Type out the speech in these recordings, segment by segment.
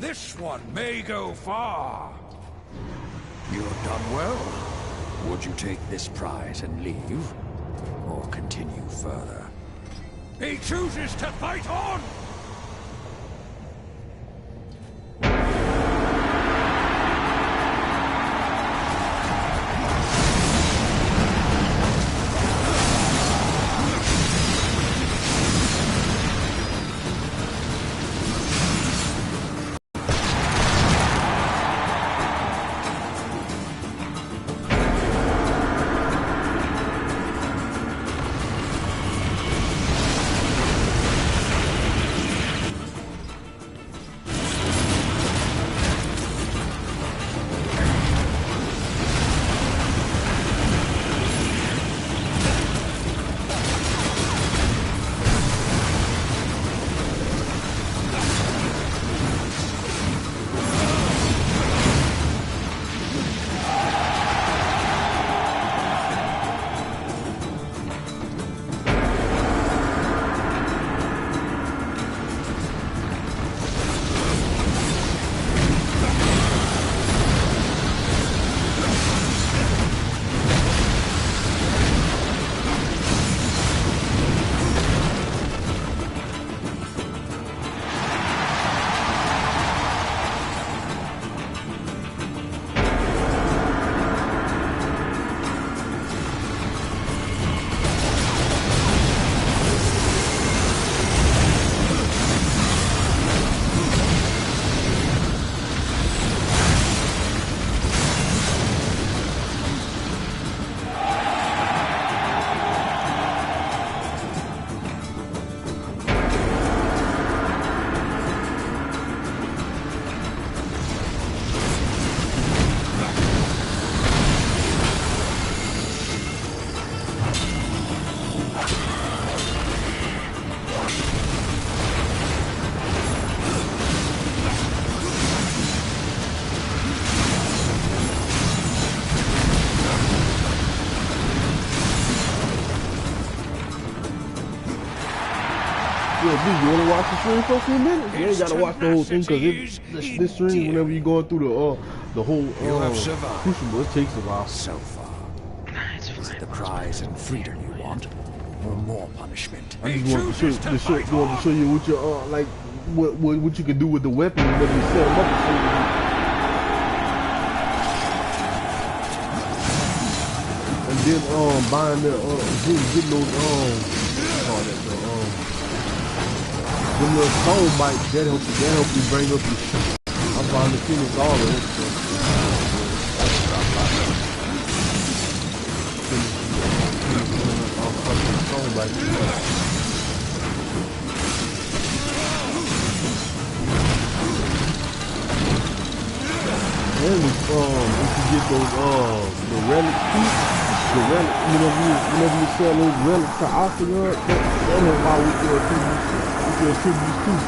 This one may go far. You've done well. Would you take this prize and leave? Or continue further? He chooses to fight on! You want to watch the stream for a few minutes? You ain't got to watch the whole thing because this stream, whenever you're going through the whole crucible, it takes a while. So far, is it the prize and freedom you want, or more punishment? I just want to show you what you like, what you can do with the weapon whenever you set them up. And then buying the getting those the little soul bites, that help you bring up your shit. I'm trying to finish all of it. Soul bites. And if you get those the relic feet, whenever you sell those relics to Ocelot, that help out with your tributes too.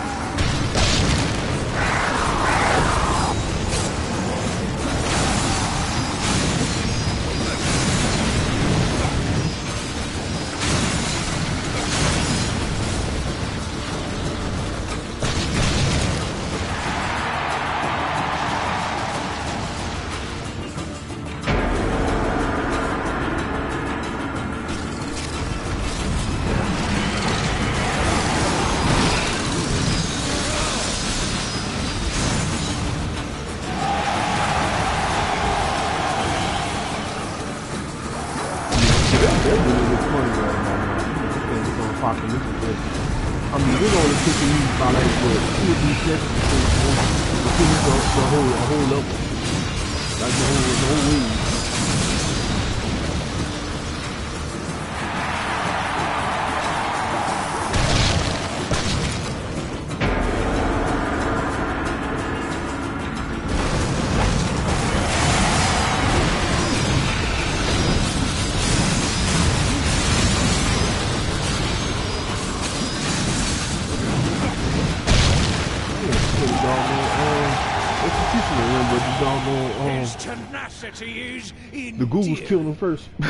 The Googles killed him first. You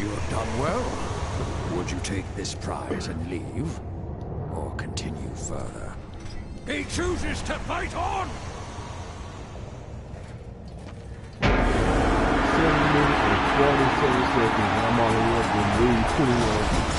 have done well. Would you take this prize and leave, or continue further? He chooses to fight on! 7 minutes and 47 seconds. I'm all the way up in Wave 21.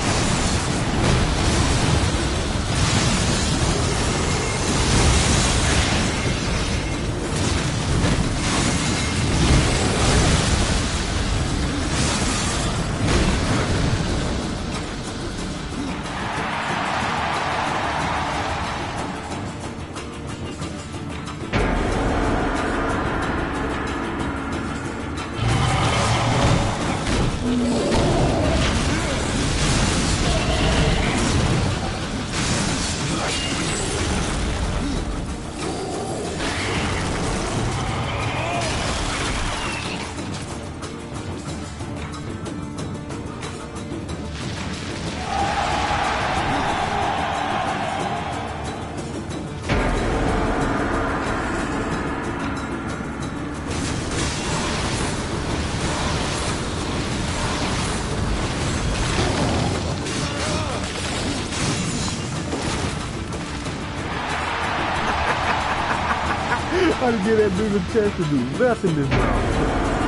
I didn't give that dude a chance to do nothing this round.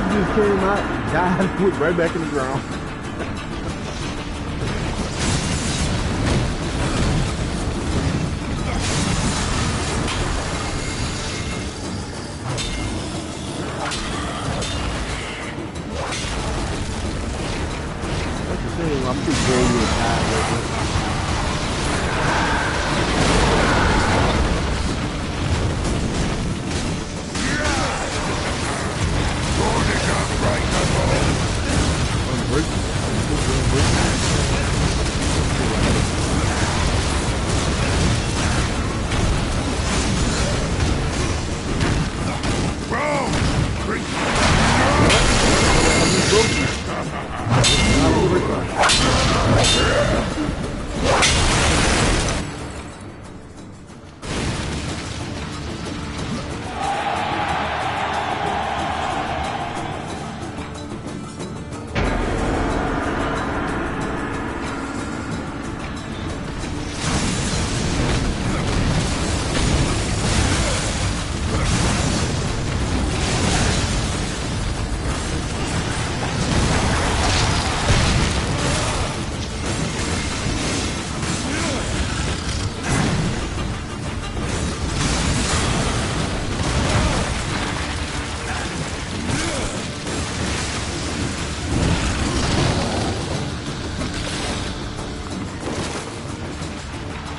He just came out, died, and went right back in the ground. That's the thing, I'm too brave to die right now.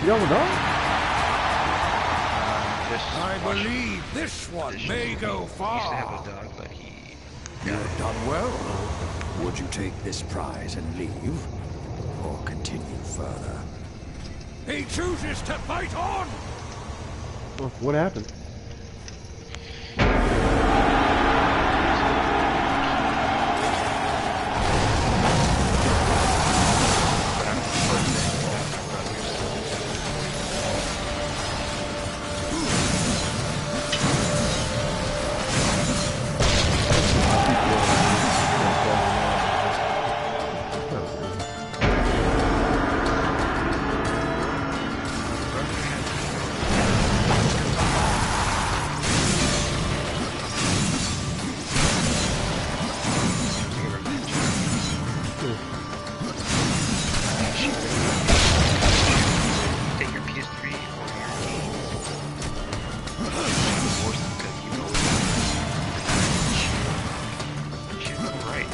You have a dog? I believe this one may go far. He used to have a dog, but he... You've done well. Would you take this prize and leave? Or continue further? He chooses to fight on! Well, what happened? Take your PS3 or your games. She's alright.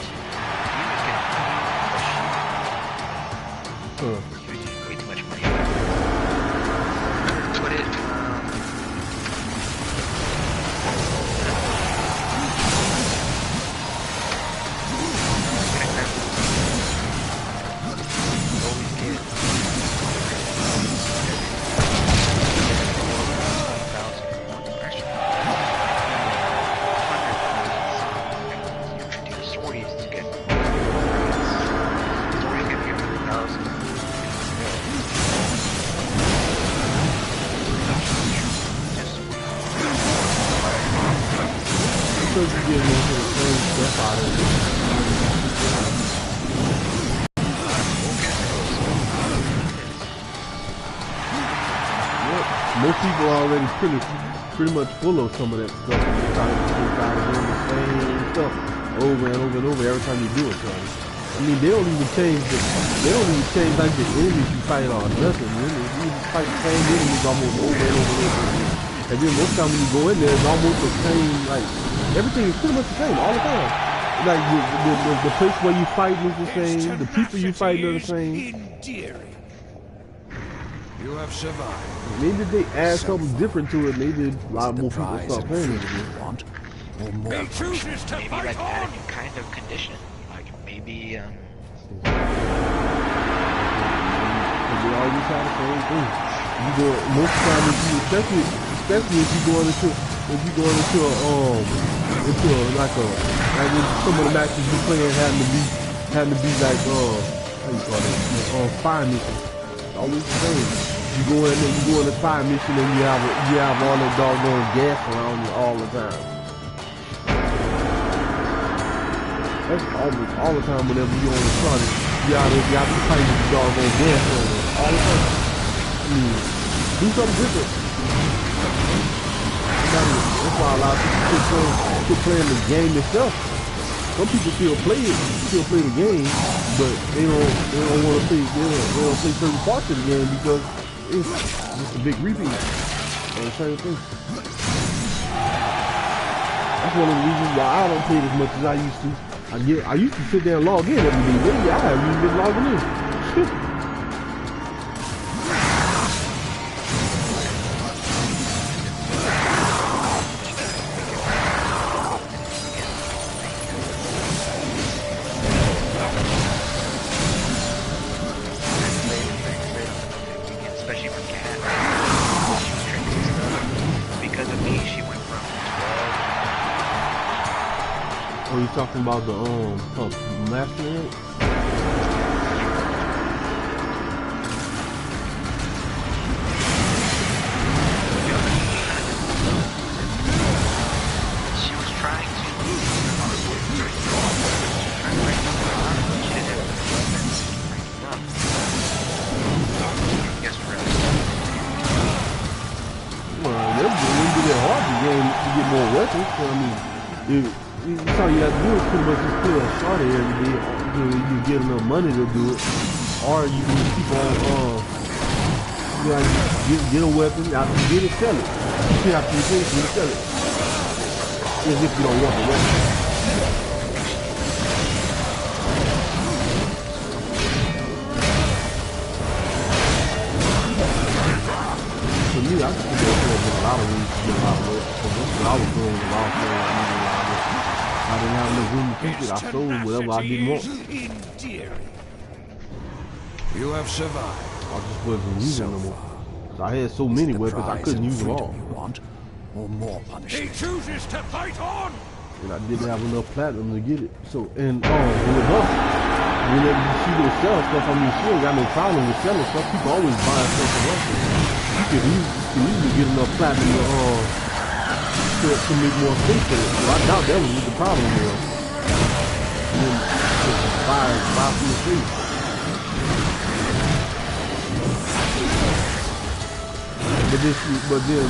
He was using way too much money. Put it, Because you get into the same stuff out of it. Yep. most people are already pretty much full of some of that stuff. They're trying to doing the same stuff over and over and over every time you do it, son. I mean, they don't even change like the enemies you fight or nothing. You fight the same enemies almost over and over and over again. And then most time when you go in there, it's almost the same, like, everything is pretty much the same all the time. Like, the place where you fight is the same, the people you fight are the same. You have survived. Maybe they add something different to it, maybe a lot more people start playing it again. He chooses to maybe fight like add on. a new kind of condition. Like maybe They always have the same thing. You go most of the time, especially if you go into like when some of the matches you playing having to be like how you call it, fire mission. Always the same. You go in a fire mission and you have all that doggone gas around you all the time. That's almost all the time whenever you're on the front, you have to fight with the doggone gas on it all the time. I mean, do something different. That's why a lot of people still playing the game itself. Some people still play the game, but they don't want to play. They don't play certain parts of the game because it's just a big repeat of the same thing. That's one of the reasons why I don't play it as much as I used to. I used to sit there and log in every day. Maybe I haven't even been logging in. especially for Cat. She was drinking stuff. Because of me, she went from 12. Oh, you talking about the master rank? She was trying to to get more weapons. So, I mean, that's all you have to do is pretty much just play a starter every day. You get enough money to do it, or you can keep on, get a weapon. After you get it, sell it. After you finish, you sell it. As if you don't want the weapon. For me, I just think there's a lot of ways to get a lot of work. So that's what I was doing with all I didn't have enough room to keep it. I sold whatever I didn't want. You have survived. I just wasn't using them more. So I had so many weapons, I couldn't use them all. You want, or more punishment. He chooses to fight on. And I didn't have enough platinum to get it. So, and with her, whenever you see her sell stuff, I mean, she ain't got no problem with selling stuff. People always buying stuff from her. You can easily get enough platinum to make more space for it. So I doubt that was what the problem was. And then just buy from the street. But then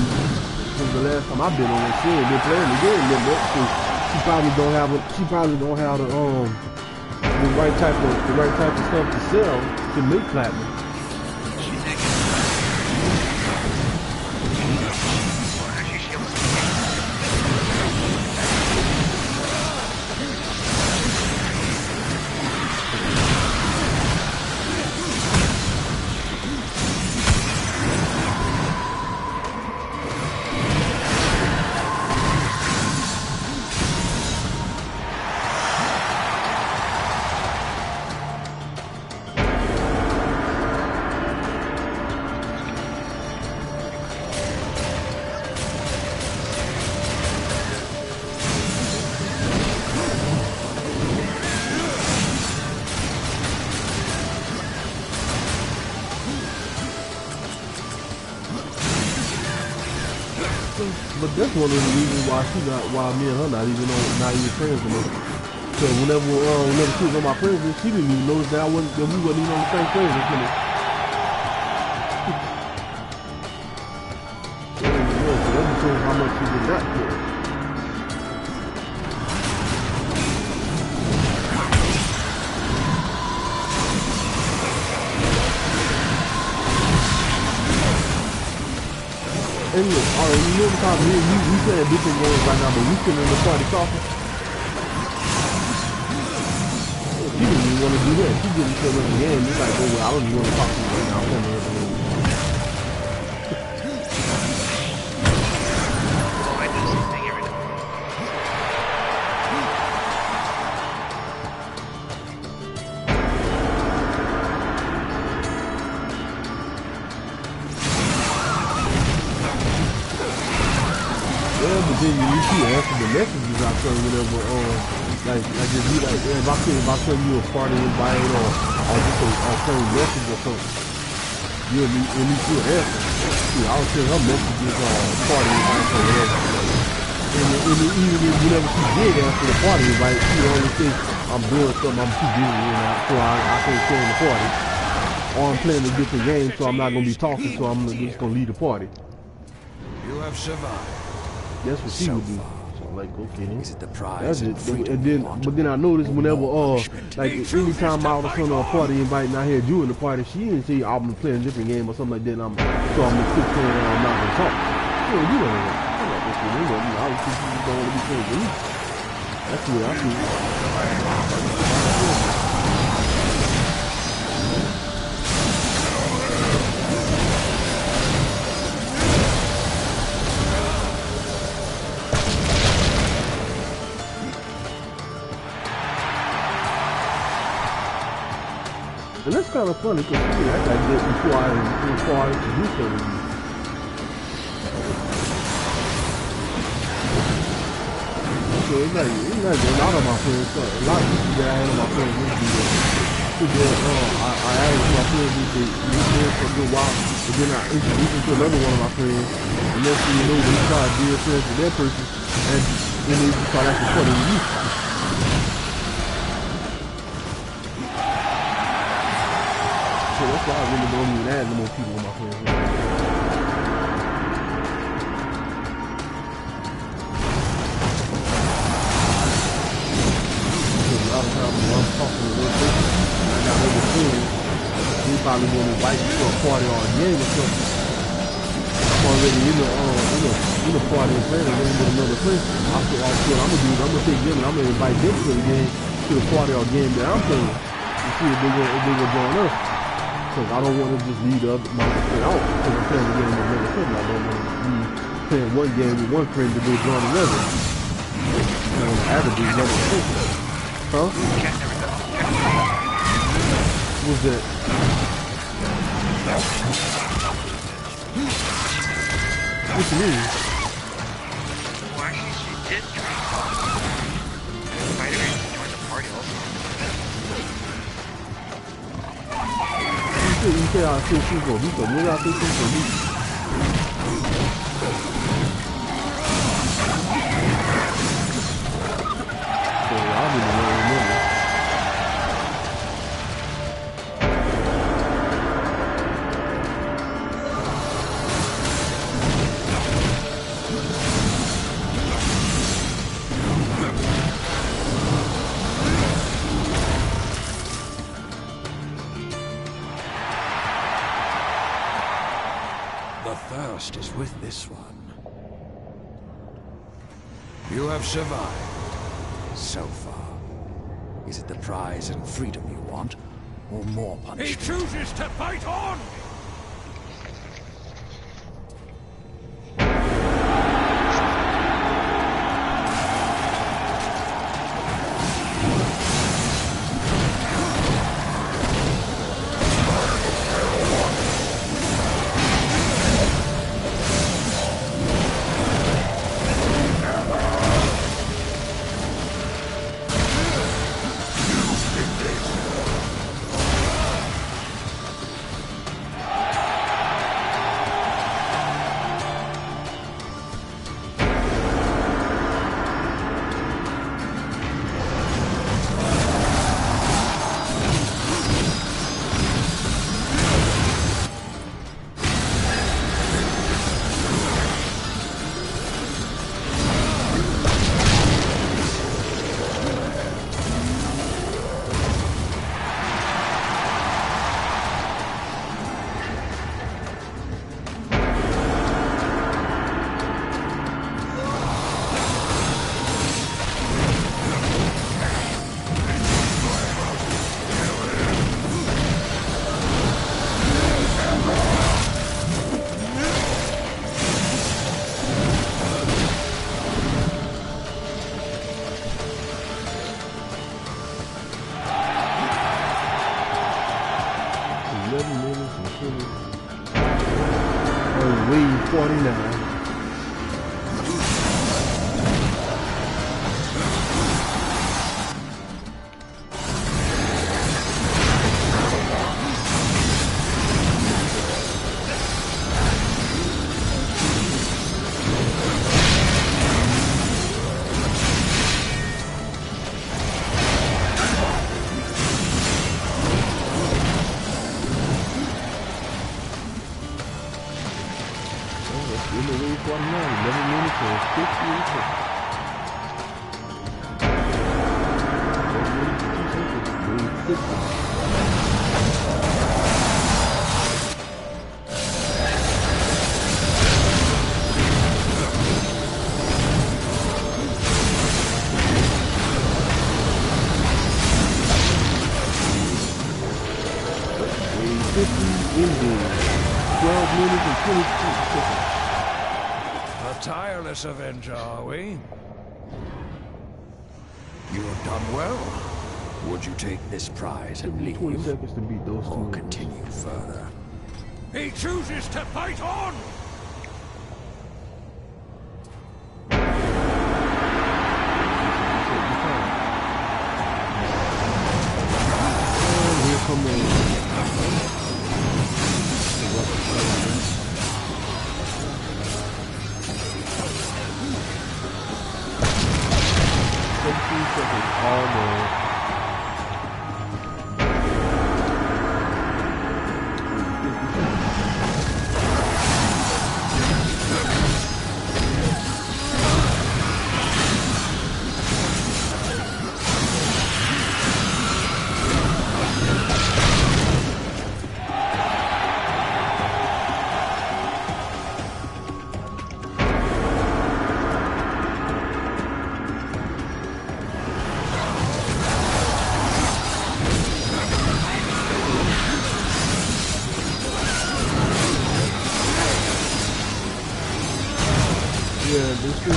since the last time I've been on it, she ain't been playing the game that much. So she probably don't have the right type of stuff to sell to make platinum. But that's one of the reasons why me and her not even friends anymore. So whenever she was on my friends list, she didn't even notice that we wasn't even on the same friends list. shows how much you did not kill. And look, alright, you know the time we playing different games right now, but we sitting in the party talking. She didn't even want to do that. She didn't show up the game. It's like, oh, well, I don't even want to talk to you right now. I'm playing the game. I do the same thing every day. Yeah, but then you see answer the messages I send whenever, like if I send you a party invite or just a plain message or something, you at least you'll answer. See, I would send her messages party invites or whatever. And even if whenever she did answer the party invite, she always say, I'm doing something, I'm too busy, so I can't stay in the party. Or I'm playing a different game, so I'm not going to be talking, so I'm just going to leave the party. You have survived. That's what she would do. So like, okay, Is it the prize that's it. And then, but then I noticed whenever, like anytime I was on a party invite and I had you in the party, she didn't say I'm playing a different game or something like that. So I'm gonna quit playing and I'm not gonna talk. You know, I'm not gonna play with you. I was thinking you don't want to be playing with me. That's what I feel. And that's kind of funny because I got that before I introduced her to you. So it's like a lot of my friends, a lot of people that I had on my friends would be I asked my friends if they friends for a good while, but then I introduced them to another one of my friends, and next thing you know, they started being friends with that person, and then they just started acting funny with you. So that's why I really don't even add no more people with my friends. Because a lot of times when I'm talking to those people, I got other friends, they probably want to invite me to a party or a game or something. I'm already in the party and playing, and then with another friend. I said, oh shit, I'm gonna take them and I'm gonna invite them to the game, to the party or game that I'm playing. To see if they will join us. Because I don't want to just leave the other my friend out because I'm playing the game with another friend. I don't want to be playing one game with one friend to go join another. I want to aggravate another friend. Huh? What's that? What you mean? Well, actually, she did join. Invited her to join the party also. You say I think she's gonna do something. Maybe I think she's gonna do something. So I don't even remember. The thirst is with this one. You have survived. So far. Is it the prize and freedom you want, or more punishment? He chooses to fight on! wave 49. In the wave 49, 11 minutes and 58 seconds. 12 minutes and 2 seconds. Wave 50. Wave 50 ending. 12 minutes and 22 seconds. A tireless avenger, are we? You're done well. Would you take this prize and leave, 20 seconds to beat those or two. continue further? He chooses to fight on! And here come the almost. Yeah, this should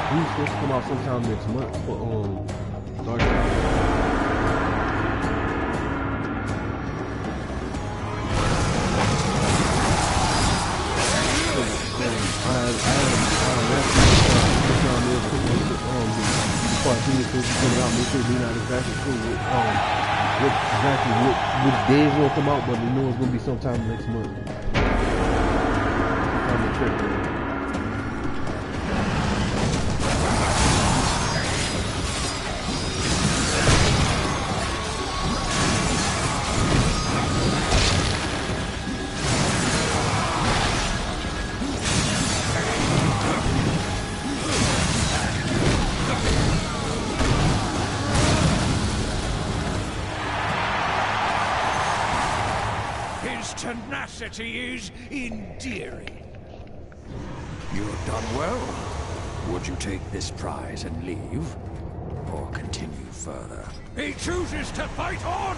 Bruce supposed to come out sometime next month for Dark Side. Which days will come out, but we know it's gonna be sometime next month. Sometime in February. Tenacity is endearing. You've done well. Would you take this prize and leave, or continue further? He chooses to fight on!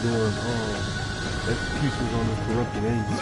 Doing executions on the corrupted angels.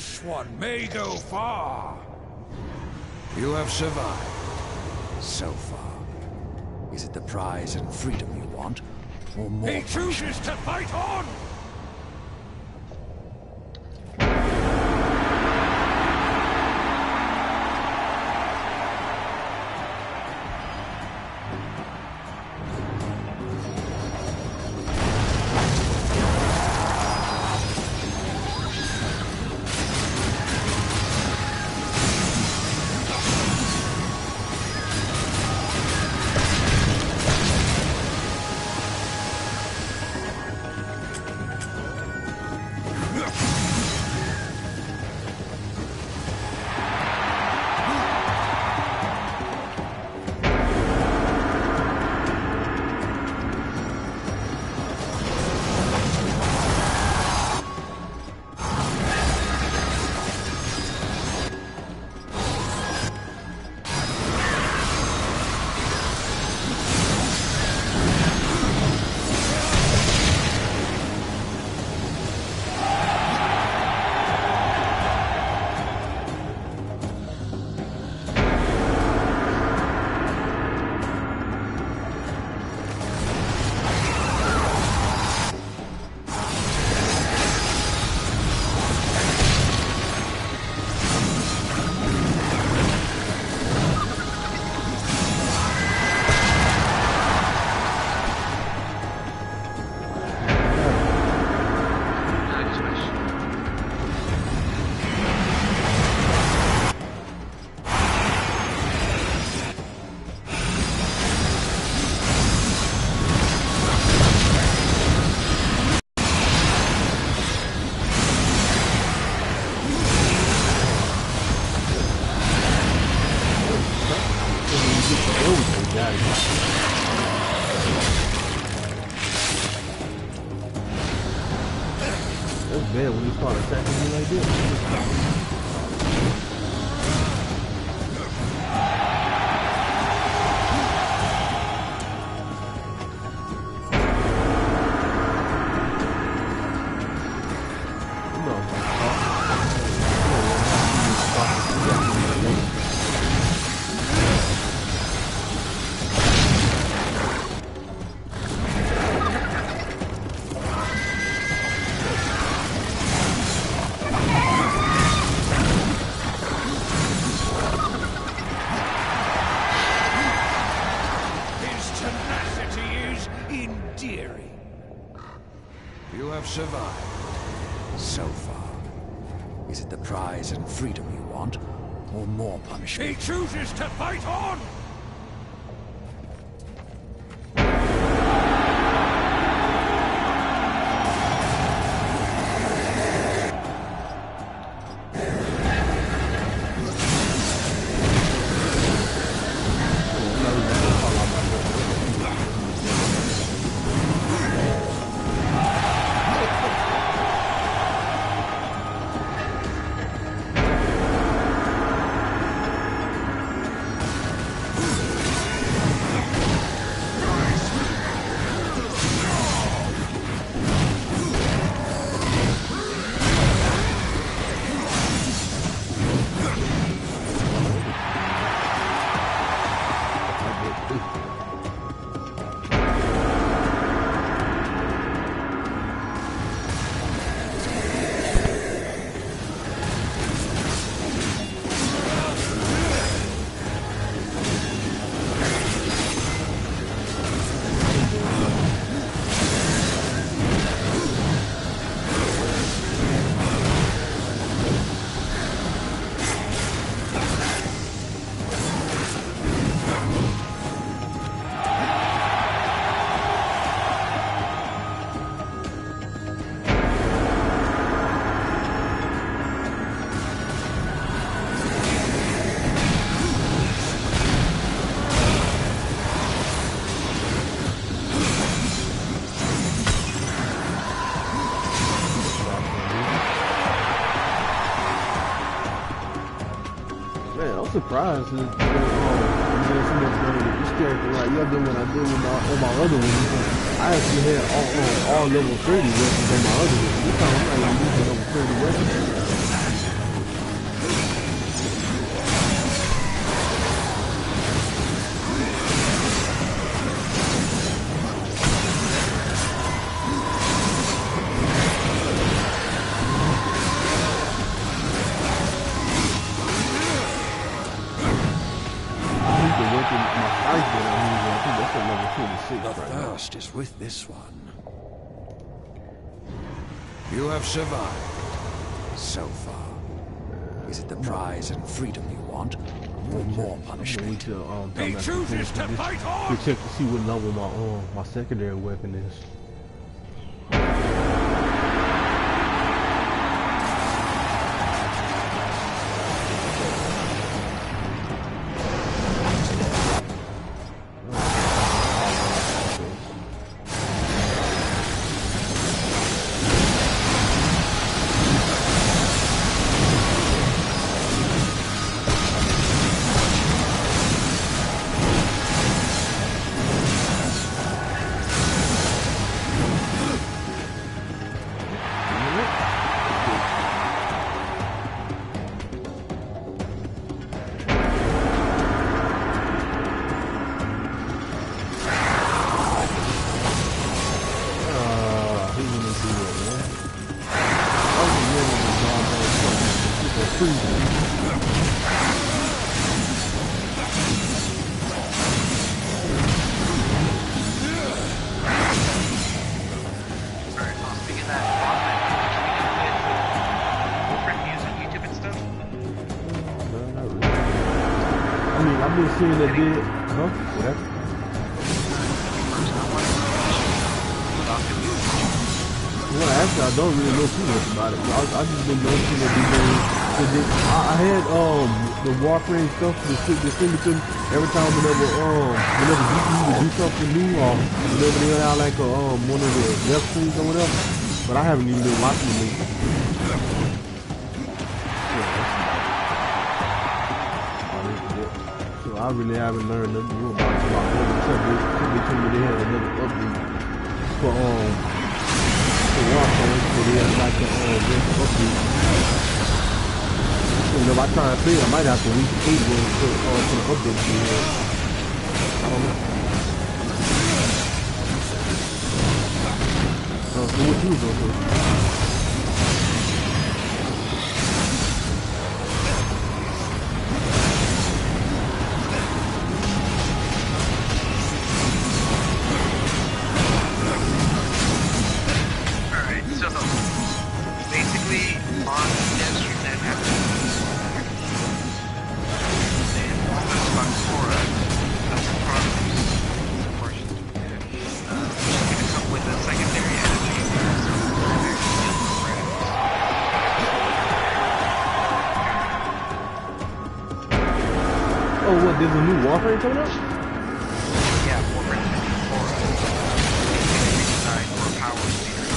This one may go far. You have survived. So far. Is it the prize and freedom you want? Or more? He chooses to fight on! That's bad when you start attacking me like this. You have survived. So far. Is it the prize and freedom you want? Or more punishment? He chooses to fight on! Surprised that I'm doing so much better with this character like y'all did when I did with my other one. I actually had all level 30 weapons on my other one. This time I'm not even using level 30 weapons. level 26 The right now. thirst is with this one. You have survived so far. Is it the prize and freedom you want, or more punishment? He chooses to fight on. To check to see what level my secondary weapon is. I've been seeing that did, huh? Whatever. Well, actually, I don't really know too much about it. I just been noticing that I had the Warframe stuff to send it to me every time whenever you would do something new or whenever they had like one of the web streams or whatever. But I haven't even been watching it lately. I really haven't learned nothing new about it. They told me they had another update for Warframe, so they had like a update. So if I try and play it, I might have to reach 8 for the update. I don't know. So what you doing? There's a new Warframe coming up? Yeah, Warframe 4 redesigned for power speeder.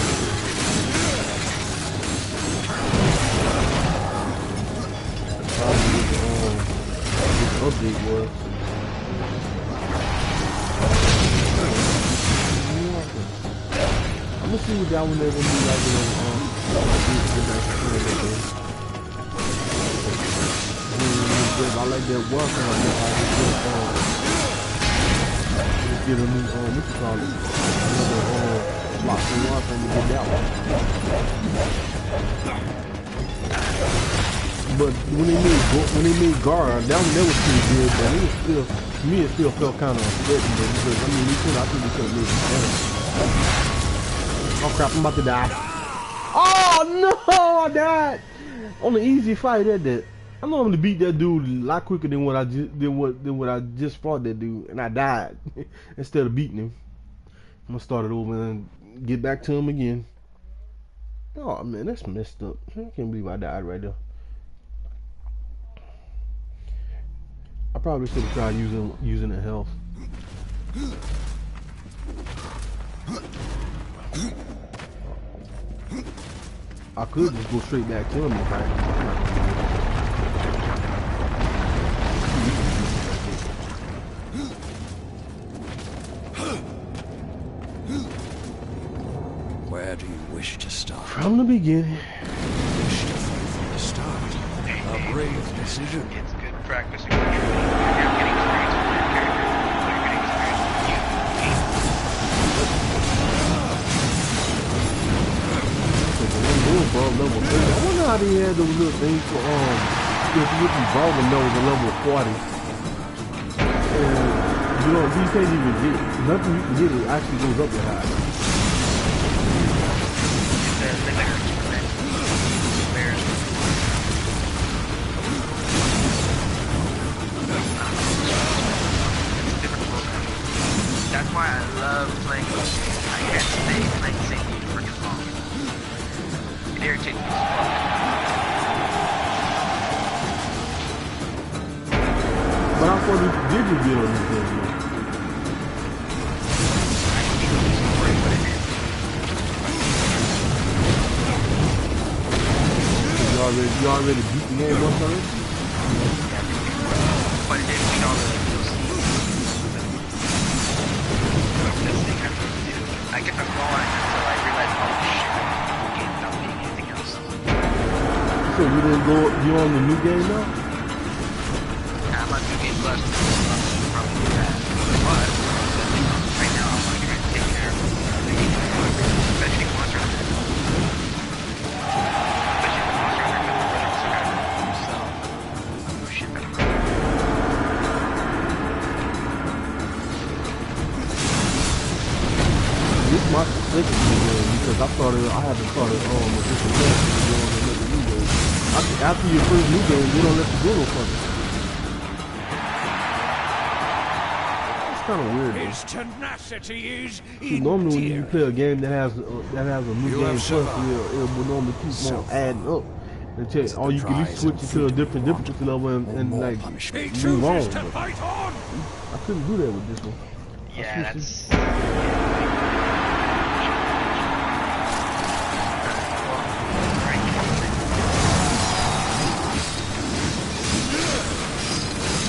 Probably this update was. I'm gonna see what that one they're gonna do like I like that Warframe. Just get a new, what you call it? Another, block from Warframe to get that one. But when they made Gar, that was pretty good, but it was still, to me it still felt kind of threatening, because, I mean, I think they could have made it better. Oh crap, I'm about to die. Oh no, I died! On the easy fight, that. I know I'm gonna beat that dude a lot quicker than what I just fought that dude, and I died instead of beating him. I'm gonna start it over and get back to him again. Oh man, that's messed up. I can't believe I died right there. I probably should have tried using the health. I could just go straight back to him if I. Where do you wish to start? From the beginning. Wish to fight from the start. A brave decision. It's good practicing your training. You're getting experience with your character, so you're getting experience with you. Level 30. I wonder how they had those little things for if you evolving those at level 40. And you can't even get it. Nothing you can get it actually goes up that high. That's why I love playing this game. I can't stay playing the same game for too long. It irritates me as fuck. But I thought you did you get on this game, man? You already beat the game once already? But it didn't beat all the I kept on going until I realized, oh shit, the game's not beating anything else. So you didn't go, you on the new game now? Yeah, I'm on New Game Plus, probably do that. But, right now I'm like trying to take care of the game, especially Monster Hunter. Especially the Monster Hunter, because my brother also got it himself. Oh shit, that's crazy. This is my second new game because I haven't started with this game. After your first new game, they don't let you go no further. It's kind of weird. His tenacity is See, normally when you play a game that has a new game plus, it will normally keep on adding up. Or you can at least switch it to a different difficulty level and like move on. But I couldn't do that with this one. Yeah, that's...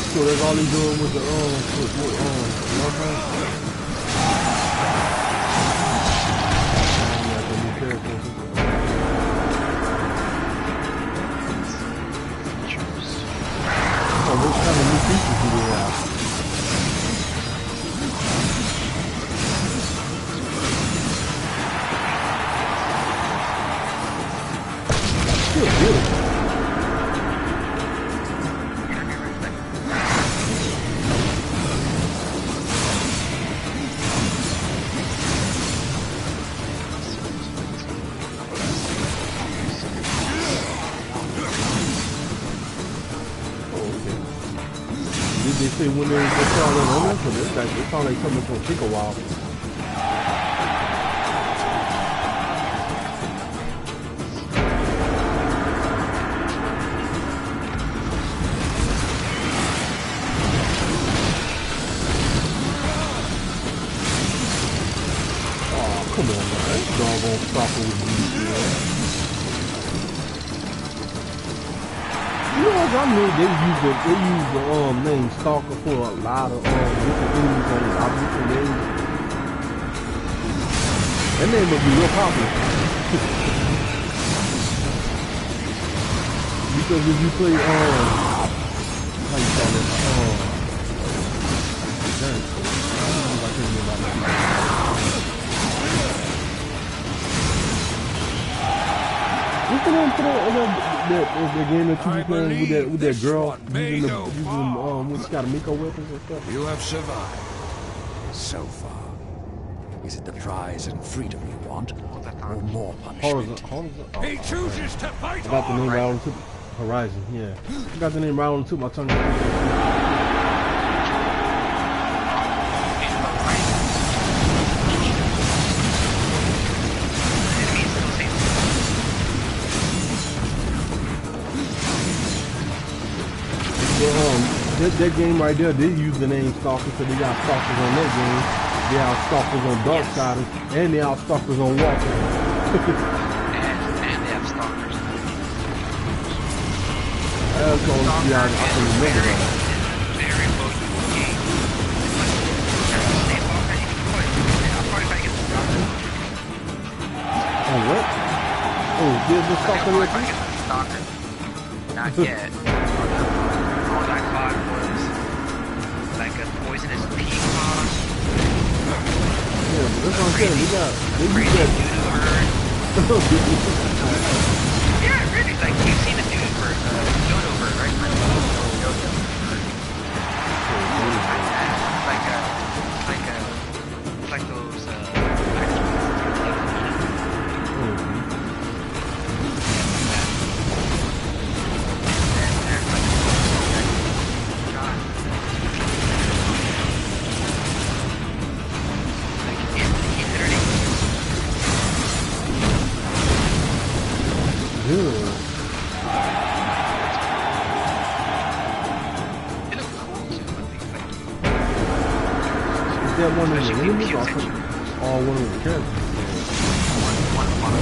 So that's all he's doing with the what kind of new features do they have? Still beautiful. They say when they start on this, so this sounds like something's gonna take a while. Oh, come on, man. That doggone stalker with these, man. You know what I knew they use the name Stalker for a lot of different things on different games. That name must be real popular. Because if you play how you call it? What's the name for the game that you be playing with that girl using when she got a Miko weapons and stuff? You have survived so far. Is it the prize and freedom you want, or more punishment? He chooses to fight on. I got the name right on the tip. Horizon, yeah. I got the name right on the tip of my tongue. That game right there, they use the name Stalker because they got Stalkers on that game. They have Stalkers on Darksiders, and they have Stalkers on Walker. and they have Stalkers. That's the only thing I can remember that. Very close to the game. Oh, what? Oh, there's the Stalker right there? Stalker. Not yet. All I caught was like a poisonous peacock. Yeah, but that's what I'm saying. They use that. Yeah, really. Like you've seen the dude bird, dodo bird, right? Like a that one of the Especially enemies if you or pay attention. one of the characters? One of them.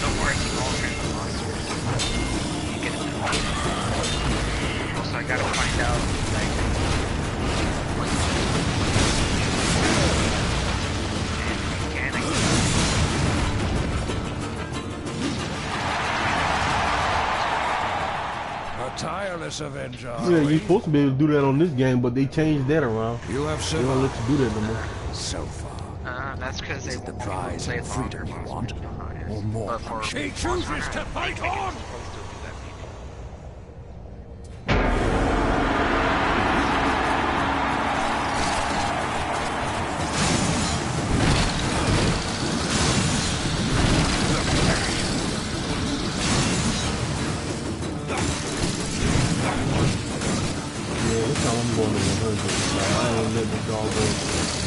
Don't worry, keep all kinds of monsters. You get it. Also, I gotta find out, like, what's mechanics. A tireless avenger. Yeah, you're supposed to be able to do that on this game, but they changed that around. You have They don't let survived you do that no more. so far. That's because they Is it the want prize play and it longer, freedom you boss. want, You know how it is. or more But for punishment? He Boss chooses Hunter, to I fight think on! it's supposed to do that maybe. Yeah, this time I'm going to 100. Like, I ain't letting this dog go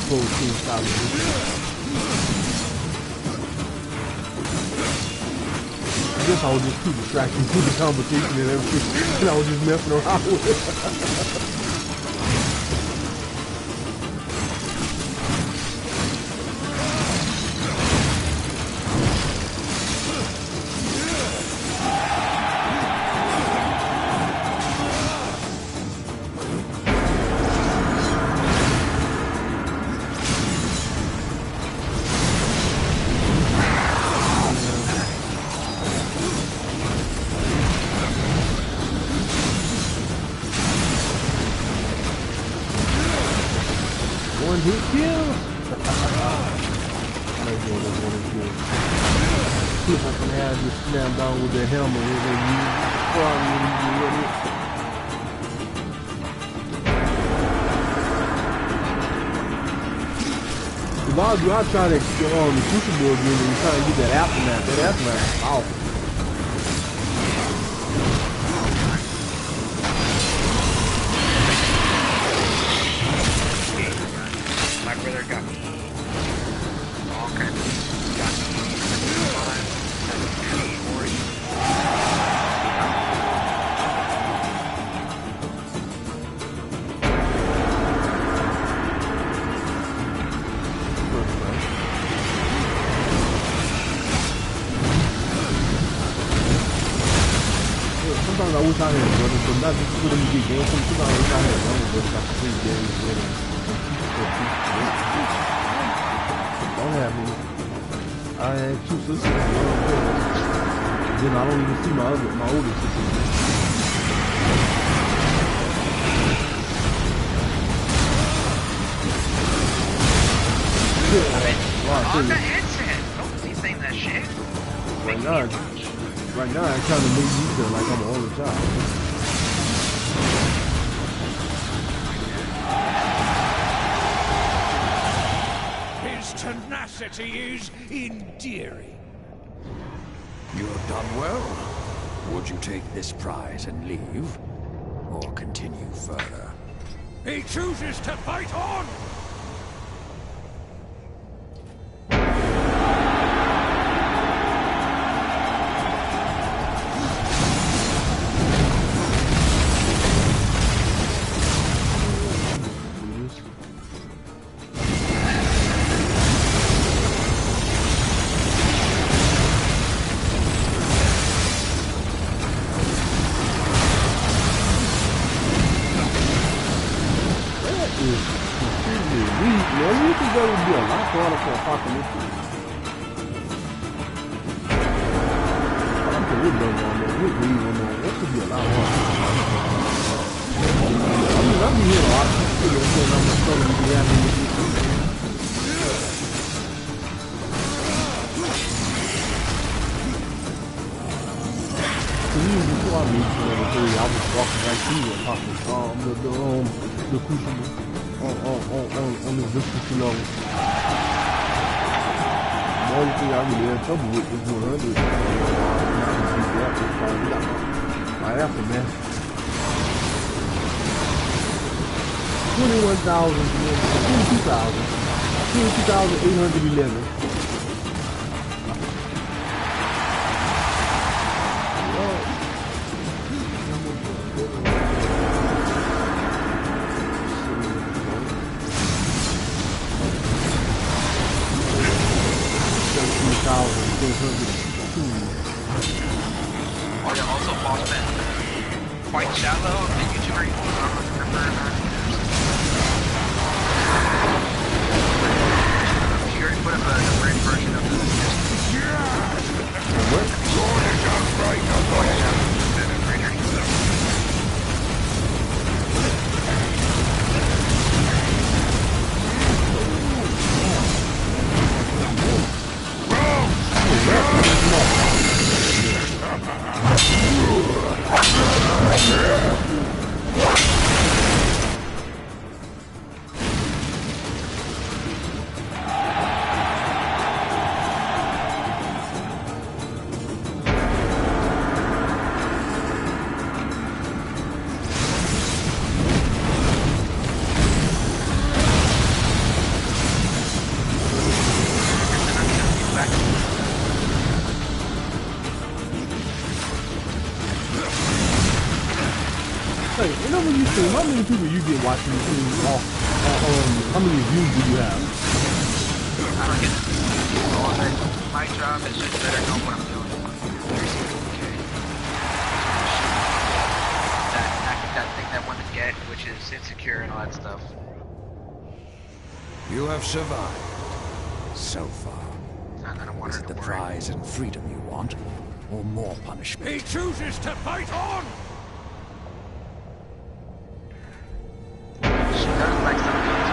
full team stop me. I guess I was just too distracted to the conversation and everything, and I was just messing around with it. One hit kill. Let's go, that's one hit kill. See if I can have this slam down with the helmet and then use If I do, I try to go on the Crucible again and try to get that aftermath. That aftermath is awful. My brother got me all kinds of got me 'Cause sometimes I wish I had brothers, but not just for them to get games. Sometimes I wish I had brothers, but I can play games with them. Don't have me. I had two sisters and one brother. Then I don't even see my older sister. On the headset! Don't be saying that shit. Right now, I'm trying to make me feel like I'm an older child. His tenacity is endearing. You've done well. Would you take this prize and leave? Or continue further? He chooses to fight on! That would be a lot harder for Apocalypse. I'm we'll leave on that. That could be a lot harder. I mean, I'll be hearing a lot of people saying I'm not going to be having with this. Before I meet you, I was walking right through the Crucible. On the distance level. The only thing I really had trouble with was 100. Right after that. 22,811. how many people you get watching this thing? How many views do you have? I don't get it. My job is just better know what I'm doing. Okay. That thing that women get, which is insecure and all that stuff. You have survived so far. I don't want Is her it to the worry. prize and freedom you want, or more punishment? He chooses to fight on! She does like something else.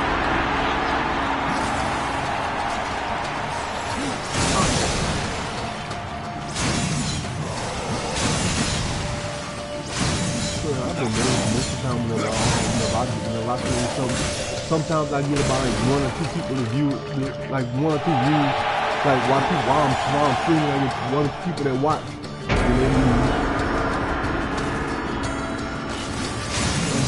I've been there most of the time when in the locker room. Sometimes I get about like 1 or 2 people to view, like 1 or 2 views, like while I'm streaming, I get 1 or 2 people that watch, and then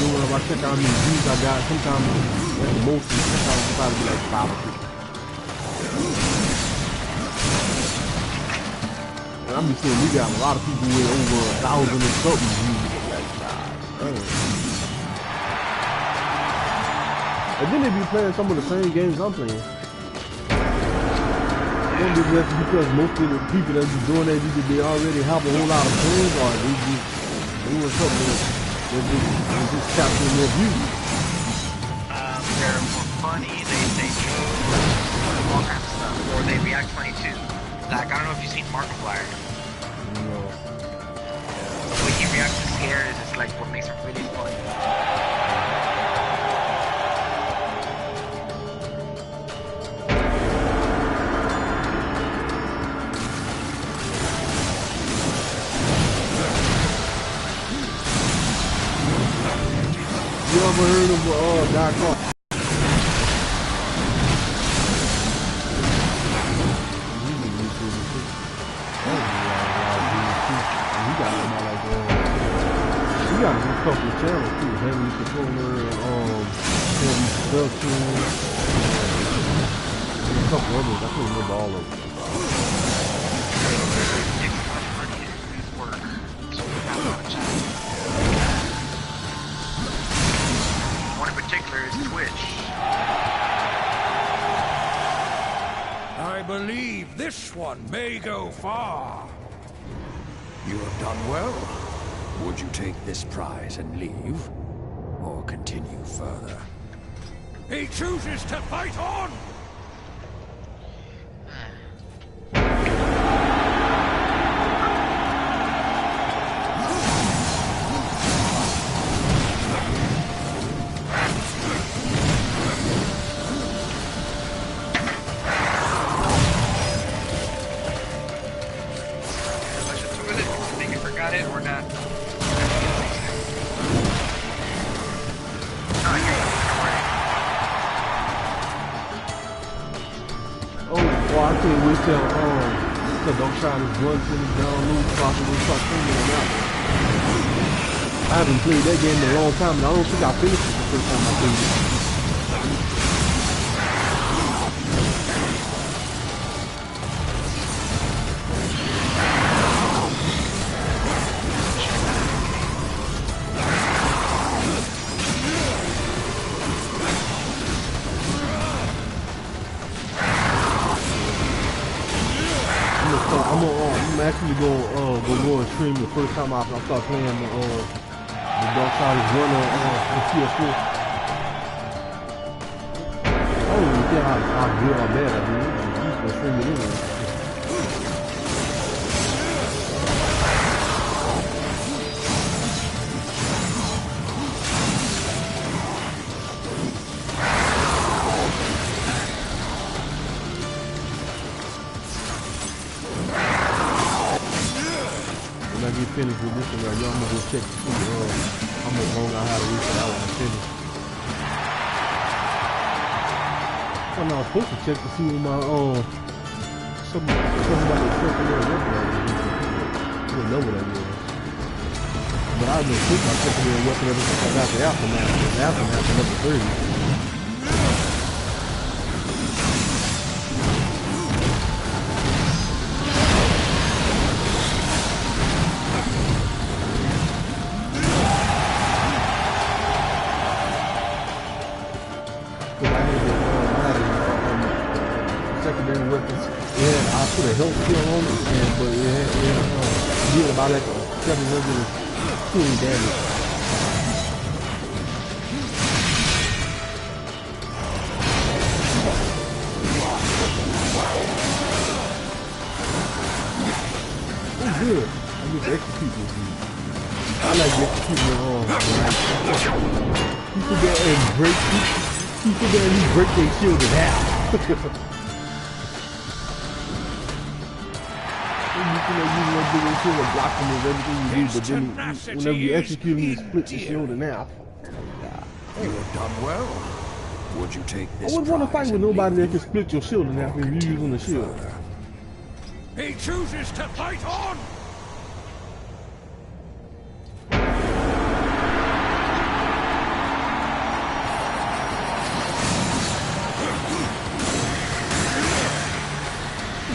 when I check out how many views I got, sometimes at the most, sometimes it's about to be like 5 or 6. And I'm just saying, we got a lot of people with over 1,000 and something views. And then they be playing some of the same games I'm playing. I wonder if that's because most of the people that be doing that, either they already have a whole lot of players, or they just doing something that just capturing more views. They're more funny, they do all kinds of stuff, or they react funny too. Like, I don't know if you've seen Markiplier. No. The way he reacts to scares is like what makes him really funny. You ever heard of a guy called? He got a couple of channels too. Heavy Controller, Heavy Production, and a couple others. I can't remember all of them. One in particular is Twitch. I believe this one may go far. You have done well. Would you take this prize and leave, or continue further? He chooses to fight on! Don't try this 120 download possible start streaming on that. I haven't played that game in a long time, and I don't think I finished it the first time I played it. I'm actually go and stream the first time I start playing the Darksiders 1 on PS4. I don't even care how good or bad I do. I'm just gonna stream it anyway. Finished with this one right here. I'm gonna go check to see how much longer I have to wait for that one to finish. Well, no, I was supposed to check to see what my something about the secondary weapon was. I didn't know what that was. But I've been putting my secondary weapon ever since I got the Aftermath. The Aftermath is number 30. because I had secondary weapons. And I put a health kill on it, but it did about like 720 damage. Oh, good. I get to execute this dude. I like to execute my you sit there and break you sit there and you break their shield in half. You want to do this shield and block them with everything you do, but then whenever you execute them, you split the shield in half. You have done well. Would you take this? I wouldn't want to fight with nobody that can split your shield in half if you're using the shield. He chooses to fight on!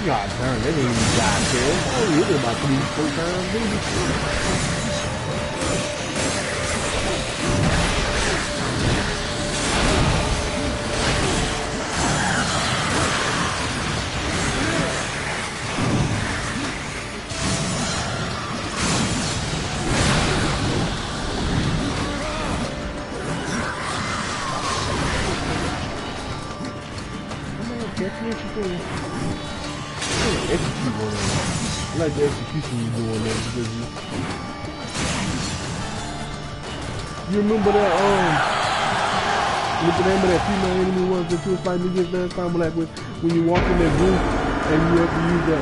God darn, that ain't even died there. Oh, you did about 3-4 times, baby. Come on, catch me if you can. Execute on that. I like the execution you do on that because you remember that remember that female enemy was that you was fighting against last time, like when you walk in that room and you have to use the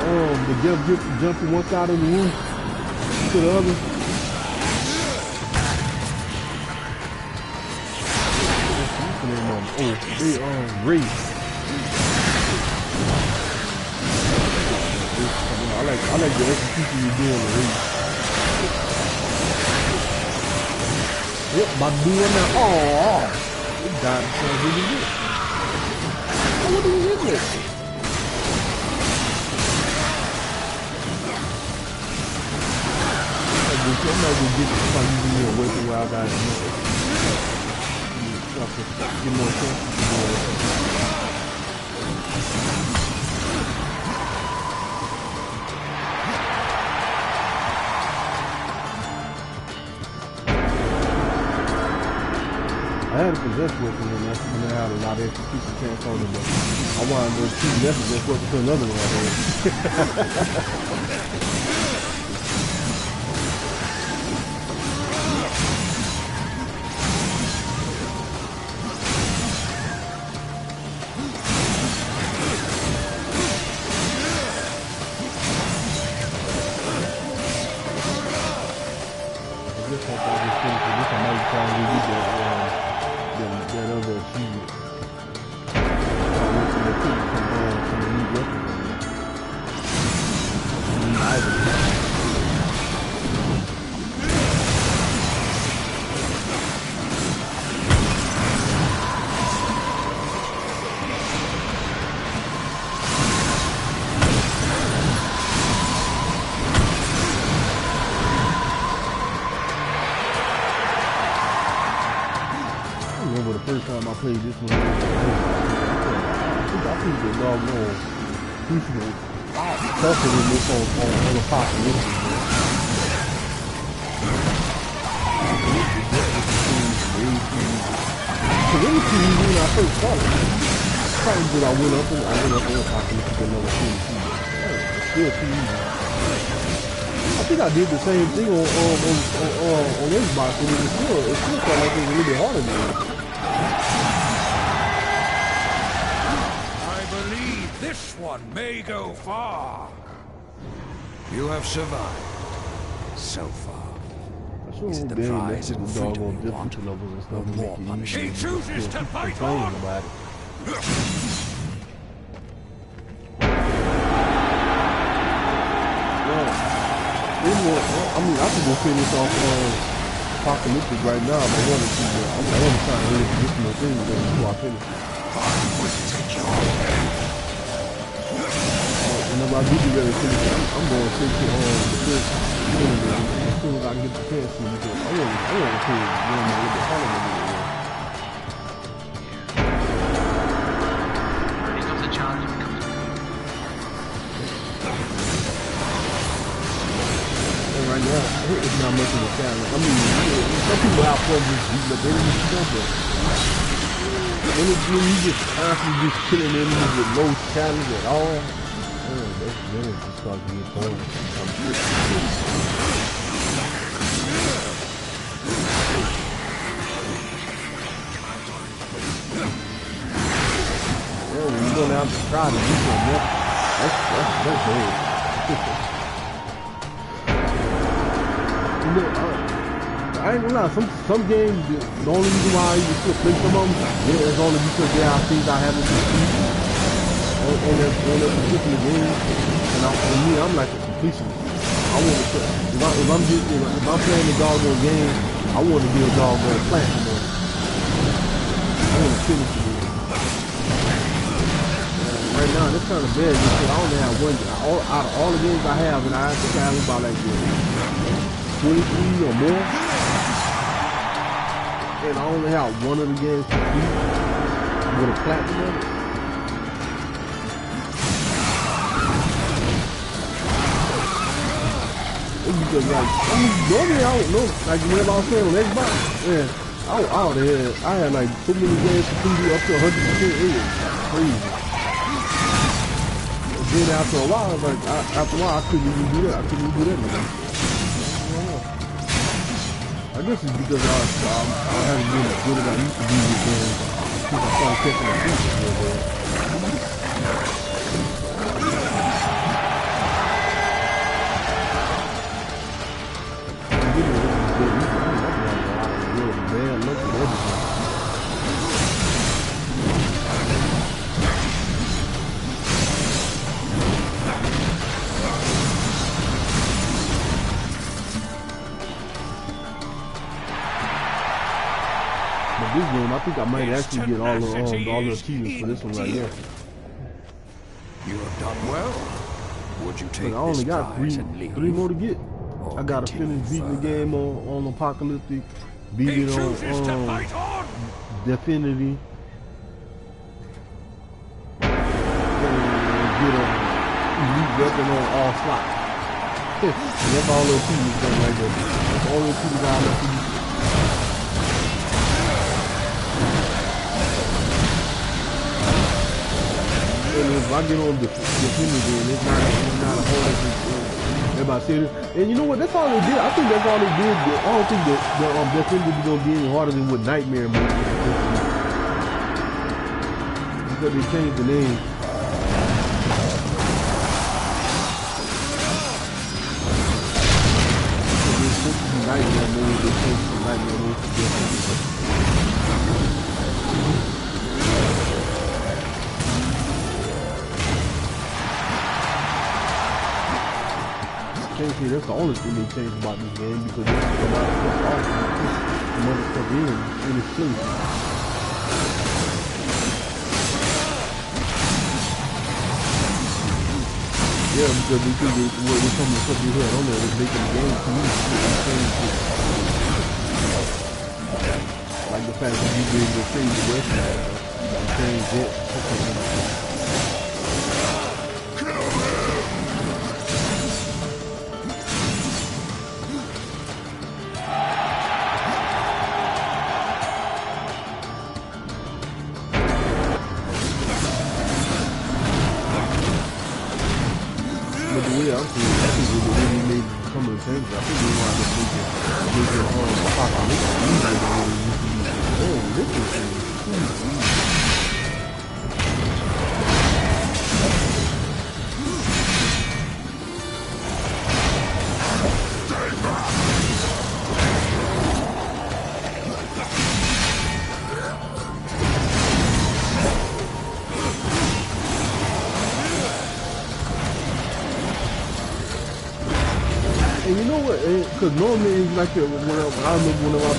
jump from one side of the room to the other. Oh, they race. I like the execution you do on the ring. Yep, by doing that, it died because really good. Oh, what do you hit with? I'm not gonna get this from you away from where I got it. Get more chance to do it. I had a possessed weapon and I had a lot of execution chance on it, but I wanted to keep that possessed weapon to another one I guess I thought this thing for this I might try and redo that other achievement. I went to the put some new weapons on there. New items. I remember the first time I played this one. I think the doggone crucible tougher than this on other possibilities. So let me see when I first started. Probably that I went up and apocalypse to another team. It's still too easy. I think I did the same thing on Xbox, and it still felt like it was a little bit harder than that. I believe this one may go far. You have survived so far. Is it the prize and freedom you want, or more punishment? He chooses to fight on! About it. I mean, I could go finish off Apocalyptic right now, but I want to see that. I'm trying to really get some more things before I finish. Whenever I do get ready to finish, I'm going to take it on the first as soon as I can get the chance to, because I want to play it a little bit harder than it is. challenge. I mean, some people have fun just beating up enemies and stuff, but when you just constantly just killing enemies with no challenge at all, then it just starts to get boring. Yeah, when you go down to try to do something, that's bad. You know, I ain't gonna lie, some games, the only reason why I even still play some of them, yeah, is only because there are things I haven't completed on that particular game. And for me, I'm like a completionist. I want to, if I'm playing the doggone game, I want to be a doggone platinum on it. I want to finish the game. Right now, that's kind of bad because I only have one. Out of all the games I have, and I think I have about like 23 or more, and I only have one of the games complete with a platinum on it. It's because like, I mean, normally I don't know, like whenever I was playing on Xbox, man, I had like so many games completed up to 100%. It was crazy. Then after a while, like after a while, I couldn't even do that. I couldn't even do that anymore. I guess it's because I haven't been as good as I used to be with games since I started catching my feet a little bit. Man, look at everything. This game, I think I might actually get all the achievements for this one right here. You have done well. Would you take I only this got prize and leave? three more to get. Or I gotta continue finish beating the further? game on Apocalyptic, beat He it chooses to on fight on. Definity, and get a elite weapon on all slots. And that's all those achievements done right there. That's all those achievements I have to do. And if I get on the Definity, and it's not a whole lot of everybody said it. And you know what? That's all they did. I think that's all they did. I don't think that Definity is gonna be any harder than what Nightmare mode is supposed to be. Because they changed the name. It's supposed to be Nightmare mode. They changed the Nightmare mode to Definity. That's the only thing they changed about this game because they took a lot of stuff off and put some other stuff in its place. Yeah, because they think some of the stuff they had on there was making the game too easy to change it. Like the fact that you be able to change the website, change it, okay. I think they really made some of the changes. I think they wanted to make it Apocalypse easier than what it used to be. Oh, this is and you know what? Because normally it's like I remember when I was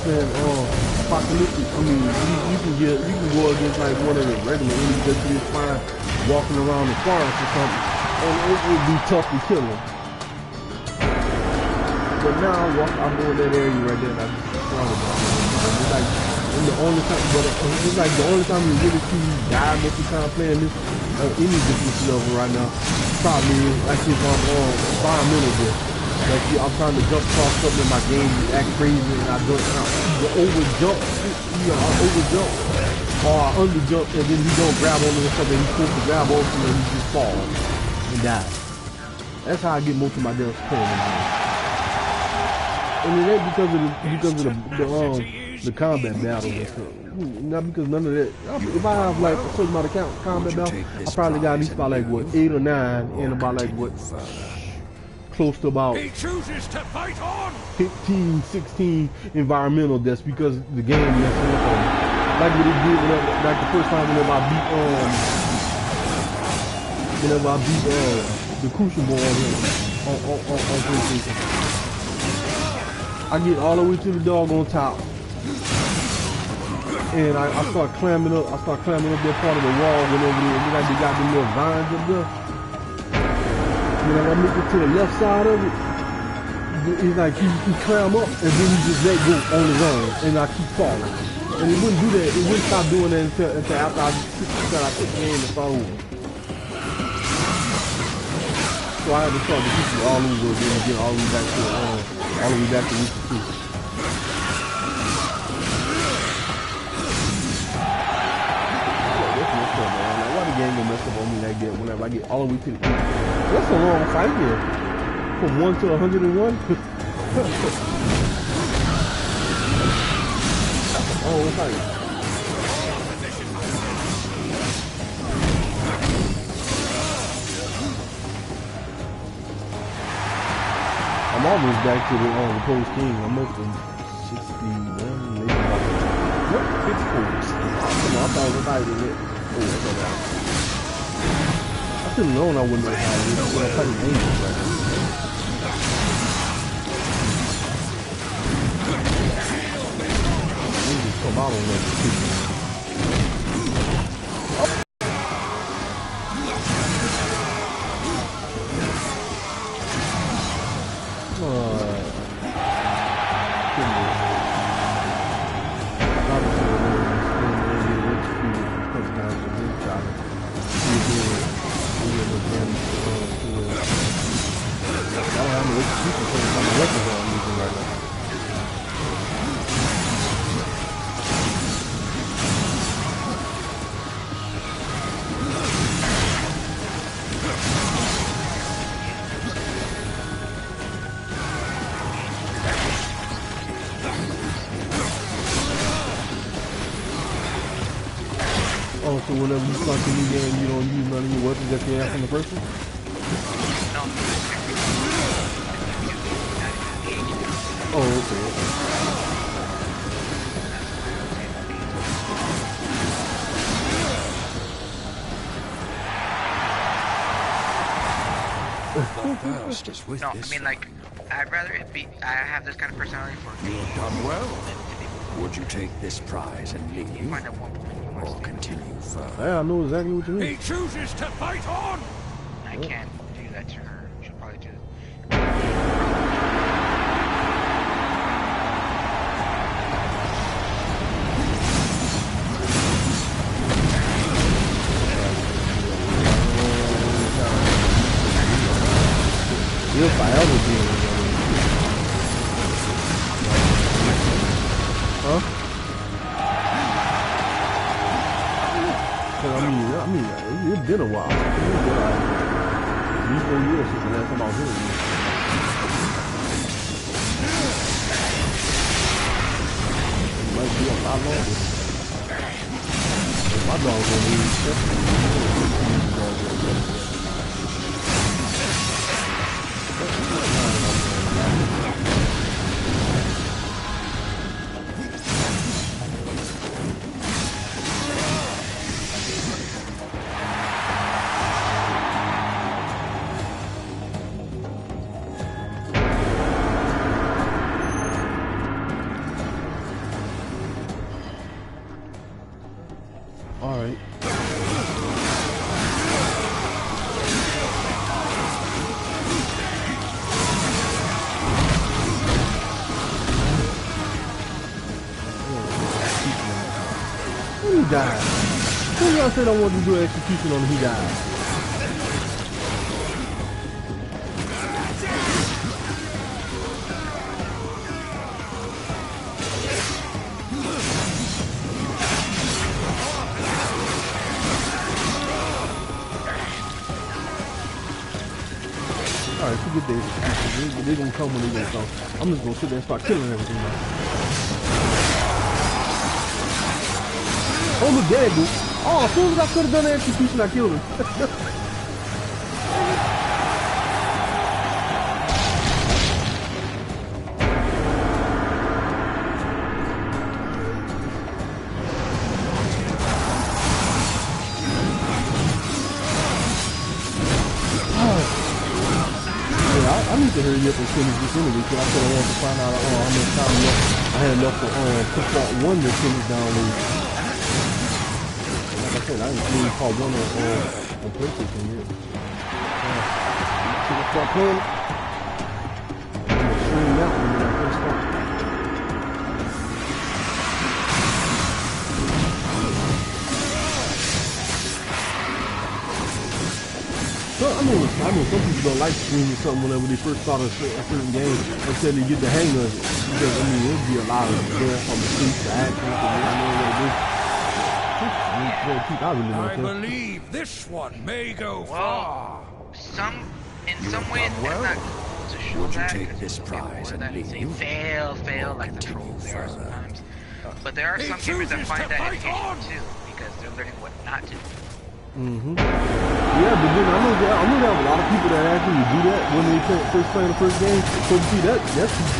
playing Apocalyptic. I mean, you can go against like one of the regular enemies that you just find walking around the forest or something, and it would be tough to kill them. But now I'm going that area right there, and I just thought about it. It's like it's like the only time you really see me die most of the time playing this any different level right now. Probably like if I'm on environmental death. Like I'm trying to jump across something in my game and act crazy and I don't either over jump, I over jump or I under jump and then he don't grab onto something he's supposed to grab onto and he just falls and dies. That's how I get most of my deaths playing in game. And it ain't because of the combat battles and stuff. Not because none of that. If I have like a certain amount of combat battles, I probably got at least about like what 8 or 9 and about like what close to about 15, 16 environmental deaths because the game messing up on me. Like what it did like the first time whenever I beat the Crucible on PlayStation. I get all the way to the dog on top. And I start climbing up that part of the wall whenever they got the little vines up there. Whenever I make it to the left side of it, it's like he climb up and then he just let go on his own and I keep falling. And it wouldn't do that, it wouldn't stop doing that until after I took the game and start over. So I had to start the people all over again and get all the way back to Week 2. Why the game gonna mess up on me like that whenever I get all the way to the end? That's a long fight here. From 1 to 101. Oh, it's like I'm almost back to the post king. I'm up to 61, maybe about 54. I thought it was higher than that. Oh, that's alright. I should have known I wouldn't have had this when I played Angels right now. Angels come out on that. Oh, so whenever you start the new game, you don't use none of your weapons that you have from the first one? Oh, okay. No, I mean like, I'd rather it be, I have this kind of personality for me. You've done well. Would you take this prize and leave? You find out one point. Or continue further. Yeah, I know exactly what you mean. He chooses to fight on! I can't do that to her. She'll probably do it. If I ever did. Huh? I mean, it's been a while. It's been like 3-4 years since the last time I was here. It might be a lot longer. My dog's gonna be alright. Who died? Who y'all said I wanted to do an execution on him? He died. Alright, forget this. They're gonna come when they gonna come. I'm just gonna sit there and start killing everything now. Oh, look, there, dude. Oh, as soon as I could have done the execution, I killed him. I need to hurry up and finish this anyway, because I could have wanted to find out how much time left I had left for part 1 to finish download. Like I said, I didn't finish part 1 on PlayStation yet. Should I start playing? I'm going to stream that one when I first start. So, I mean, some people don't like streaming something whenever they first start a certain game until they get the hang of it. Because, I mean, it'll be a lot of death on the streets, the actions, and I believe this one may go far. In some ways, well, it's not cool to show would you that. take this prize and leave? Say fail, like the trolls there are sometimes. But there are some gamers that find that educational too, because they're learning what not to do. Yeah, but then I know there are a lot of people that actually do that when they first play the first game. So see, that's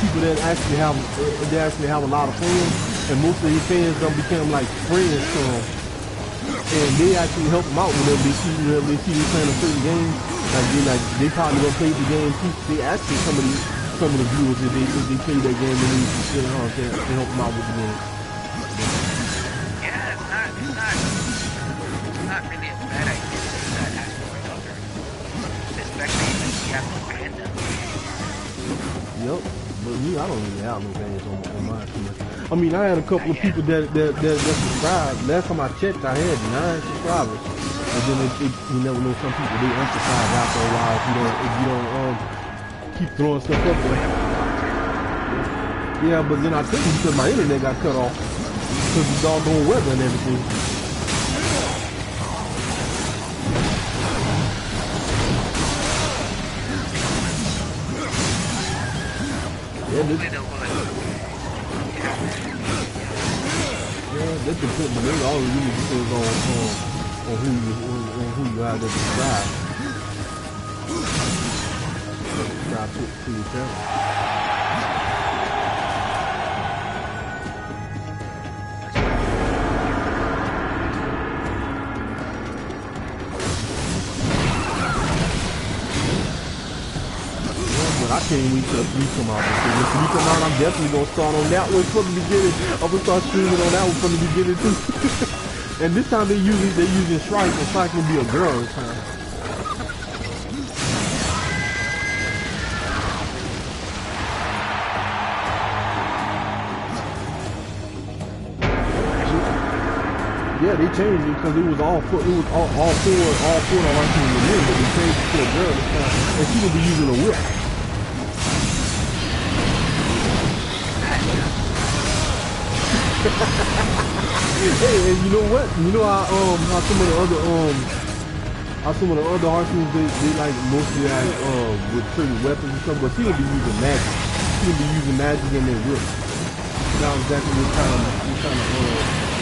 people that actually have a lot of fans, and most of these fans don't become like friends to them, and they actually help them out whenever they see they playing a certain game. They probably gonna play the game too. They actually some of the viewers if they play that game and they help them out with the game. Yeah, it's not really a bad idea to do that aspect of it, especially if you have no fandom. Yep, but me, I don't really have no fans on my channel. I mean, I had a couple of people that subscribed. Last time I checked, I had 9 subscribers, and then you never know, some people they unsubscribe after a while if you don't keep throwing stuff up there. Yeah, but then I couldn't because my internet got cut off because the doggone weather and everything. Yeah, this depends, but it all really depends on who you are to subscribe. Subscribe to your channel. I can't wait till 3 come out. Because if 3 come out, I'm definitely gonna start on that one from the beginning. I'm gonna start streaming on that one from the beginning too. And this time they're using Strike, and Strike will be a girl this time. Yeah, they changed it because it was all four on our team to win, but they changed it to a girl this time, and she will be using a whip. Hey, and you know what? You know how some of the other arsenals they like mostly like with certain weapons and stuff, but she will be using magic. She will be using magic in their whip. That was exactly what kind of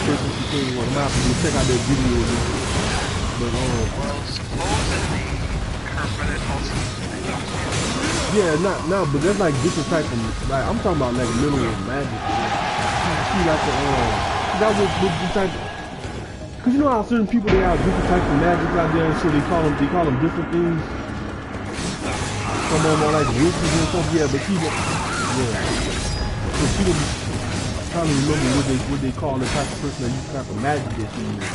person she came on. I'm gonna have to check out that video. But supposedly her brother's also yeah, but there's like different type of like I'm talking about like literal magic. She like that was the type. Cause you know how certain people they have different types of magic out there, and so they call them different things. Some of them are like witches and stuff. Yeah, but she so she would be trying to remember what they call the type of person that use type of magic that she uses.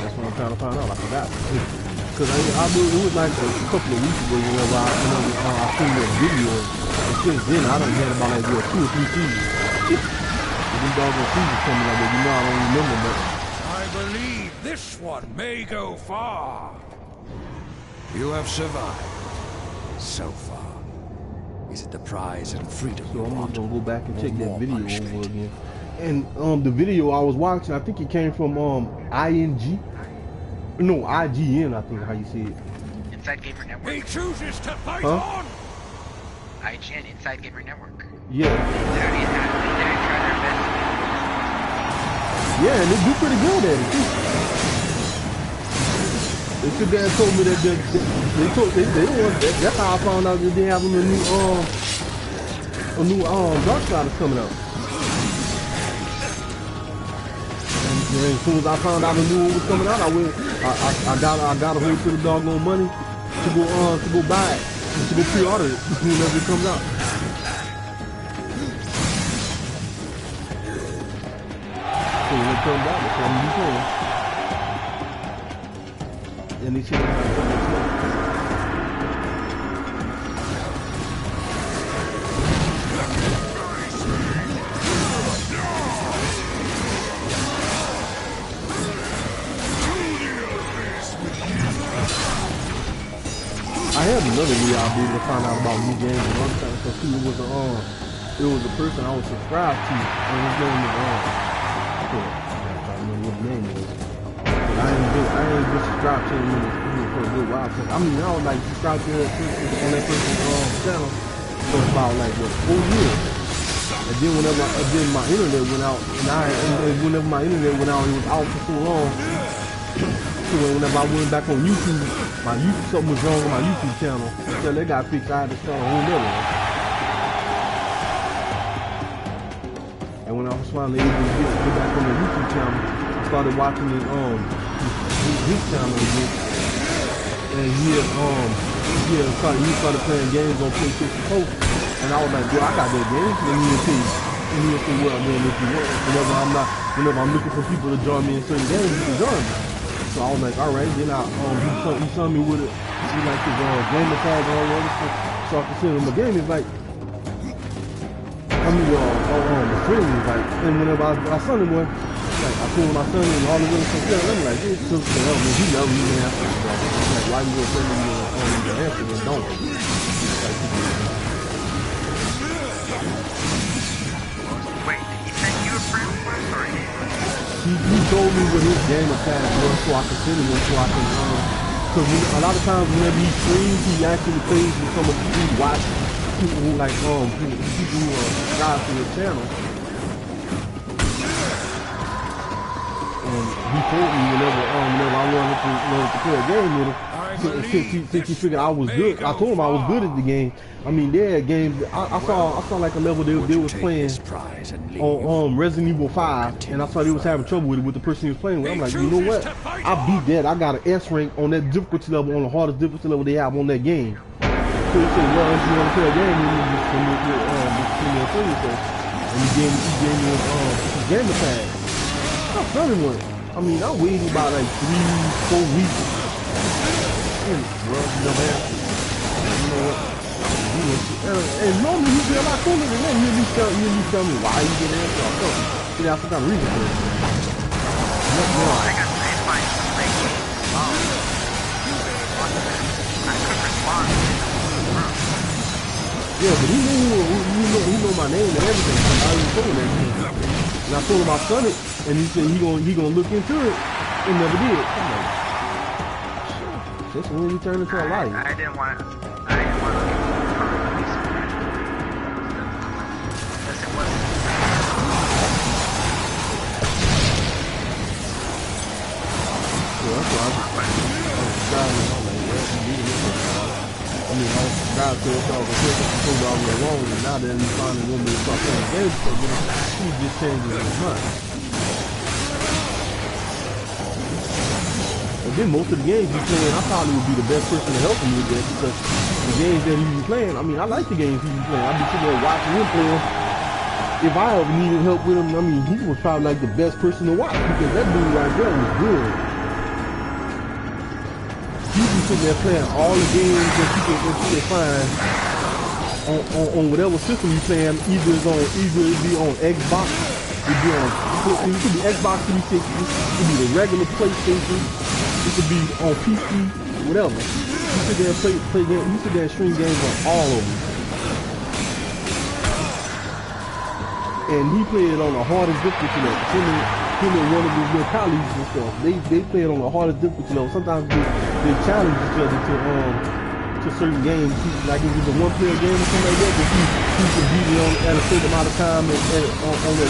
That's what I'm trying to find out. I forgot. Cause I knew it was like a couple of weeks ago whenever I seen that video. And since then I done had about like 2 or 3 seasons. These doggone seasons coming out, but you know I don't remember much. I believe this one may go far. You have survived so far. Is it the prize and freedom? So I'm gonna go back and check that video over again. And the video I was watching, I think it came from IGN, I think how you say it. Inside Gamer Network. He chooses to fight Huh? on! IGN Inside Gamer Network. Yeah. They literally try their best to make Yeah, and they do pretty good at it too. They sit there and told me that they don't want that. That's how I found out that they have a new Darksiders coming out. And as soon as I found out the new one was coming out, I got a hold to the doggone money to go buy it, to go pre-order it whenever it comes out. So when it comes out, that's what I'm gonna be playing. And they should have something to I had another way I'll be able to find out about new games and other things. So see, it was a person I was subscribed to, and his name was I can't remember what his name is. But I ain't been subscribed to him for a good while. I mean, I was like subscribed to that person on that person's channel for about like 4 years. And then whenever my internet went out, whenever my internet went out, it was out for so long. So whenever I went back on YouTube, something was wrong with my YouTube channel. Until they got fixed, I had to start a whole nother one. And when I was finally able to get back on the YouTube channel, I started watching his channel again. And he started playing games on PlayStation 4. And I was like, dude, I got that game. And he'll say, well, man, if you want, whenever I'm looking for people to join me in certain games, you can join me. So I was like, all right. Then he saw me with it. He like his gamer tag and all that other stuff. So I could send him a game. It's like, the friend was like, and whenever I saw him one, like I told my son and all the women from there, I'm like, this took the hell, man. He never even answered. Like, why you gonna send me the answer and don't? Wait, did he send you a friend request or he? He told me what his gamer tag was so I could send him so I can, because a lot of times whenever he streams, he actually plays with some of the people who watch, people who like, people who subscribe to his channel. And he told me whenever I wanted to play a game with him, since he figured I was good, I told him I was good at the game. I mean, they had games. I saw like a level they was playing on Resident Evil 5, and I saw they was having trouble with the person he was playing with. I'm like, you know what? I beat that. I got an S rank on that difficulty level, on the hardest difficulty level they have on that game. So he said, well, if you want to play a game, then you just send me a friend request. And he gave me his gamer tag. I found him one. I mean, I waited about like 3-4 weeks. And, well, you know, man, you know what? And normally he'd be a lot cooler than that. He'd at least tell me why he didn't answer or something. See, that's some kind of reason for it. I got saved by some game. I couldn't respond. Yeah, but he knew my name and everything. I was told him everything. And I told him I done it, and he said he gonna look into it, and never did. I'm like, shit, just when you turn into a light. I didn't want to look into I mean, I was subscribed to it, so I was all the way along, and now then he finally want me to start playing games, so he just changes his mind. And then most of the games he's playing, I probably would be the best person to help him with that, because the games that he's playing, I mean, I like the games he's playing. I've been sitting there watching him play. If I ever needed help with him, I mean, he was probably like the best person to watch, because that dude right there was good. You can sit there playing all the games that you can find on whatever system you playing. Either it be on Xbox, it could be Xbox 360, it could be the regular PlayStation, it could be on PC, whatever. You sit there and play games. You sit there and stream games on all of them. and he played on the hardest difficulty level. Him and one of his little colleagues and stuff. They played on the hardest difficulty level. Sometimes they challenge each other to certain games. Like if it's a one-player game or something like that, that he can beat it on at a certain amount of time and on the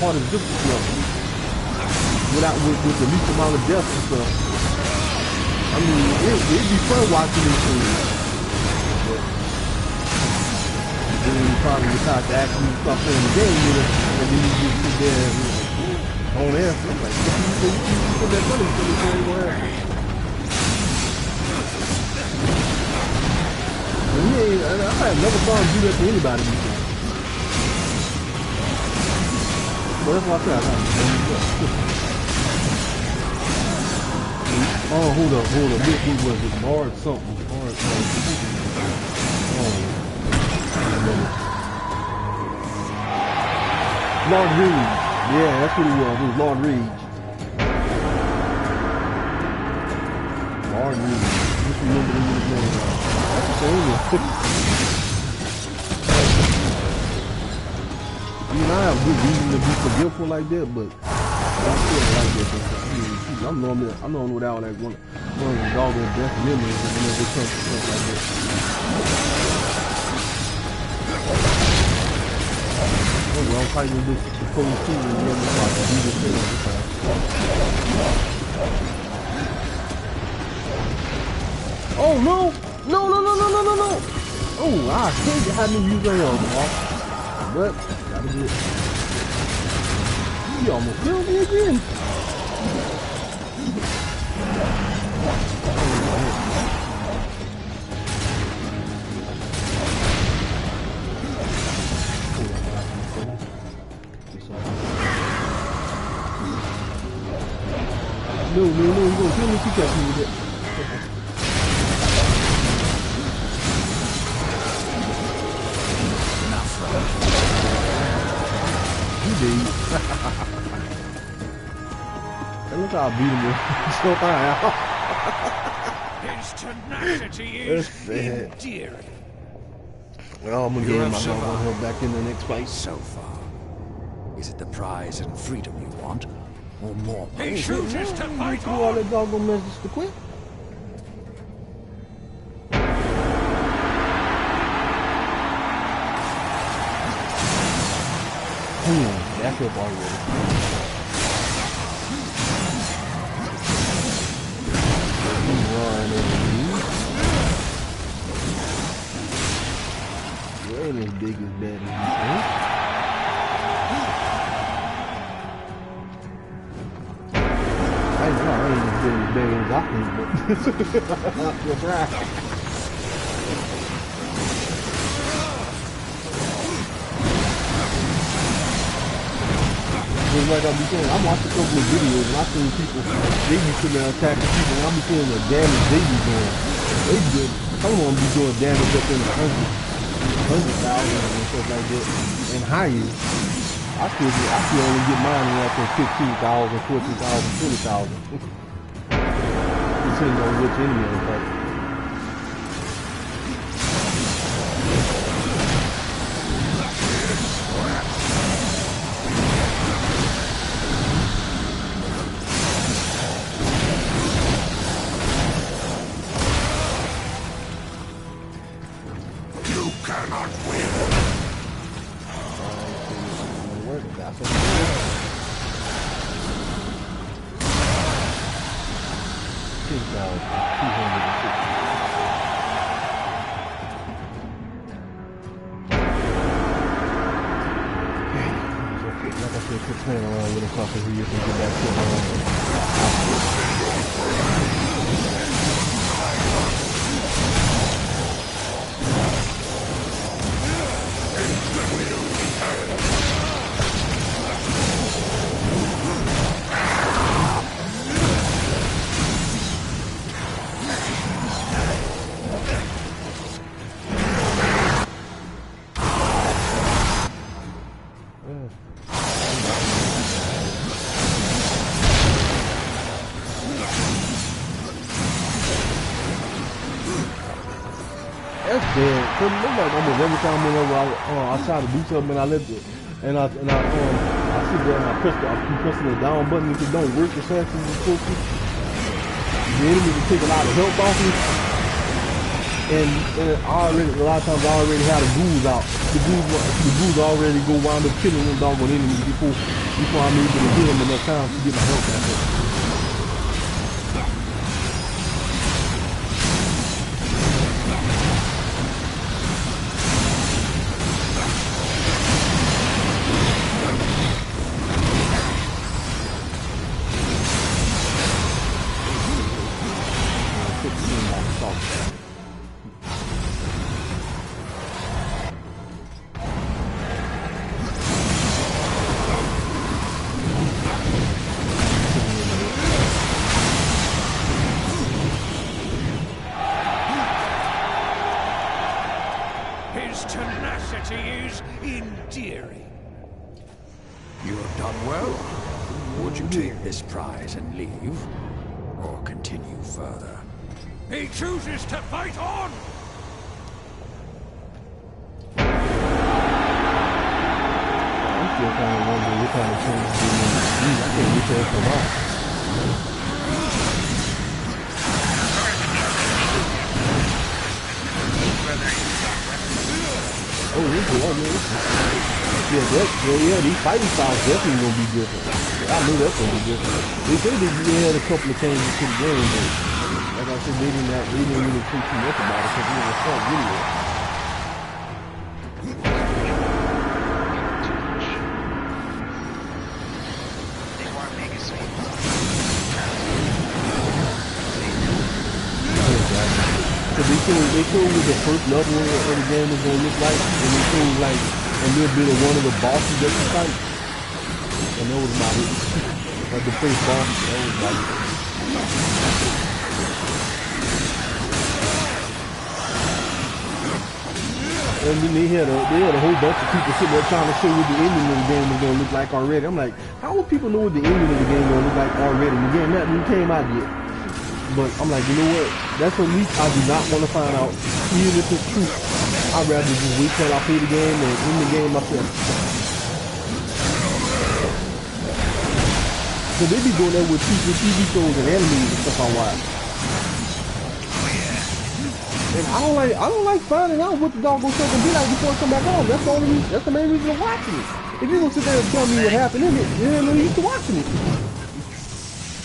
hardest difficulty level. With the least amount of deaths and stuff. I mean, it'd be fun watching these things. Then you probably decide to actually start playing the game with it, and then you just sit there on air. I'm like, you put that money for the game on air. I never saw him do that to anybody before. But that's what I said. Oh, hold up. What was it? Bard something. Lord Reed. Yeah, that's what he was. It was Lord Reed. Lord Reed. Just remember his name. That's the same. I mean, I have good reason to be forgetful like that, but I still like that. I'm normally without like one of the doggone best memories whenever it comes to stuff like that. Oh well, I'm fighting this supposed team and never thought to do this thing all the time. Oh no! No! Oh, I hate to have me use my arm, but gotta do it. He almost killed me again. No, you're gonna kill me if you catch me with it. You did. And look how I beat him with so high. His tenacity is endearing. Well, I'm gonna get him. I'm gonna head back in the next fight. So far, is it the prize and freedom you want, or more? He chooses to fight on. All that doggone message to quit. That's up already. You ain't as big as bad as you think. I ain't as big as I think, but that's right. Like I be saying, I watched a couple of videos and I seen people, they be sitting there attacking people and I be seeing the damage they be doing. They good. Some of them be doing damage up in the 100,000 and stuff like that. And higher. I still only get mine in like 15,000, 14,000, 20,000. Depending on which enemy I'm fighting. That's bad. Cause like almost every time whenever I try to do something and I let the and I sit there and I keep pressing the down button if it don't work as fast as it's supposed to. The enemy can take a lot of health off me. And a lot of times I already have the ghouls out. The ghouls already go wind up killing them doggone enemies before I'm able to hit them enough time to get my health back up. His tenacity is endearing. You have done well. Would you take this prize and leave? Or continue further? He chooses to fight on! I'm still kind of wondering what kind of change do you need. I can't get that from out. Oh, this is one, man. Yeah, these fighting styles definitely gonna be different. I knew that's gonna be different. They said they had a couple of changes to the game, but like I said, they didn't really think too much about it because it was a fun video. So they showed what the first level of the game was gonna look like, and they showed like a little bit of one of the bosses that you fight. And that was about it. Like the first boss, that was about it. And then they had a whole bunch of people sitting there trying to show what the ending of the game was gonna look like already. I'm like, how would people know what the ending of the game gonna look like already? The game not even came out yet. But I'm like, you know what? That's a leak I do not want to find out. Even if it's true, I'd rather just wait till I play the game and in the game myself. So they be doing that with TV shows and animes and stuff I watch. And I don't like finding out what the doggone stuff gonna be like before I come back home. That's the main reason I'm watching it. If you gonna sit there and tell me what happened in it, you ain't no use to watching it.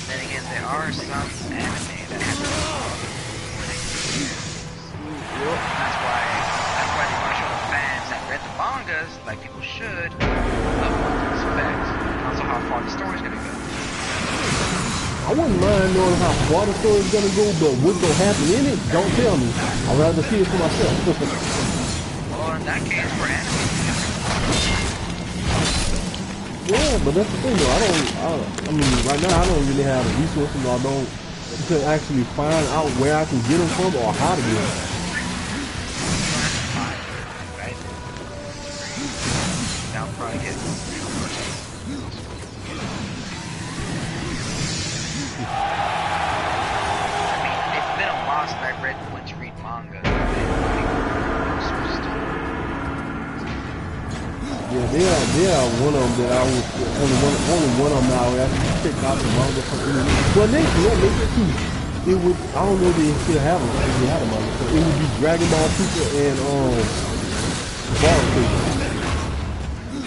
Then again, there are some anime that have that's why they want to show the fans that read the mangas, like people should, of what to expect. Also how far the story's gonna go. I wouldn't mind knowing how far the story's gonna go, but what's gonna happen in it, don't tell me. I'd rather see it for myself. Well, in that case, for anime. Yeah, but that's the thing though, I mean, right now I don't really have the resources to actually find out where I can get them from or how to get them. That'll probably get it's been a while since I went to read manga. Yeah, they are one of them that I was only one of them I would actually check out the manga from. Well, they did too. It would, I don't know if they still have them. If they had a manga, so it would be Dragon Ball Super and Boruto.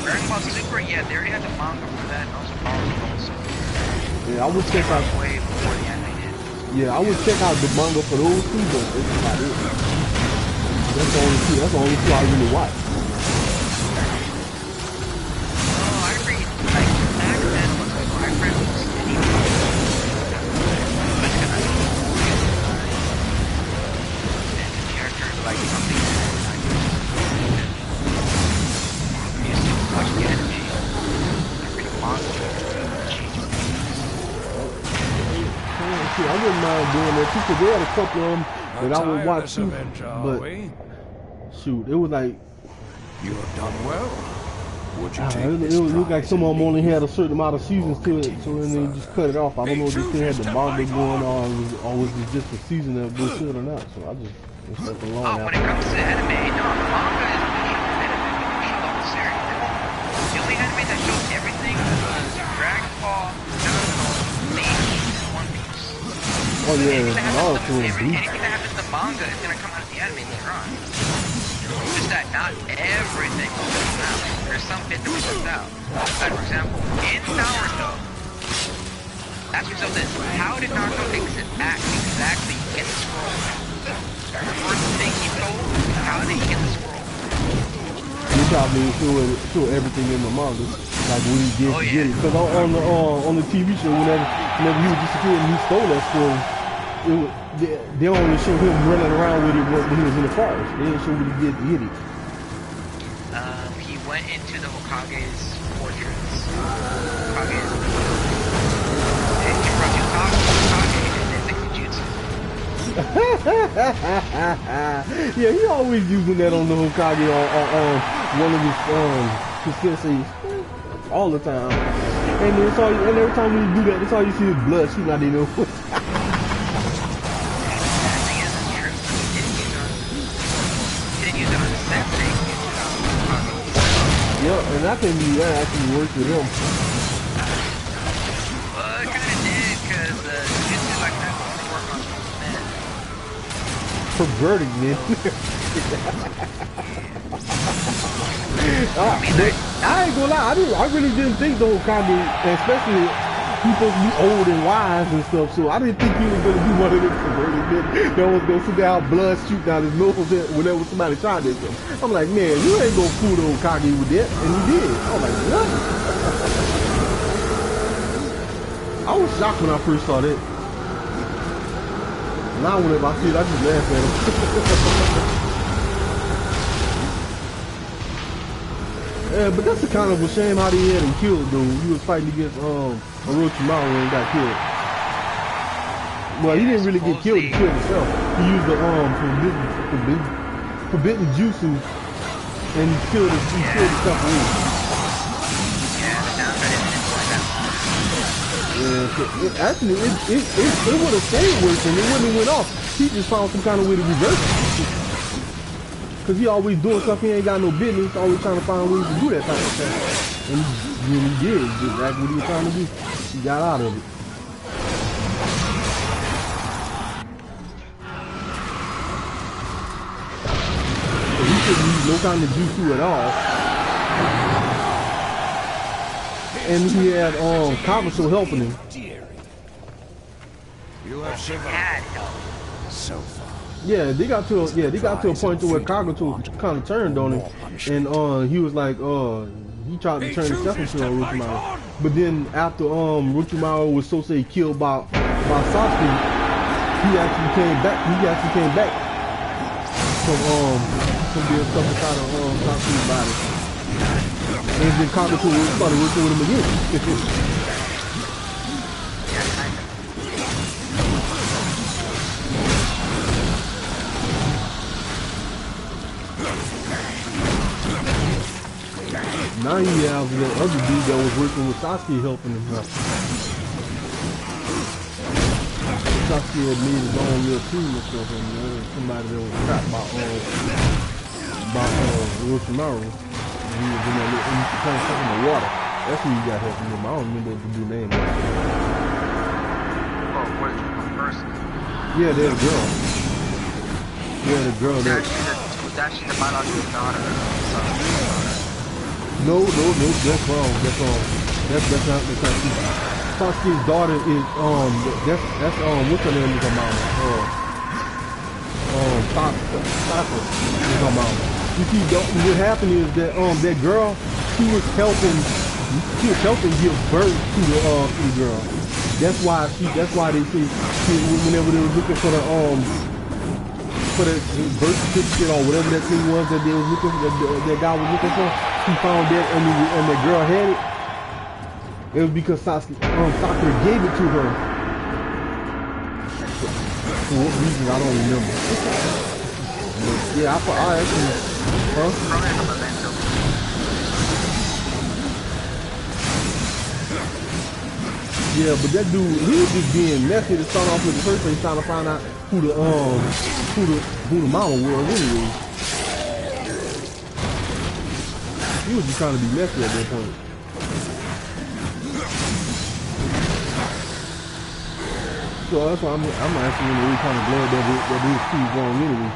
Dragon Ball Super, yeah, they already had the manga for that, and also Boruto also. Yeah, I would check out way before the anime did. Yeah, I would check out the manga for those two, but that's about it. That's the only two I really watch. I wouldn't mind doing that too, because there had a couple of them that I would watch too, but shoot, it was like you have done well. Would you take it looked like some of them only had a certain amount of seasons to it, so then they just cut it off. I don't know if they still had the manga going on, or was it just a season that was good or not. So I just left it alone. Oh, when it comes to anime, no, the manga is the whole series. They Oh yeah, anything that happens, Naruto is bleak. anything that happens in the manga is gonna come out of the anime later on. It's just that not everything will come out. There's some bits that we left out. Like for example, in Naruto, ask yourself this: how did Naruto exactly get the scroll? The first thing he told, how did he get the scroll? He probably show everything in the manga, like what he did to get it. Because on the TV show, whenever he was disappeared and he stole that scroll, they only showed him running around with it when he was in the forest. They didn't show what he did to get it. He went into the Hokage's fortress. Hokage's. And he brought you Hokage and then fixed the jutsu. Yeah, he always using that on the Hokage on one of his senseis all the time. And it's all, and every time when you do that, that's all you see is blood shooting out of nose. Yep, and that can be that actually works with him. Well, it kind of did, because jutsu like that only work on men. Perverting, man. I ain't gonna lie, I really didn't think the Hokage, especially he's supposed to be old and wise and stuff, so I didn't think he was gonna be one of them perverted men that was gonna sit down, blood shoot down his nose whenever somebody tried this. I'm like, man, you ain't gonna fool the Hokage with that, and he did. I was like, what? I was shocked when I first saw that. Now whenever I see it, I just laugh at him. Yeah, but that's a kind of a shame how they had him killed though. He was fighting against Orochimaru and got killed. Well, he didn't really get killed, he killed himself. He used the forbidden jutsu and he killed himself away. Yeah, actually it would have stayed worse and it wouldn't have went off. He just found some kind of way to reverse it. Cause he always doing stuff he ain't got no business, always trying to find ways to do that type of stuff. And he did exactly what he was trying to do. He got out of it. So he couldn't use no kind of jutsu at all. And he had Kabuto helping him. You have survived so far. Yeah, they got to a point to where Kabuto kind of turned on him, and he was like, he tried to turn himself into Orochimaru. But then after Orochimaru was so say killed by Sasuke, he actually came back. He actually came back from being stuck inside of Sasuke's body. And then Kabuto started working with him again. Now he has the other dude that was working with Sasuke helping him out. Sasuke had made his own little team or something, somebody that was trapped by Orochimaru. And he was in that little, and he turned something in the water. That's who he got helping him. I don't remember what the dude's name was. Oh, what is the person? Yeah, there's a girl. Yeah, the girl that... Was actually the biological daughter. No, that's wrong. That's not true. Sasuke's daughter is that's what's her name is her mama. Sasuke is her mama. You see, what happened is that that girl, she was helping give birth to the girl. That's why they say whenever they were looking for the birth certificate or whatever that thing was that they was looking for, that guy was looking for. He found that and the girl had it. It was because Sakura gave it to her. For what reason, I don't remember. But yeah, I actually... Huh? Yeah, but that dude, he was just being messy to start off with. The first thing, trying to find out who the mama was anyway. He was just trying to be messy at that point. So that's why I'm actually really kind of glad that it keeps going anyway.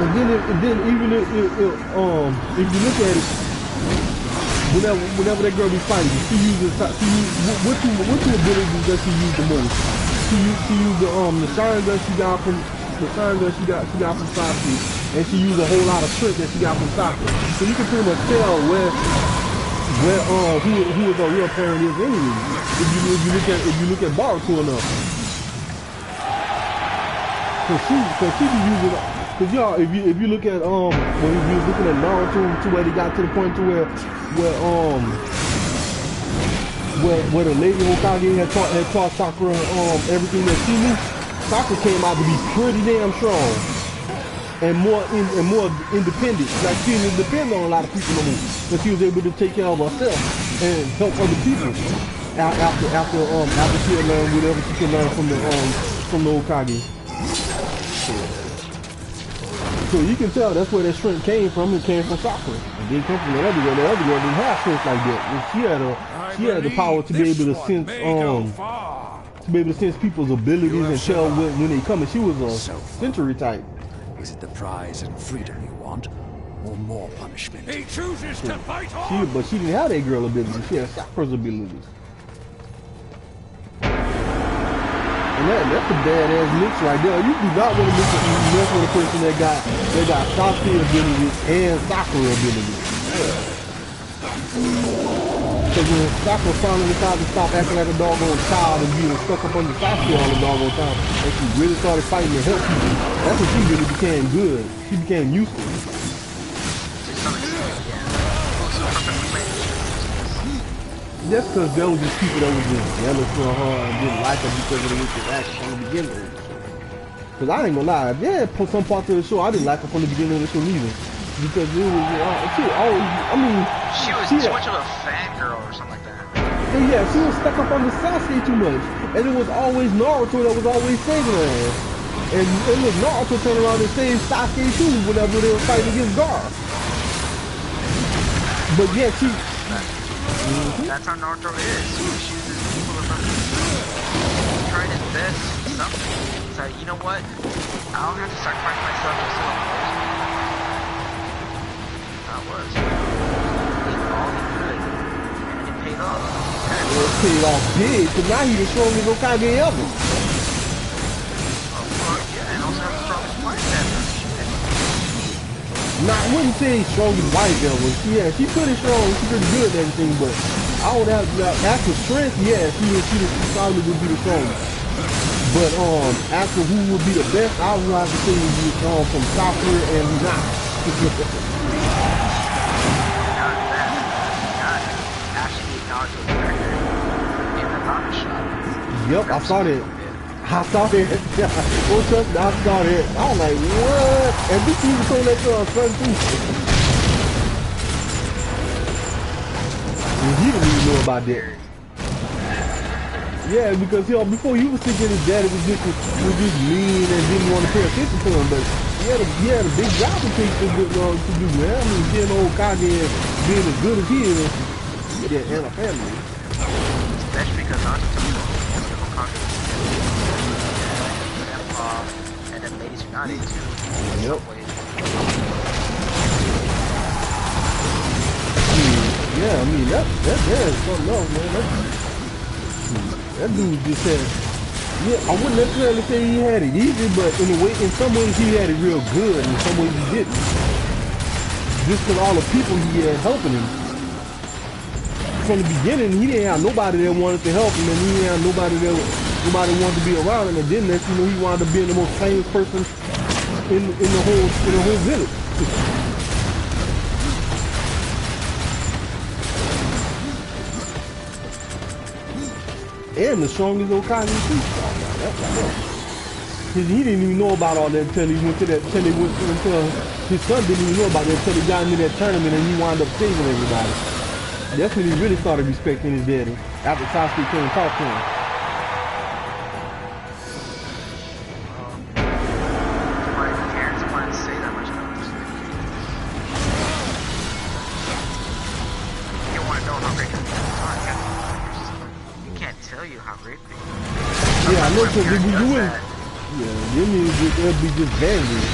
And then even if you look at it, whenever that girl be fighting, what two abilities does she use the most? She used the shine gun she got from Sasuke, and she used a whole lot of strength that she got from Sakura. So you can pretty much tell who the real parent is anyway. If you look at Boruto enough. Cause she be using, cause y'all, if you look at when you was looking at Naruto to where they got to the point to where the lady Hokage had taught Sakura everything that she knew, Sakura came out to be pretty damn strong and more independent. Like she didn't depend on a lot of people no more, but she was able to take care of herself and help other people after she had learned whatever she could learn from the Hokage. So you can tell that's where that strength came from. It came from Sakura. It didn't come from the other girl. The other girl didn't have strength like that. She had the power to be able to sense people's abilities and tell when they come. And she was a sensory type. Is it the prize and freedom you want, or more punishment? He chooses to fight on. But she didn't have that girl ability. She had Sakura's abilities. And that's a badass mix right there. You do not want to mess with a person that got Sasuke abilities and Sakura abilities. Because when Sakura finally decided to stop acting like a doggone child and being stuck up under Sasuke all the doggone time, and she really started fighting to help people, that's when she really became good. She became useful. That's because there was just people that was just jealous for her and didn't like her because of the way she acted from the beginning. Because I ain't gonna lie, yeah, some parts of the show I didn't like her from the beginning of the show neither. Because it was, she was too much of a fangirl or something like that. And yeah, she was stuck up on the Sasuke too much. And it was always Naruto that was always saving her ass. And look, Naruto turned around and saved Sasuke too whenever they were fighting against Gar. But yeah, she... That's how Naruto is. He chooses people or something. He's trying his best to something. He's like, you know what? I don't have to sacrifice myself just so I'm I was. He did all he could. And it paid off. It paid off big, because now he's the strongest Hokage ever. Yeah, and also have the strongest wife ever. Nah, I wouldn't say strongest wife ever. Yeah, she's pretty strong. She's pretty good at everything, but I would have, after strength, yeah, she probably would be the strongest. But after who would be the best, I would have to say would be from Sakura and Hinata. Yep, I saw that. I saw that. I saw that. I was like, what? And this even told that to our son too. And he didn't even know about that. Yeah, because before he was thinking his daddy was just mean and didn't want to pay attention to him, but he had a big job to take to do. Man. I mean, being an Hokage and being as good as he is, yeah, and a family. Especially because Naruto took the Hokage. And then Ladies United too. Yep. Yeah, I mean that is something else, man. That dude just had, yeah, I wouldn't necessarily say he had it easy, but in some ways he had it real good, and in some ways he didn't. Just because all the people he had helping him. From the beginning, he didn't have nobody that wanted to help him, and he didn't have nobody wanted to be around him, and then next, he wound up being the most famous person in the whole village. And the strongest Hokage too. He didn't even know about all that until his son didn't even know about that until he got into that tournament and he wound up saving everybody. That's when he really started respecting his daddy after Sasuke came and talked to him. tell you how great they are. Yeah, I know, because if we do it, yeah, it'll be just vanity.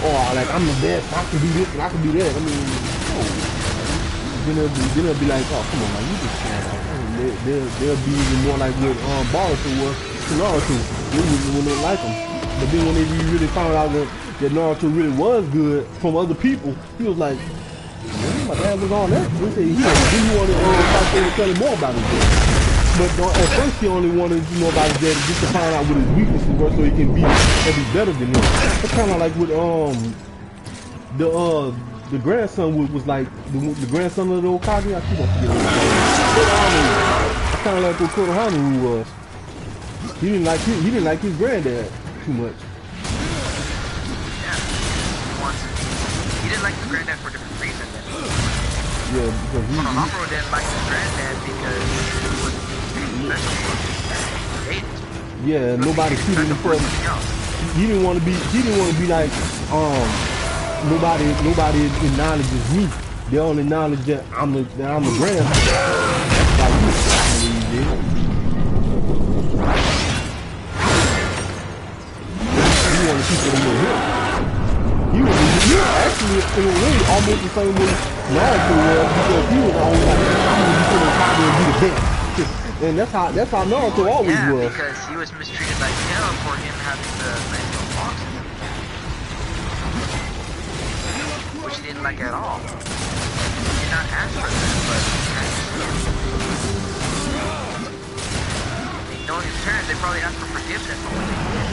Oh, like, I'm the best, I can do this and I can do that. I mean, no. Then it'll be like, oh, come on, man, you just can't. They'll be even more like what Boruto was to Naruto. They wouldn't like him. But then when they really found out that Naruto really was good from other people, he was like, yeah, my dad was on that. He said he wanted to tell him more about his dad. But at first he only wanted to know about his dad just to find out what his weaknesses were so he can be better than him. It's kind of like with the grandson was like the grandson of the Okage. I keep on forgetting his name. Kind of like what Konohana was. He didn't like his granddad too much. Yeah, he didn't like his granddad for different reasons. Yeah, because Konohana didn't like his granddad because he was special. Yeah, nobody treated him for. He didn't want to be like nobody acknowledges me. They only acknowledge that I'm the grandson. Like you want to keep it in him. He was actually in a way almost the same way Naruto was, because he was always like, I'm gonna be the best. And that's how Naruto always was. Yeah, because he was mistreated by him for him having the nice little boxes, which he didn't like at all. He did not ask for that, but knowing his parents, they probably asked for forgiveness for what they did.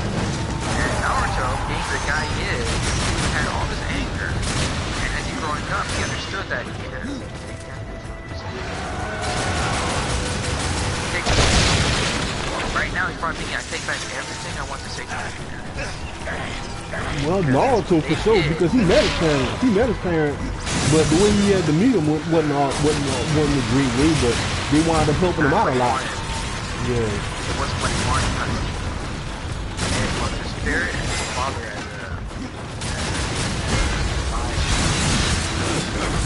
And Naruto, being the guy he is, had all this anger. And as he growing up, he understood that he had right now he's probably thinking, I take back everything I want to say to my parents. Well, Naruto for sure, because he met his parents, but the way he had to meet him wasn't a great way, but they wound up helping him out a lot. Yeah. It wasn't what he wanted, but it was his spirit and his father as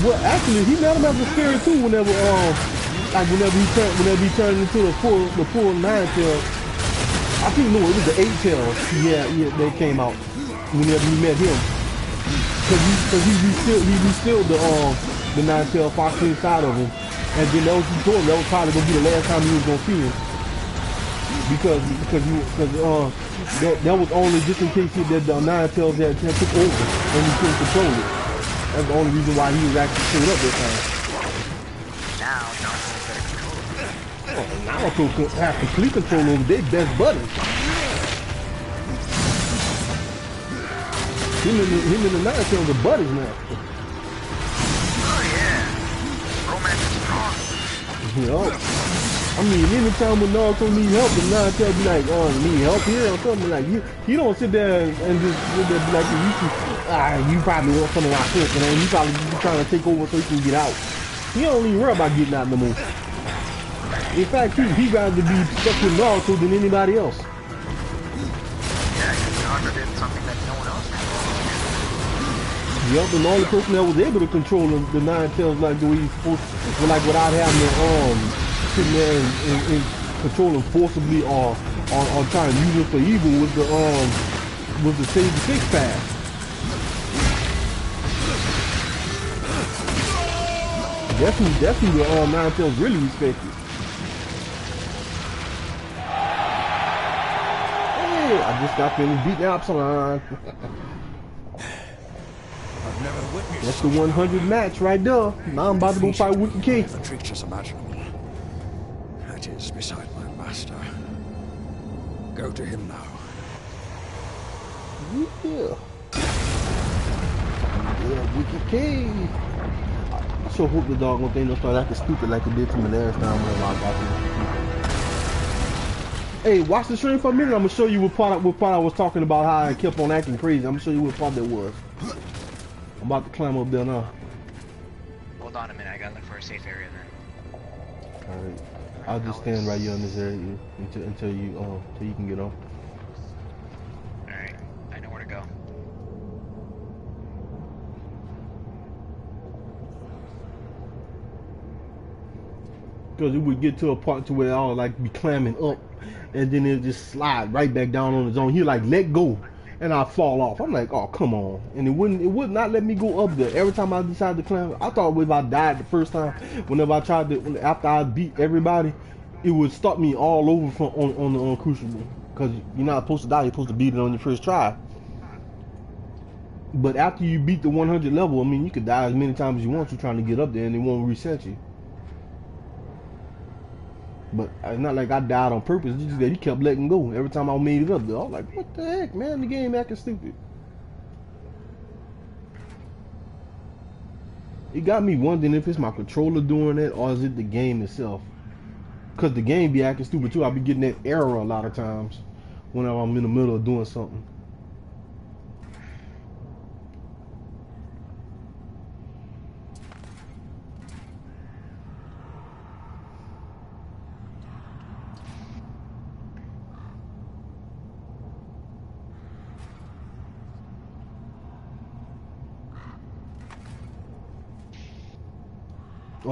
well, actually, he met him as a spirit too. Whenever he turned into the full 9-tail. I think no, it was the 8-tails. Yeah, they came out whenever he met him. Cause he restilled the 9-tail fox inside of him, and then that was probably gonna be the last time he was gonna see him. Because that was only just in case that the 9-tails had took over and he couldn't control it. That's the only reason why he was actually showed up this time. Naruto has complete control over their best buddies. Him and the 9-tails are buddies now. Oh yeah, romance is strong. Yup. I mean, anytime when Naruto need help, the 9-tails be like, oh, you need help here or something. Like, you don't sit there and just sit there be like, you probably want some of my shit, and you probably trying to take over so you can get out. He don't even worry about getting out no more. In fact, he'd rather be stuck with Naruto than anybody else. Yeah, Naruto did something that no one else did. Yup, and the only person that was able to control the 9-tails like the way he's supposed to, like without having to sitting there and controlling forcibly or trying to use it for evil was the Sage 6 path. Definitely the 9-tails really respected. I just got finished beating out someone. I've never witnessed. That's the 100 match right there. Now I'm about to go fight Wicked King. The creatures imaginable. That is beside my master. Go to him now. Yeah. Yeah, Wicked King. I sure hope the doggone thing don't start acting stupid like it did to me last time when I got here. Hey, watch the stream for a minute. I'm gonna show you what part I was talking about, how I kept on acting crazy. I'm gonna show you what part that was. I'm about to climb up there now. Hold on a minute, I gotta look for a safe area then. Alright. I'll just stand right here in this area until you can get on. Alright, I know where to go. Because it would get to a part to where I'll like be climbing up, and then it'll just slide right back down on its own. He'll like let go, and I fall off. I'm like, oh come on, and it would not let me go up there. Every time I decided to climb, I thought if I died the first time, whenever I tried to, after I beat everybody, it would stop me all over from on the Crucible. Because you're not supposed to die, you're supposed to beat it on your first try. But after you beat the 100 level, I mean, you could die as many times as you want to trying to get up there, and it won't reset you. But it's not like I died on purpose. It's just that he kept letting go every time I made it up there. I was like, what the heck, man? The game acting stupid. It got me wondering if it's my controller doing it or is it the game itself. Because the game be acting stupid too. I be getting that error a lot of times whenever I'm in the middle of doing something.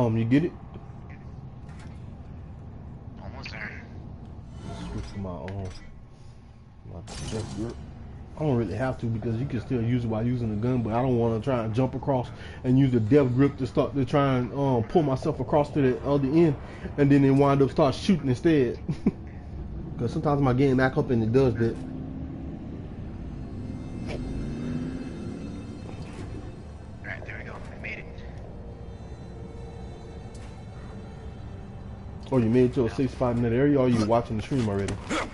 You get it? Almost there. Switch to my chest grip. I don't really have to because you can still use it while using the gun, but I don't want to try and jump across and use the death grip to start to try and pull myself across to the other end, and then it wind up start shooting instead. Because sometimes my game back up and it does that. Alright, there we go. I made it. Oh, you made it to a safe spot in that area, or are you watching the stream already? I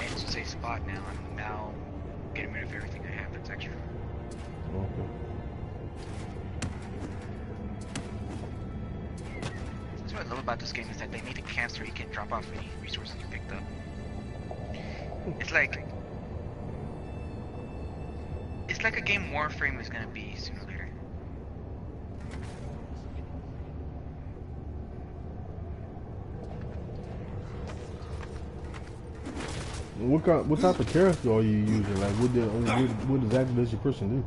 made it to a safe spot now. I'm now getting rid of everything I have that's extra. Okay. That's what I love about this game is that they made a camp so you can drop off any resources you picked up. It's like a game Warframe is gonna be sooner or later. What type of character are you using? Like, what exactly does your person do?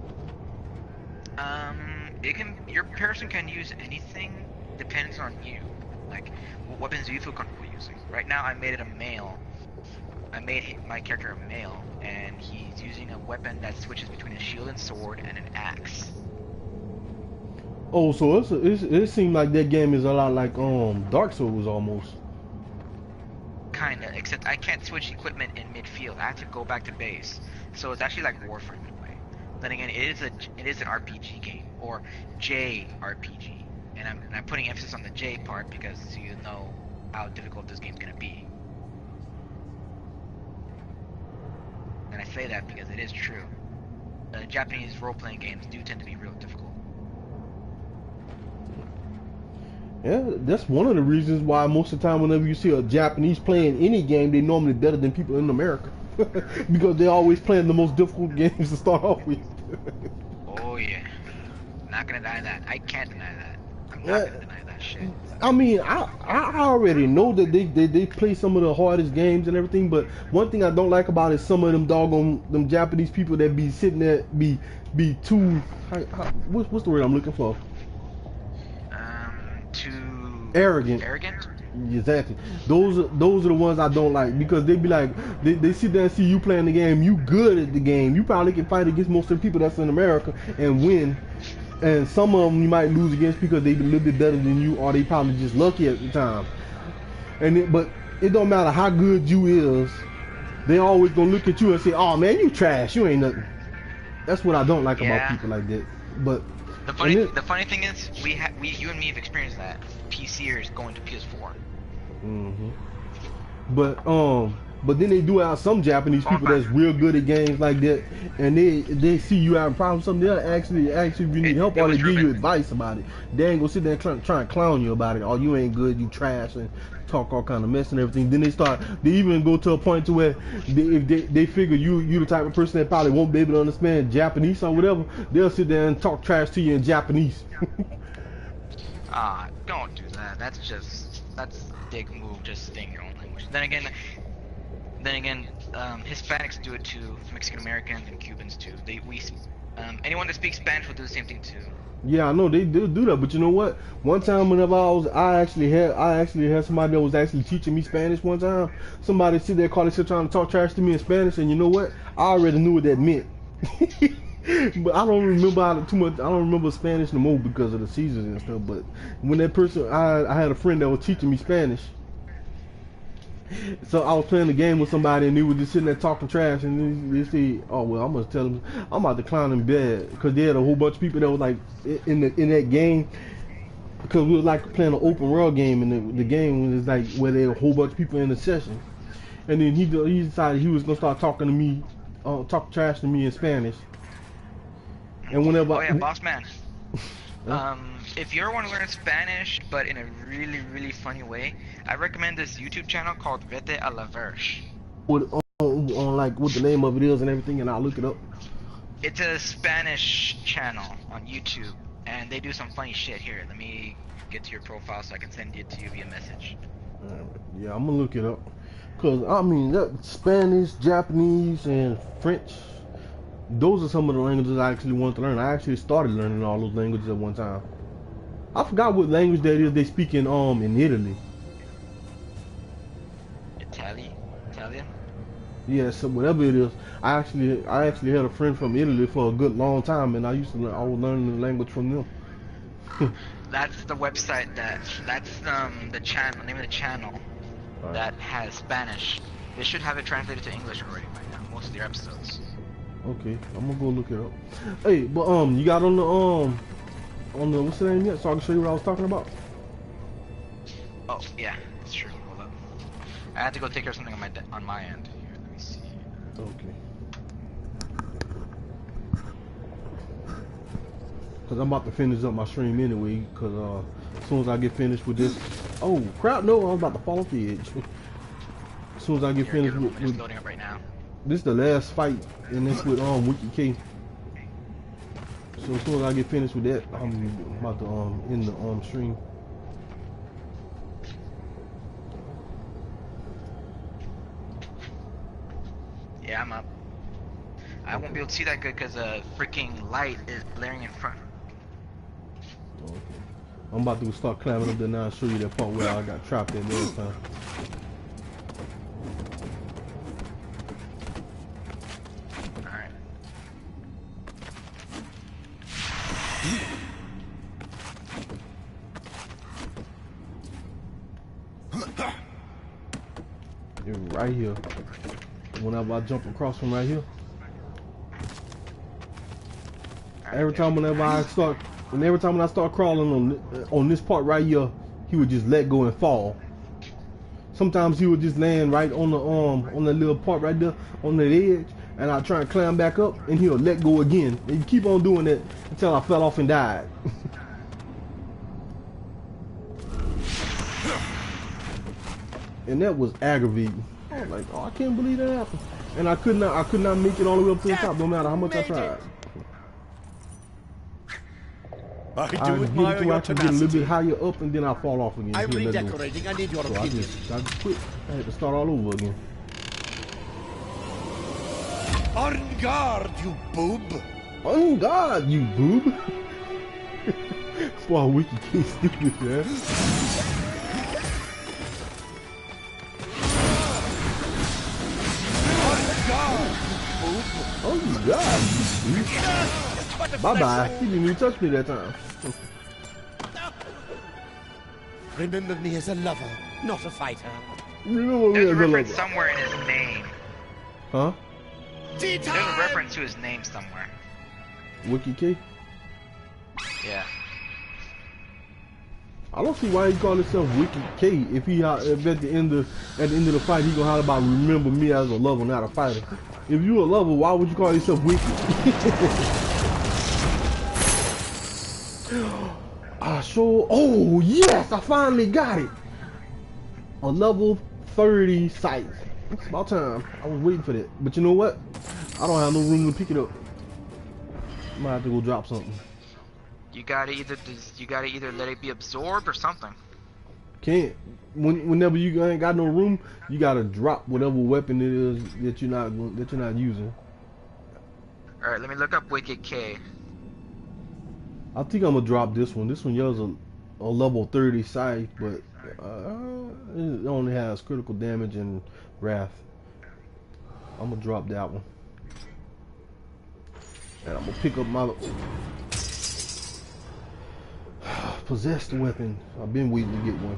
Your person can use anything. Depends on you. Like, what weapons do you feel comfortable using? Right now, I made it a male. I made my character a male, and he's using a weapon that switches between a shield and sword and an axe. Oh, so it seemed like that game is a lot like Dark Souls almost. Kinda, except I can't switch equipment in midfield. I have to go back to base. So it's actually like Warframe in a way. Then again, it is an RPG game, or JRPG, and I'm putting emphasis on the J part because so you know how difficult this game's gonna be. And I say that because it is true. Japanese role-playing games do tend to be real difficult. Yeah, that's one of the reasons why most of the time whenever you see a Japanese playing any game, they're normally better than people in America. Because they're always playing the most difficult games to start off with. Oh yeah. Not gonna deny that. I can't deny that. I'm not gonna deny that shit. I mean, I already know that they play some of the hardest games and everything, but one thing I don't like about it is some of them Japanese people that be sitting there be too what's the word I'm looking for? Too arrogant. Arrogant? Exactly. Those are the ones I don't like because they be like they sit there and see you playing the game, you good at the game, you probably can fight against most of the people that's in America and win. And some of them you might lose against because they be a little bit better than you, or they probably just lucky at the time. But it don't matter how good you is, they always gonna look at you and say, "Oh man, you trash, you ain't nothing." That's what I don't like about people like that. But the funny thing is, you and me have experienced that. PCers going to PS4. But then they do have some Japanese people that's real good at games like that, and they see you having problems, something they'll actually if you need help, or they give you advice about it. They ain't gonna sit there and try and clown you about it. Oh, you ain't good, you trash, and talk all kind of mess and everything. Then they even go to a point to where if they figure you the type of person that probably won't be able to understand Japanese or whatever, they'll sit there and talk trash to you in Japanese. Don't do that. That's a dick move, just staying your own language. Then again, Hispanics do it too, Mexican Americans and Cubans too. Anyone that speaks Spanish will do the same thing too. Yeah, I know they do that, but you know what? One time whenever I actually had somebody that was actually teaching me Spanish one time. Somebody sit there calling trying to talk trash to me in Spanish, and you know what? I already knew what that meant. But I don't remember too much. I don't remember Spanish no more because of the seasons and stuff. But when that person, I had a friend that was teaching me Spanish. So I was playing the game with somebody and they were just sitting there talking trash, and they said, "Oh well, I'm gonna tell them I'm about to clown in bed," because they had a whole bunch of people that was like in that game, because we were like playing an open world game, and the game was like where there were a whole bunch of people in the session, and then he decided he was gonna start talking to me, talk trash to me in Spanish, and whenever boss man. If you ever want to learn Spanish, but in a really, really funny way, I recommend this YouTube channel called Vete a la Verge. On like what the name of it is and everything, and I'll look it up. It's a Spanish channel on YouTube, and they do some funny shit. Here, let me get to your profile so I can send it to you via message. Yeah, I'm gonna look it up, cause I mean that Spanish, Japanese, and French. Those are some of the languages I actually want to learn. I actually started learning all those languages at one time. I forgot what language that is they speak in Italy. Italian? Yeah, so whatever it is. I actually had a friend from Italy for a good long time, and I was learning the language from them. That's the website that's the channel, name of the channel that has Spanish. They should have it translated to English already by now, most of their episodes. Okay, I'm gonna go look it up. Hey, but you got on the what's the name yet? So I can show you what I was talking about. Oh yeah, it's true. Hold up. I had to go take care of something on my end. Here, let me see. Okay. Cause I'm about to finish up my stream anyway. Cause as soon as I get finished with this, oh crap! No, I'm about to fall off the edge. As soon as I get finished with it's loading up right now. This is the last fight, and it's with Wiki K. So as soon as I get finished with that, I'm about to end the stream. Yeah, I'm up. I won't be able to see that good because a freaking light is blaring in front. Okay. I'm about to start climbing up there now and show you that part where I got trapped in last time. Right here. Whenever I jump across from right here. Every time when I start crawling on this part right here, he would just let go and fall. Sometimes he would just land right on the little part right there on the edge, and I try and climb back up, and he'll let go again. And you keep on doing that until I fell off and died. And that was aggravating. I was like, oh, I can't believe that happened. And I could not make it all the way up to the top, no matter how much I tried. I do admire your I could get a little bit higher up, and then I fall off again. I'm redecorating. I need your opinion. I just quit. I had to start all over again. On guard, you boob! On guard, you boob! Wow, Wiki K stupid, man. Oh God! Bye bye. He didn't even touch me that time. Remember me as a lover, not a fighter. Remember me There's as a a reference lover. somewhere in his name. Huh? There's a reference to his name somewhere. Wiki K? Yeah. I don't see why he called himself Wiki K if at the end of the fight he gonna holler about remember me as a lover, not a fighter. If you a lover, why would you call yourself Wiki? Oh yes, I finally got it. A level 30 sight. It's about time. I was waiting for that. But you know what? I don't have no room to pick it up. I might have to go drop something. You gotta either let it be absorbed or something. Can't. Whenever you ain't got no room, you gotta drop whatever weapon it is that you're not using. Alright, let me look up Wicked K. I think I'm gonna drop this one. This one yells a level 30 scythe, but it only has critical damage and wrath. I'm gonna drop that one. And I'm gonna pick up my possessed weapon. I've been waiting to get one.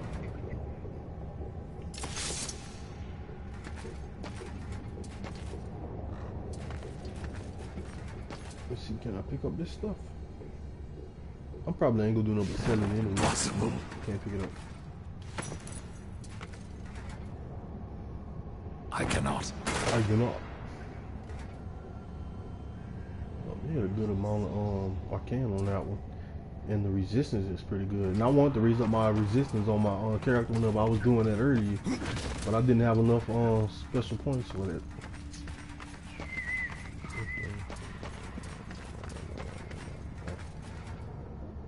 Let's see, can I pick up this stuff? I'm probably ain't gonna do no but selling it anyway. Possible. Nope, can't pick it up. I cannot. I do not. Oh, they had a good amount of arcane on that one. And the resistance is pretty good. And I want to raise up my resistance on my character whenever I was doing that earlier. But I didn't have enough special points with it.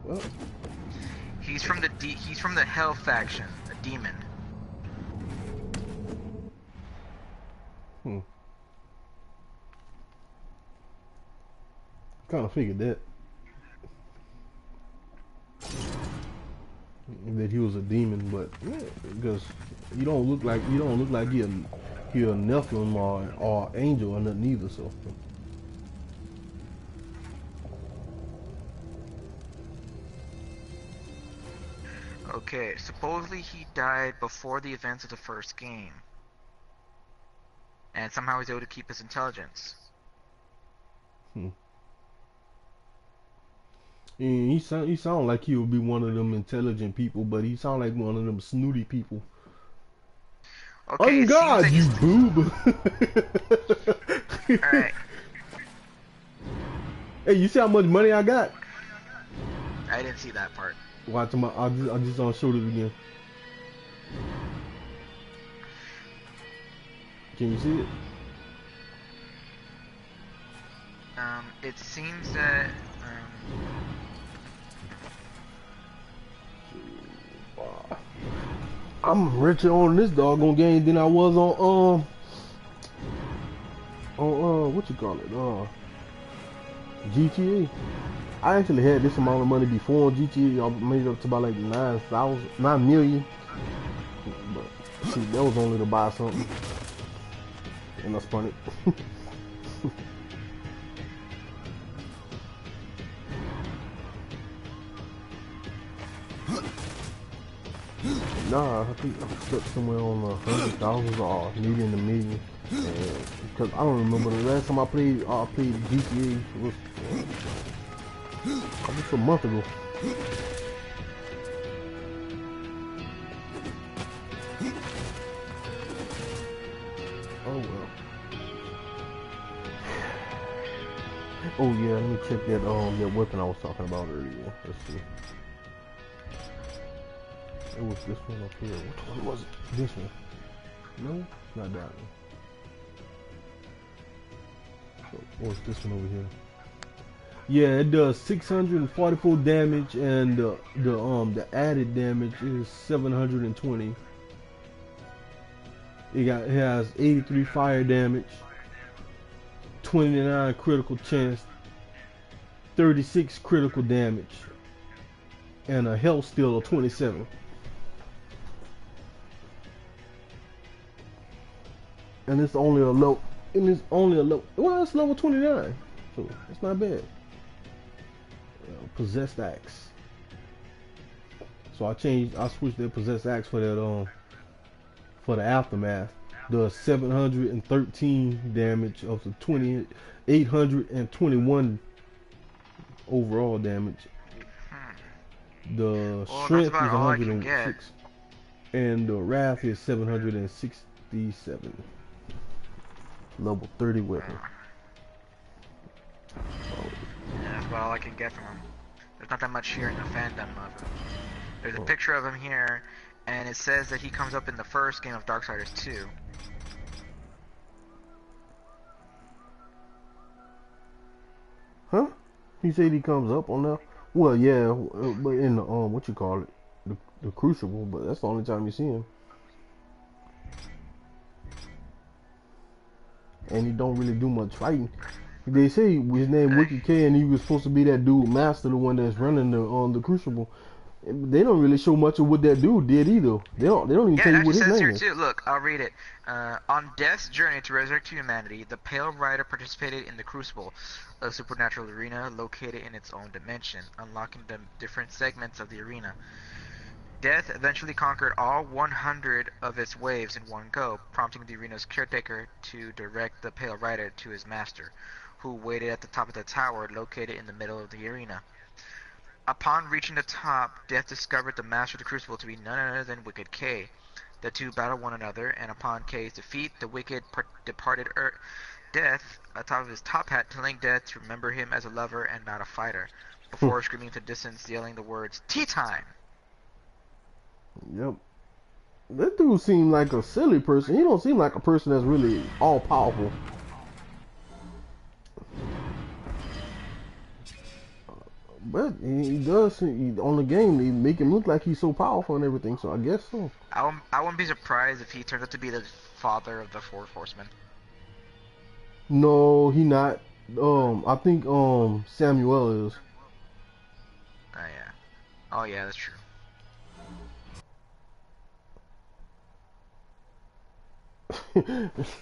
Well, He's from the Hell faction, a demon. kind of figured that he was a demon, but yeah, because you don't look like you're a Nephilim or angel or nothing either. So. Okay, supposedly he died before the events of the first game. And somehow he's able to keep his intelligence. He sound like he would be one of them intelligent people, but he sound like one of them snooty people. Okay, oh God, like you boob! Alright. Hey, you see how much money I got? I didn't see that part. Watch my, I just showed it again. Can you see it? It seems that, I'm richer on this doggone game than I was on what you call it, GTA. I actually had this amount of money before on GTA. I made it up to about like 9 million. But see, that was only to buy something, and I spun it. Nah, I think I'm stuck somewhere on 100,000 or median to median. Because I don't remember the last time I played GTA was just a month ago. Oh well. Oh yeah, let me check that weapon I was talking about earlier. Let's see. It was this one up here. Which one was it? This one. No, not that one. So, what's this one over here? Yeah, it does 644 damage, and the added damage is 720. It has 83 fire damage, 29 critical chance, 36 critical damage, and a health steal of 27. And it's only a low. Well, it's level 29, so it's not bad. Possessed axe. So I switched that possessed axe for that for the aftermath. Does 713 damage of the 821 overall damage. The strength is 106, and the wrath is 767. Level 30 weapon. Yeah, that's about all I can get from him. There's not that much here in the fandom of him. There's a picture of him here, and it says that he comes up in the first game of Darksiders 2. Huh? He said he comes up on there? Well, yeah, but in the what you call it, the Crucible, but that's the only time you see him. And he don't really do much fighting. They say his name Wicked K, and he was supposed to be that dude Master, the one that's running the Crucible. They don't really show much of what that dude did either. They don't even Yeah, tell it you actually what his says name here is. too. Look, I'll read it. On Death's journey to resurrect humanity, the Pale Rider participated in the Crucible, a supernatural arena located in its own dimension, unlocking the different segments of the arena. Death eventually conquered all 100 of its waves in one go, prompting the arena's caretaker to direct the Pale Rider to his master, who waited at the top of the tower located in the middle of the arena. Upon reaching the top, Death discovered the master of the Crucible to be none other than Wicked K. The two battled one another, and upon K's defeat, the Wicked departed Death atop of his top hat, telling Death to remember him as a lover and not a fighter, before screaming to the distance, yelling the words, "Tea time!" Yep. That dude seemed like a silly person. He don't seem like a person that's really all powerful. But he does on the game. They make him look like he's so powerful and everything. So I guess so. I wouldn't be surprised if he turns out to be the father of the Four Horsemen. No, he not. I think Samuel is. Oh yeah. Oh yeah, that's true.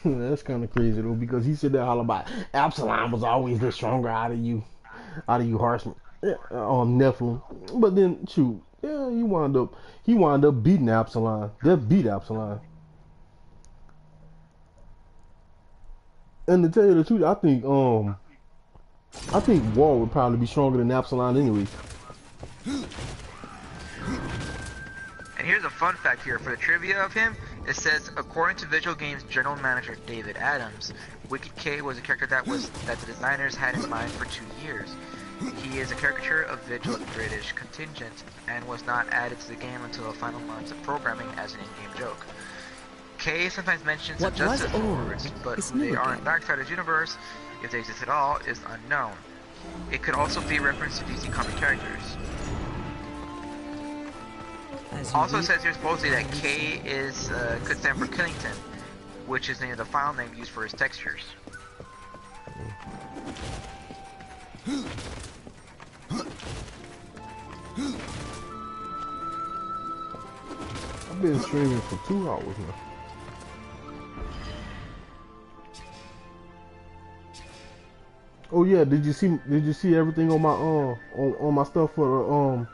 That's kind of crazy though, because he said that all about Absalom was always the stronger out of you horsemen. Yeah, Nephilim. But then, shoot, yeah, he wound up beating Absalom. That beat Absalom. And to tell you the truth, I think War would probably be stronger than Absalom anyway. And here's a fun fact here for the trivia of him. It says, according to Visual Games general manager David Adams, Wicked K was a character that the designers had in mind for 2 years. He is a caricature of Visual British contingent and was not added to the game until the final months of programming as an in-game joke. K sometimes mentions the Justice Lords, but who they are in Darksiders universe, if they exist at all, is unknown. It could also be a reference to DC comic characters. Also says here supposedly that K could stand for Killington, which is the file name used for his textures. I've been streaming for 2 hours now. Oh yeah, did you see everything on my on my stuff for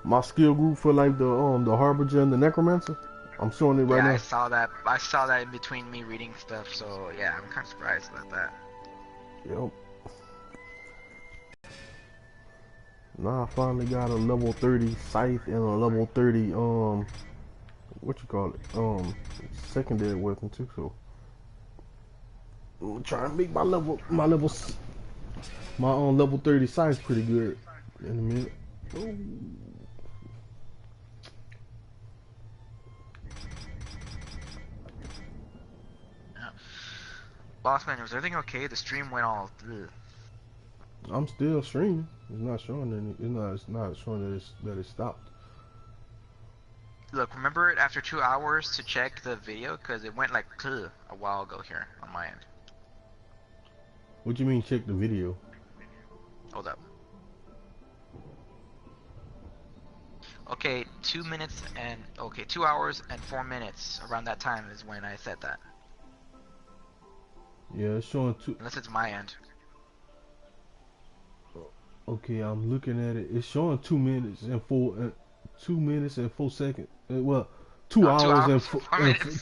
my skill group for like the Harbinger and the Necromancer? I'm showing it right now. Yeah, I saw that in between me reading stuff, so yeah, I'm kind of surprised about that. Yep. Now I finally got a level 30 scythe and a level 30 what you call it, secondary weapon too. So I'm trying to make my level 30 scythe pretty good in a minute. Ooh. Bossman, was everything okay? The stream went all ugh. I'm still streaming. It's not showing any. It's not showing that it stopped. Look, remember it after 2 hours to check the video because it went like ugh a while ago here on my end. What do you mean check the video? Hold up. Okay, 2 minutes and 2 hours and 4 minutes around that time is when I said that. Yeah, it's showing two. Unless it's my end. Okay, I'm looking at it. It's showing 2 minutes and 4 seconds. Well, 2 hours and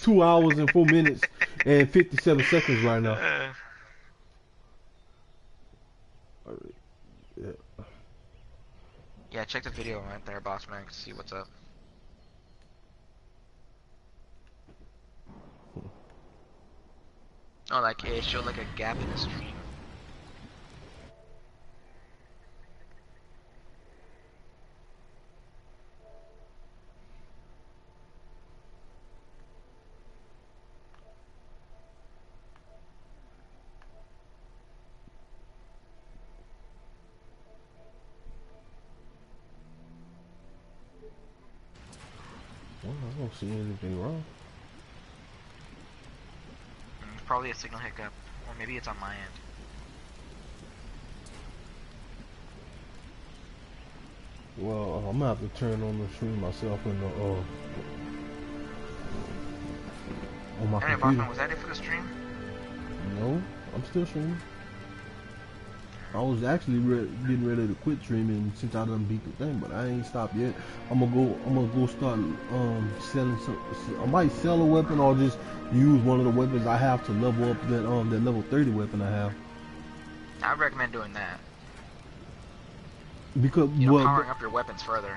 2 hours and 4 minutes and 57 seconds right now. Yeah. Yeah, check the video right there, Bossman, to see what's up. Oh, like it showed like a gap in the stream. Well, I don't see anything wrong. Probably a signal hiccup, or maybe it's on my end. Well, I'm gonna have to turn on the stream myself in the on my Anyway, computer. Bossman, was that it for the stream? No, I'm still streaming. I was actually getting ready to quit streaming since I done beat the thing, but I ain't stopped yet. I'm gonna go start selling some. I might sell a weapon or just use one of the weapons I have to level up that level 30 weapon I have. I recommend doing that. Because You know, powering up your weapons further.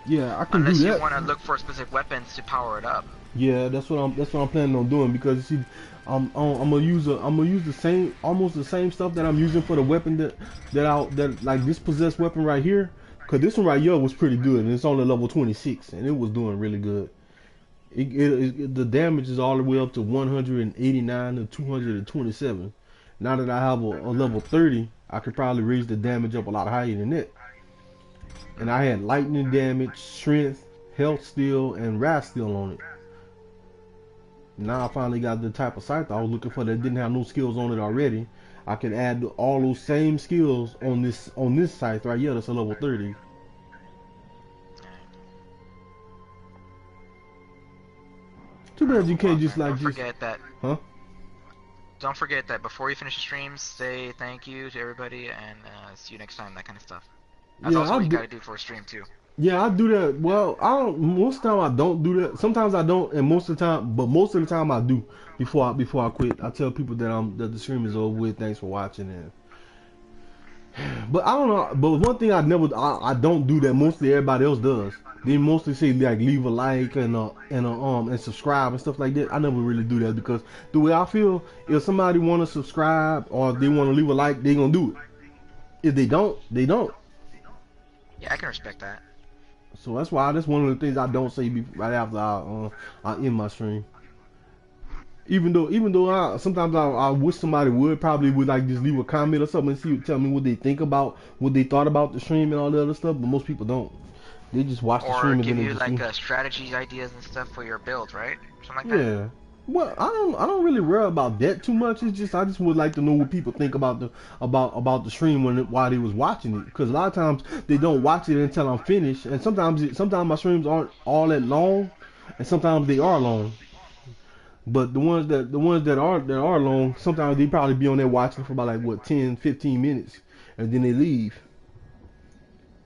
yeah, I can Unless do that. you want to look for specific weapons to power it up. Yeah, that's what I'm planning on doing, because you see, I'm gonna use the same, almost the same stuff that I'm using for the weapon that like this possessed weapon right here, cause this one right here was pretty good and it's only level 26 and it was doing really good. The damage is all the way up to 189 to 227. Now that I have a level 30, I could probably raise the damage up a lot higher than that. And I had lightning damage, strength, health steal, and wrath steal on it. Now I finally got the type of scythe I was looking for that didn't have no skills on it already. I can add all those same skills on this scythe right here. That's a level 30. Too bad you can't just like Don't forget that. Huh? Don't forget that before you finish the stream, say thank you to everybody and see you next time. That kind of stuff. That's also what you gotta do for a stream too. Yeah, I do that. Well, I don't. Most of the time I don't do that. Sometimes I don't, and most of the time I do. Before I quit, I tell people that the stream is over with. Thanks for watching, but I don't know. But one thing I don't do that mostly everybody else does. They mostly say like leave a like and subscribe and stuff like that. I never really do that, because the way I feel, if somebody want to subscribe or they want to leave a like, they gonna do it. If they don't, they don't. Yeah, I can respect that. So that's why that's one of the things I don't say right after I end my stream. Even though sometimes I wish somebody would like just leave a comment or something and tell me what they think about, what they thought about the stream and all the other stuff. But most people don't. They just watch the stream Or and give then you they like strategies, ideas, and stuff for your build, right? Something like that. yeah. Well, I don't really worry about that too much. It's just I just would like to know what people think about the stream while they was watching it, because a lot of times they don't watch it until I'm finished, and sometimes my streams aren't all that long, and sometimes they are long. But the ones that are long, sometimes they probably be on there watching for about like what 10-15 minutes, and then they leave.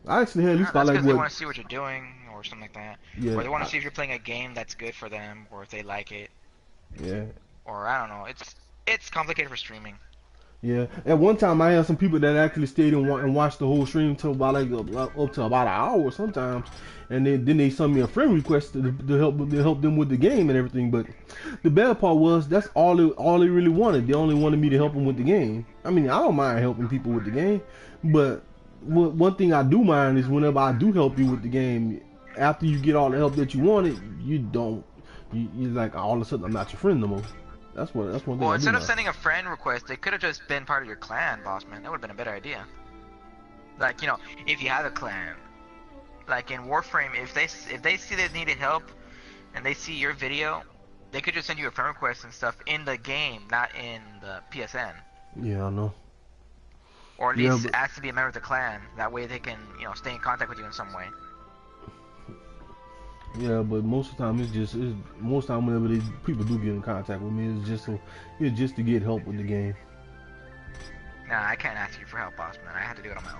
I actually had at least about That's like because they what want to see what you're doing or something like that. yeah Or they want to see if you're playing a game that's good for them, or if they like it. yeah. Or I don't know. It's complicated for streaming. Yeah, at one time I had some people that actually stayed and watched the whole stream till about like up to about an hour sometimes, and then they sent me a friend request to help them with the game and everything. But the bad part was that's all they really wanted. They only wanted me to help them with the game. I mean, I don't mind helping people with the game, but one thing I do mind is whenever I do help you with the game, after you get all the help that you wanted, you're like all of a sudden I'm not your friend no more. That's one thing. Well, I do instead of mind. sending a friend request, they could have just been part of your clan, boss man. That would have been a better idea. Like, you know, if you have a clan, like in Warframe, if they see they needed help and they see your video, they could just send you a friend request and stuff in the game, not in the PSN. Yeah, I know. Or at least ask to be a member of the clan. That way they can, you know, stay in contact with you in some way. Yeah, but most of the time most time whenever people do get in contact with me, it's just to get help with the game. Nah, I can't ask you for help, boss man. I had to do it on my own.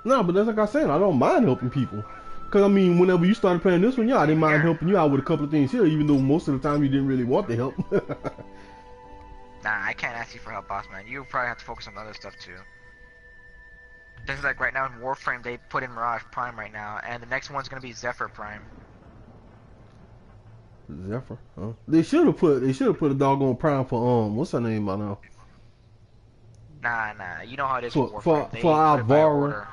No, but that's like I said, I don't mind helping people. Cause I mean, whenever you started playing this one, yeah, I didn't mind helping you out with a couple of things here, even though most of the time you didn't really want the help. Nah, I can't ask you for help, boss man. You probably have to focus on other stuff too. Just like right now in Warframe, they put in Mirage Prime right now, and the next one's gonna be Zephyr Prime. Zephyr, huh? They should have put a doggone Prime for what's her name by now? Nah. You know how it is For with Warframe. for Alvaro,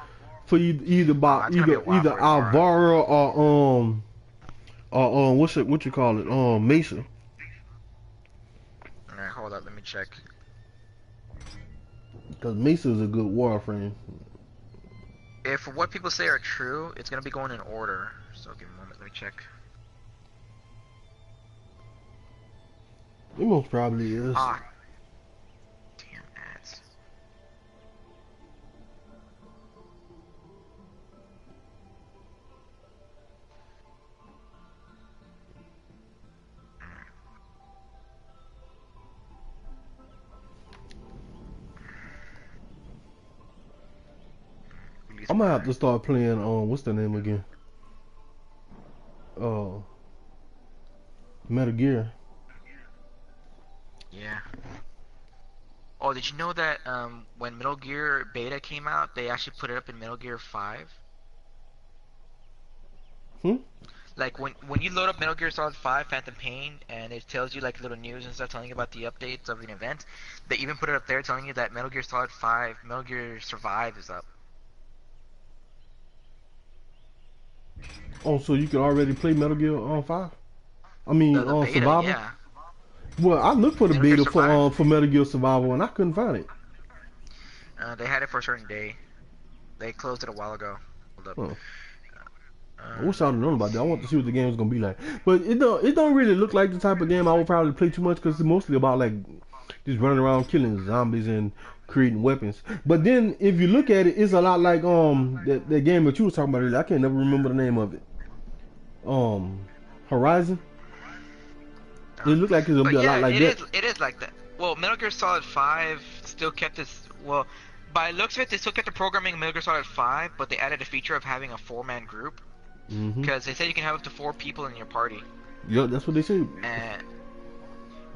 for either Alvaro or what you call it, Mesa. Alright, hold up, let me check. Because Mesa is a good Warframe. If what people say are true, it's gonna be going in order. So give me a moment, let me check. It most probably is. Ah. Damn ads. I'm gonna have to start playing. What's the name again? Metal Gear. Yeah. Oh, did you know that when Metal Gear Beta came out, they actually put it up in Metal Gear 5? Like when you load up Metal Gear Solid 5 Phantom Pain and it tells you like little news and stuff telling you about the updates of the event, they even put it up there telling you that Metal Gear Solid 5 Metal Gear Survive is up. Oh, so you can already play Metal Gear on 5? I mean, The on beta, Survivor? yeah. Well, I looked for the Metal Gear beta Survive. for Metal Gear Survival and I couldn't find it. They had it for a certain day. They closed it a while ago. Hold up. Huh. I wish I'd have known about that. I want to see what the game is gonna be like. But it don't really look like the type of game I would probably play too much because it's mostly about like just running around killing zombies and creating weapons. But then if you look at it, it's a lot like that game that you was talking about earlier. I can't never remember the name of it. Horizon. It looked like it's gonna But be a yeah, lot like that. it is like that. Well, Metal Gear Solid 5 still kept this. Well, by the looks of it, they still kept the programming in Metal Gear Solid 5, but they added a feature of having a 4-man group. Because they said you can have up to 4 people in your party. Yeah, that's what they said.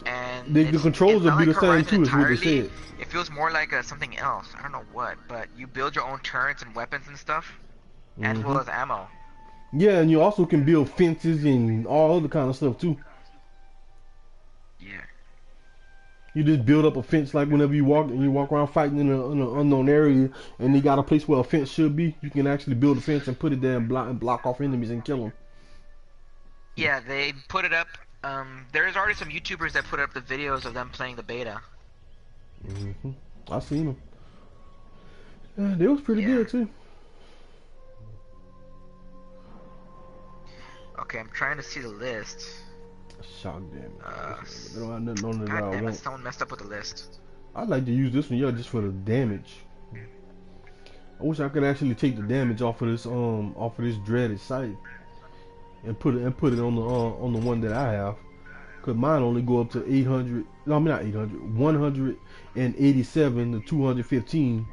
And The controls it's will not be like the same Horizon too, is what they entirely. said. It feels more like something else. I don't know what, but you build your own turrets and weapons and stuff, as well as ammo. Yeah, and you also can build fences and all other kind of stuff too. Yeah. You just build up a fence like whenever you walk around fighting in an unknown area, and you got a place where a fence should be. You can actually build a fence and put it there and block off enemies and kill them. Yeah, they put it up. There's already some YouTubers that put up the videos of them playing the beta. I seen them. Yeah, they was pretty good too. Okay, I'm trying to see the list. Shock damage. They don't have nothing on it that God I damn it, want. someone messed up with the list. I'd like to use this one, yeah, just for the damage. I wish I could actually take the damage off of this dreaded site and put it on the one that I have. Cause mine only go up to 800. No, I mean not 800. 187 to 215.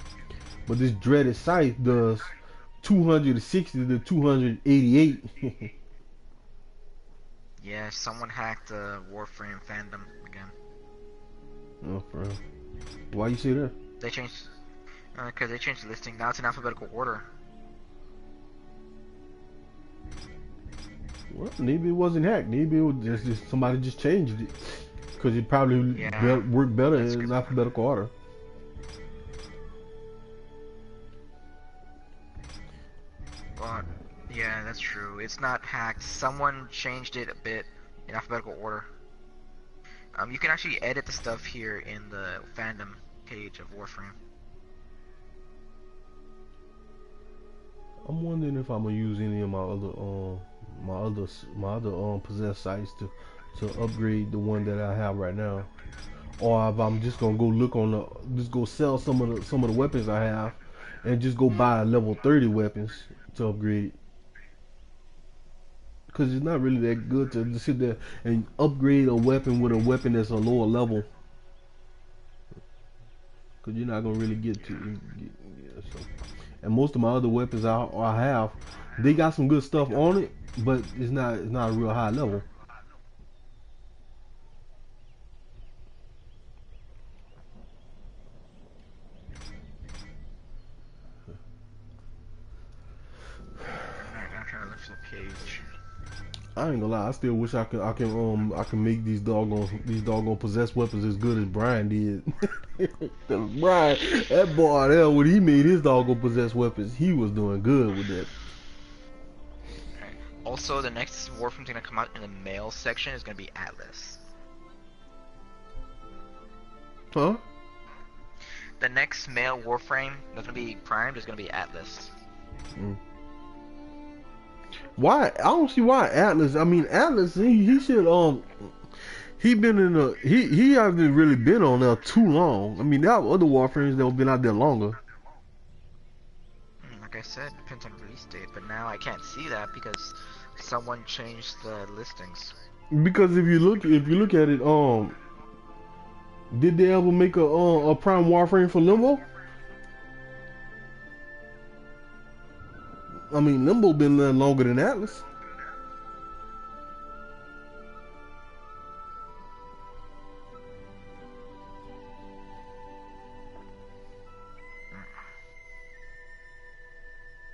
But this dreaded site does 260 to 288. Yeah, someone hacked the Warframe fandom again. Oh, bro. Why you say that? They changed, cause they changed the listing. Now it's in alphabetical order. Well, maybe it wasn't hacked. Maybe it was just somebody just changed it. Cause it probably worked better in alphabetical order. But yeah, that's true. It's not hacked. Someone changed it a bit in alphabetical order. You can actually edit the stuff here in the fandom page of Warframe. I'm wondering if I'm gonna use any of my other possessed sites to upgrade the one that I have right now, or if I'm just gonna go look on just go sell some of the weapons I have, and just go buy level 30 weapons to upgrade. Because it's not really that good to just sit there and upgrade a weapon with a weapon that's a lower level. Because you're not going to really get to so. And most of my other weapons I have, they got some good stuff on it, but it's not a real high level. I'm trying to lift the page. I ain't gonna lie, I still wish I can make these doggone possessed weapons as good as Brian did. Cause Brian, that boy there, when he made his doggone possessed weapons, he was doing good with that. Okay. Also, the next Warframe's gonna come out in the male section is gonna be Atlas. Huh? The next male Warframe that's gonna be primed is gonna be Atlas. Why? I don't see why Atlas. I mean, Atlas. He should he been in a he hasn't really been on there too long. I mean, there are other Warframes that have been out there longer. Like I said, depends on release date, but now I can't see that because someone changed the listings. Because if you look at it, did they ever make a Prime Warframe for Limbo? I mean, Limbo been there longer than Atlas.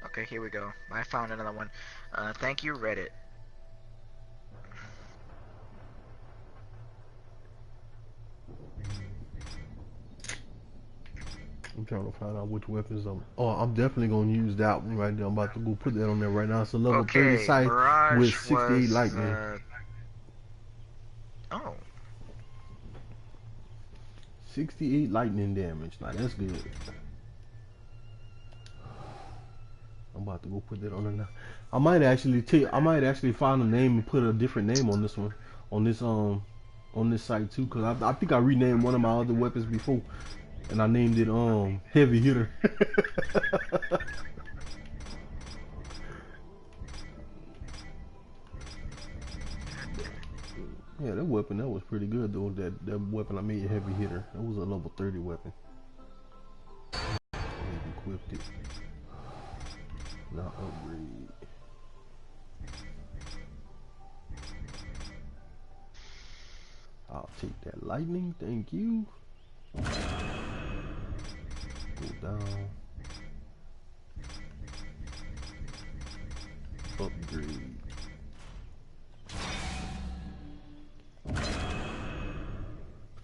Okay, here we go. I found another one. Thank you, Reddit. I'm trying to find out which weapons I'm definitely gonna use that one right there. I'm about to go put that on there right now. It's a level 30 sight Mirage with 68 was, lightning. Oh. 68 lightning damage. Now that's good. I'm about to go put that on there now. I might actually find a name and put a different name on this one, on this site too, cause I think I renamed one of my other weapons before, and I named it Heavy Hitter. Yeah, that weapon, that was pretty good though. That weapon I made Heavy Hitter. That was a level 30 weapon. I equipped it. Now upgrade. I'll take that lightning, thank you. Go down. Upgrade.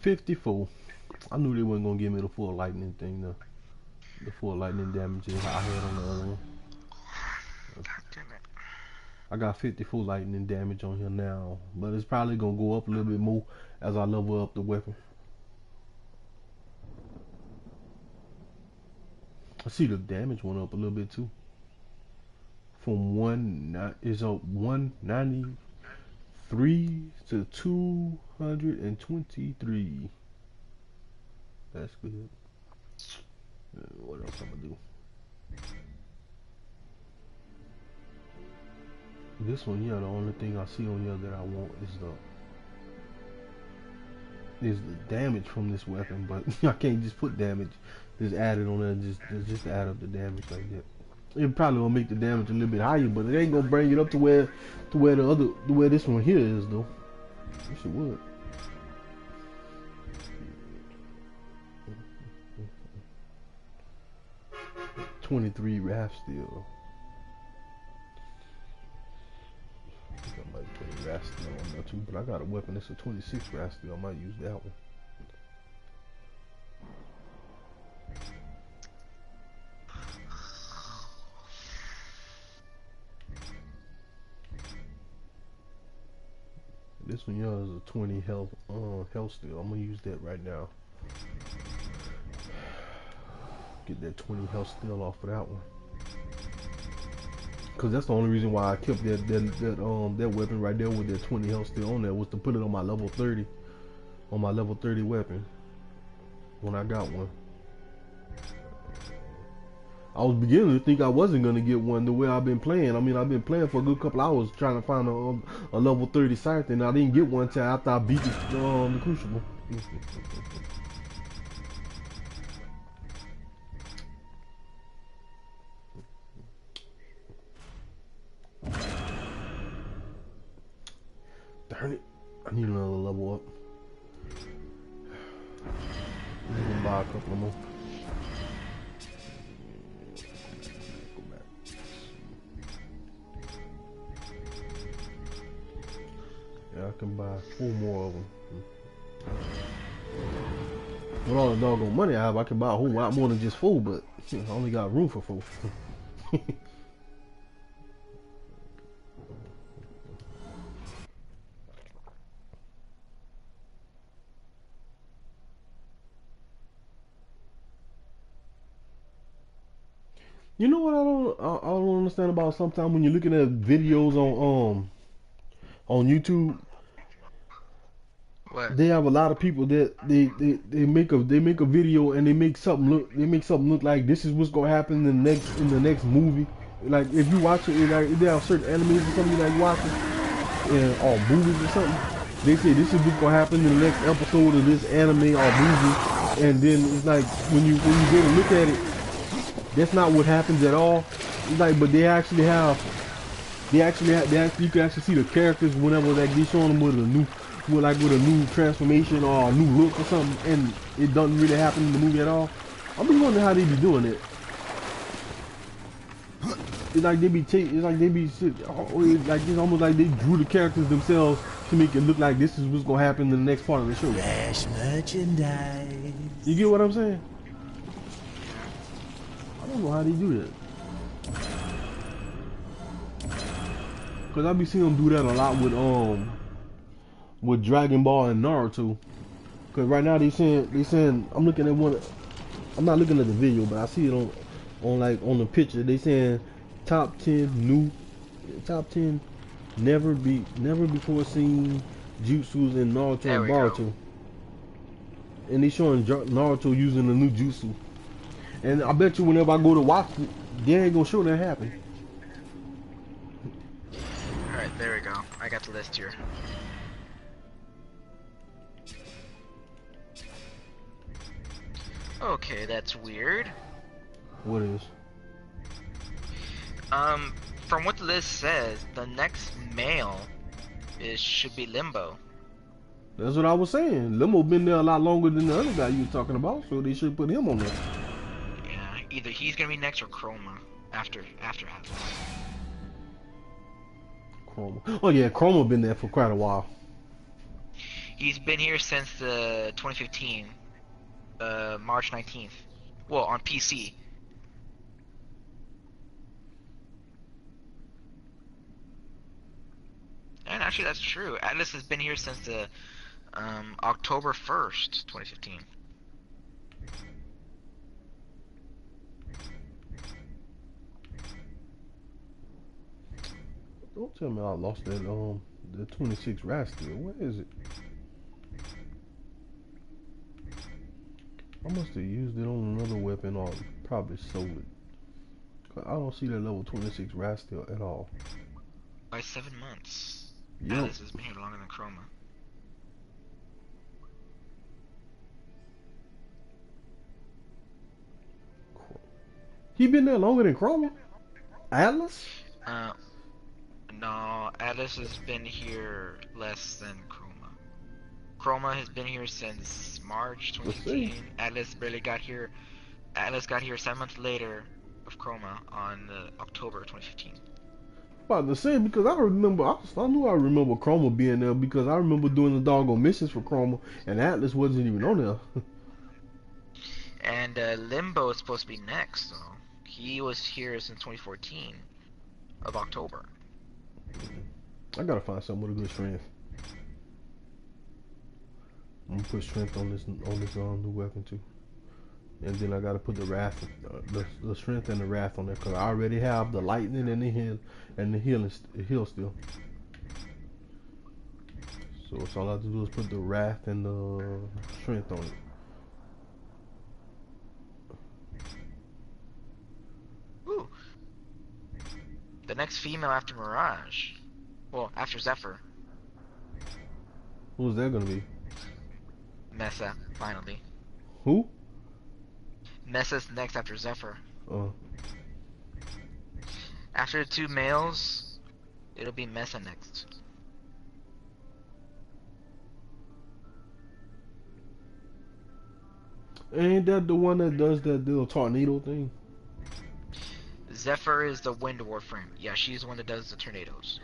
$54. I knew they wasn't gonna give me the full lightning thing though. The full lightning damage I had on the other one. God damn it. I got 54 lightning damage on here now, but it's probably gonna go up a little bit more as I level up the weapon. I see the damage went up a little bit too. From 193 to 223. That's good. What else I'm gonna do? This one here, the only thing I see on here that I want is the damage from this weapon, but I can't just put damage. Just add it on there, just add up the damage like that. It probably will make the damage a little bit higher, but it ain't gonna bring it up to where this one here is though. Wish it would. $23 wrath steel. I think I might put a wrath steel on there too, but I got a weapon that's a 26 wrath steel. I might use that one. This one here is a 20 health steel. I'm gonna use that right now. Get that 20 health steel off of that one. Cause that's the only reason why I kept that weapon right there with that 20 health steel on there, was to put it on my level 30, on my level 30 weapon when I got one. I was beginning to think I wasn't gonna get one the way I've been playing. I mean, I've been playing for a good couple hours trying to find a level 30 sight, and I didn't get one until after I beat the Crucible. Darn it! I need another level up. I'm gonna buy a couple more. Yeah, I can buy 4 more of them. With all the doggone money I have, I can buy a whole lot more than just 4, but I only got room for 4. You know what I don't understand about sometimes when you're looking at videos on YouTube. What? They have a lot of people that they make a video and they make something look like this is what's gonna happen in the next movie. Like if you watch it, like they have certain animes or something you like watching, or movies or something. They say this is what's gonna happen in the next episode of this anime or movie, and then it's like when you go to look at it, that's not what happens at all. like, but they actually have, you can actually see the characters whenever like they showing them with a new, with a new transformation or a new look or something, and it doesn't really happen in the movie at all. I'm just wondering how they be doing it. It's like they be it's almost like they drew the characters themselves to make it look like this is what's gonna happen in the next part of the show. Fresh merchandise. You get what I'm saying? I don't know how they do that. Cause I be seeing them do that a lot with Dragon Ball and Naruto. Cause right now they saying I'm looking at one. I'm not looking at the video, but I see it on the picture. They saying top 10 never before seen jutsus in Naruto and Boruto. And they showing Naruto using the new jutsu. And I bet you whenever I go to watch it, they ain't gonna show that happen. Alright, there we go. I got the list here. Okay, that's weird. What is? From what the list says, the next male should be Limbo. That's what I was saying. Limbo been there a lot longer than the other guy you were talking about, so they should put him on there. Yeah, either he's gonna be next or Chroma after Atlas. Chroma. Oh yeah, Chroma been there for quite a while. He's been here since the 2015, March 19th. Well, on PC. And actually, that's true. Atlas has been here since the October 1st, 2015. Don't tell me I lost that the 26 Rascal. Where is it? I must have used it on another weapon or probably sold it. I don't see that level 26 Rascal at all. By 7 months. Yep. Atlas has been here longer than Chroma. He been there longer than Chroma? Atlas? No, Atlas has been here less than Chroma. Chroma has been here since March 2015. Atlas barely got here. Atlas got here 7 months later of Chroma on October 2015. About the same, because I remember, I knew I remember Chroma being there because I remember doing the doggone missions for Chroma and Atlas wasn't even on there. And Limbo is supposed to be next, so he was here since 2014 of October. I gotta find something with a good strength. I'm gonna put strength on this new weapon too, and then I gotta put the wrath, the strength and the wrath on there because I already have the lightning and the heal still. So all I have to do is put the wrath and the strength on it. Ooh. The next female after Mirage. Well, after Zephyr. Who's that gonna be? Mesa, finally. Who? Mesa's next after Zephyr. Oh. After the 2 males, it'll be Mesa next. Ain't that the one that does that little tornado thing? Zephyr is the wind warframe. Yeah, she's the one that does the tornadoes.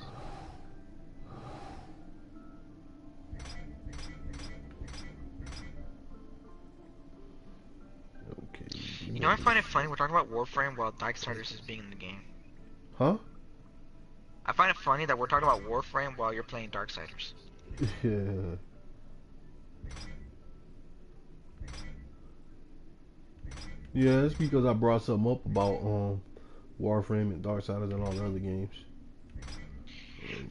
Okay. You know, I find it funny we're talking about Warframe while Darksiders is being in the game. Huh? I find it funny that we're talking about Warframe while you're playing Darksiders. Yeah. Yeah, it's because I brought something up about Warframe and Darksiders and all the other games.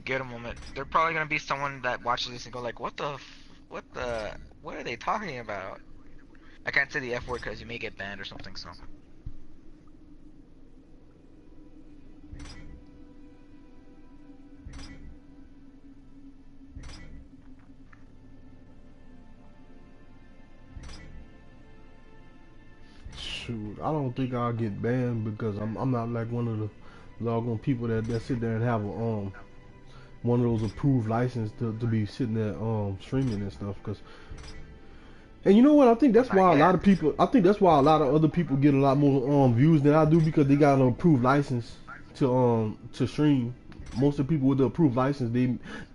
Give it a moment. There's probably gonna be someone that watches this and go like, what are they talking about? I can't say the F word because you may get banned or something, so. Shoot, I don't think I'll get banned because I'm not like one of Doggone people that sit there and have a one of those approved license to be sitting there streaming and stuff. Cause, and you know what? I think that's why a lot of people. I think that's why a lot of other people get a lot more views than I do, because they got an approved license to stream. Most of the people with the approved license,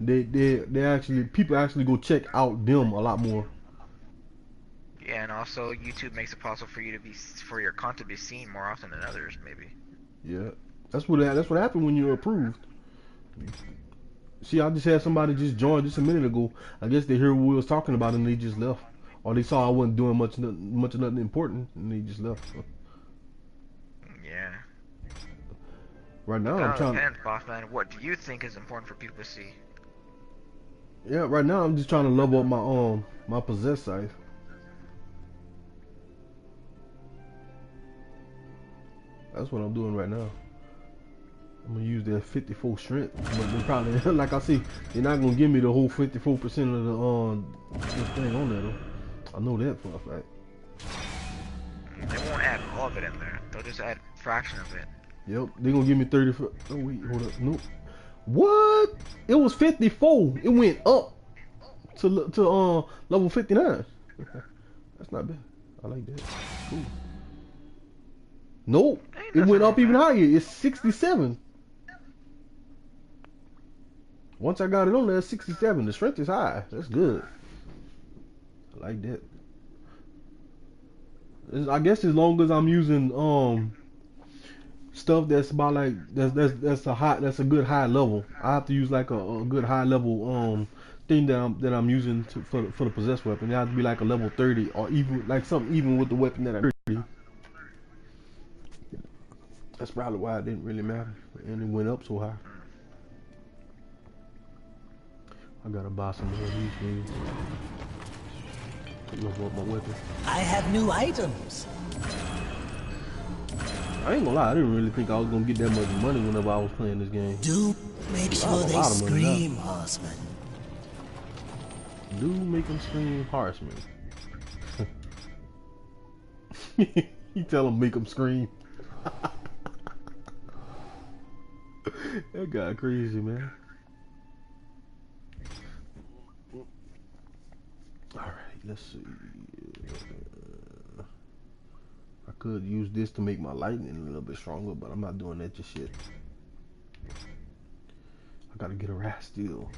they actually, people actually go check out them a lot more. Yeah, and also YouTube makes it possible for you to for your content to be seen more often than others, maybe. Yeah, that's what happened when you're approved. See, I just had somebody just join just a minute ago. I guess they heard what we was talking about and they just left, or they saw I wasn't doing much of nothing important and they just left. Yeah. Right now, I'm trying. Depends, boss man. What do you think is important for people to see? Yeah, right now I'm just trying to level up my my possess scythe. That's what I'm doing right now. I'm gonna use that 54 strength, but they probably, like I see, they're not gonna give me the whole 54% of the thing on there though. I know that for a fact. They won't add all of it in there. They'll just add a fraction of it. Yep, they're gonna give me 30 for, oh wait, hold up, nope. What? It was 54. It went up to level 59. That's not bad. I like that. Cool. Nope. It went up even higher. It's 67. Once I got it on there, it's 67. The strength is high. That's good. I like that. I guess as long as I'm using stuff that's about like that's a good high level. I have to use like a good high level thing that I'm using for the possessed weapon. It has to be like a level 30 or even like something even with the weapon that I'm 30. That's probably why it didn't really matter, and it went up so high. I gotta buy some more of these things. Level up my weapon. I have new items. I ain't gonna lie, I didn't really think I was gonna get that much money whenever I was playing this game. Do make sure they scream, horseman. Do make them scream, horseman. You tell them make them scream. That guy crazy, man. Alright, let's see. I could use this to make my lightning a little bit stronger, but I'm not doing that just yet. I gotta get a rat steel.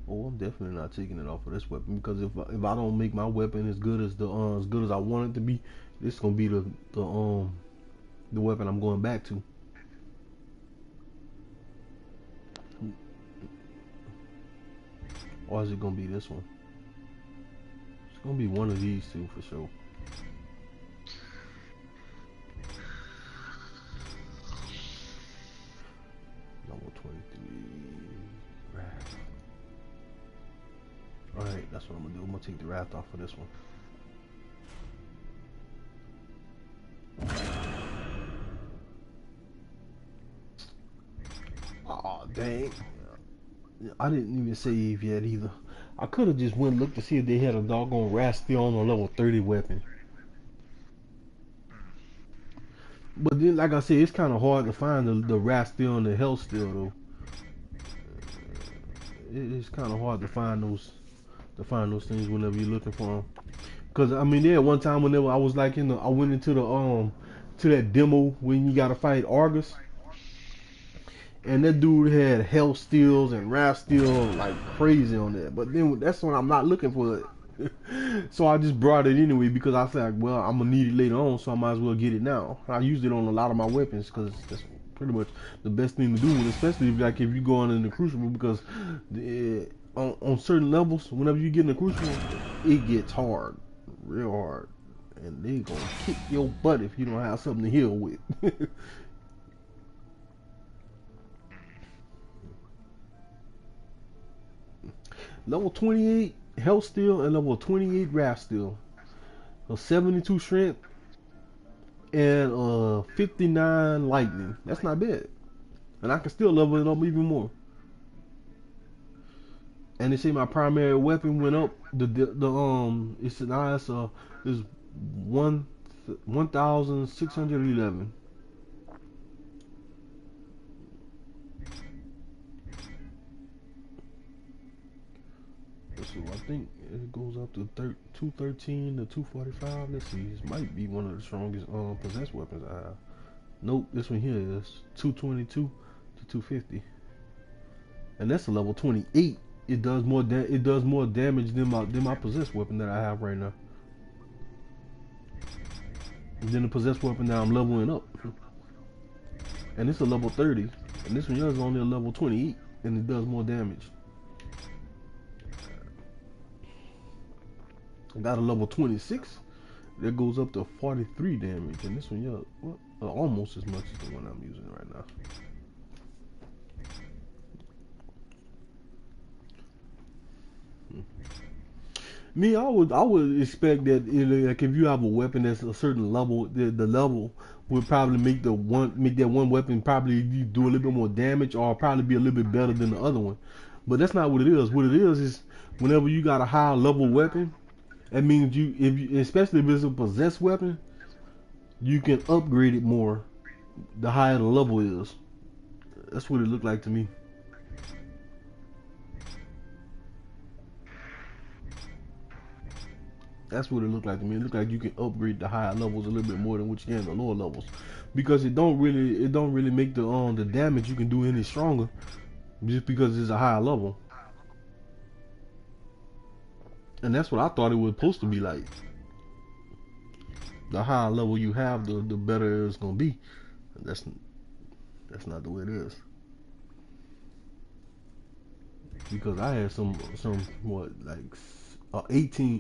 Oh, I'm definitely not taking it off of this weapon, because if I don't make my weapon as good as I want it to be, this is gonna be the weapon I'm going back to. Or is it gonna be this one? It's gonna be one of these two for sure. Level 23. Wrath. Alright, that's what I'm gonna do. I'm gonna take the wrath off of this one. Oh dang. I didn't even save yet either. I could have just went and looked to see if they had a doggone Rastil on a level 30 weapon. But then, like I said, it's kind of hard to find the Rastil and the Hellsteel though. It's kind of hard to find those things whenever you're looking for them. Cause I mean, one time whenever I was like I went into the to that demo when you gotta fight Argus. And that dude had hell steals and wrath steel like crazy on that. But then that's when I'm not looking for it. So I just brought it anyway because I feel like, well, I'm gonna need it later on, so I might as well get it now. I used it on a lot of my weapons because that's pretty much the best thing to do, especially if you go on in the crucible, because on certain levels, whenever you get in the crucible, it gets hard, real hard, and they gonna kick your butt if you don't have something to heal with. Level 28 health steel and level 28 wrath steel. So 72 strength and 59 lightning. That's not bad. And I can still level it up even more. And they say my primary weapon went up. It's 1 1,611. So I think it goes up to 213 to 245. Let's see, this might be one of the strongest possessed weapons I have. Nope, this one here is 222 to 250, and that's a level 28. It does more damage than my possessed weapon that I have right now. And then the possessed weapon that I'm leveling up, and it's a level 30, and this one here is only a level 28, and it does more damage. I got a level 26 that goes up to 43 damage, and this one, yeah, almost as much as the one I'm using right now. Me, I would expect that like if you have a weapon that's a certain level, the level would probably make that one weapon probably do a little bit more damage, or probably be a little bit better than the other one. But that's not what it is. What it is whenever you got a high level weapon, that means especially if it's a possessed weapon, you can upgrade it more the higher the level is. That's what it looked like to me. That's what it looked like to me. It looked like you can upgrade the higher levels a little bit more than what you can the lower levels, because it don't really make the damage you can do any stronger just because it's a higher level. And that's what I thought it was supposed to be like. The higher level you have, the better it's gonna be. That's not the way it is. Because I had some what, like a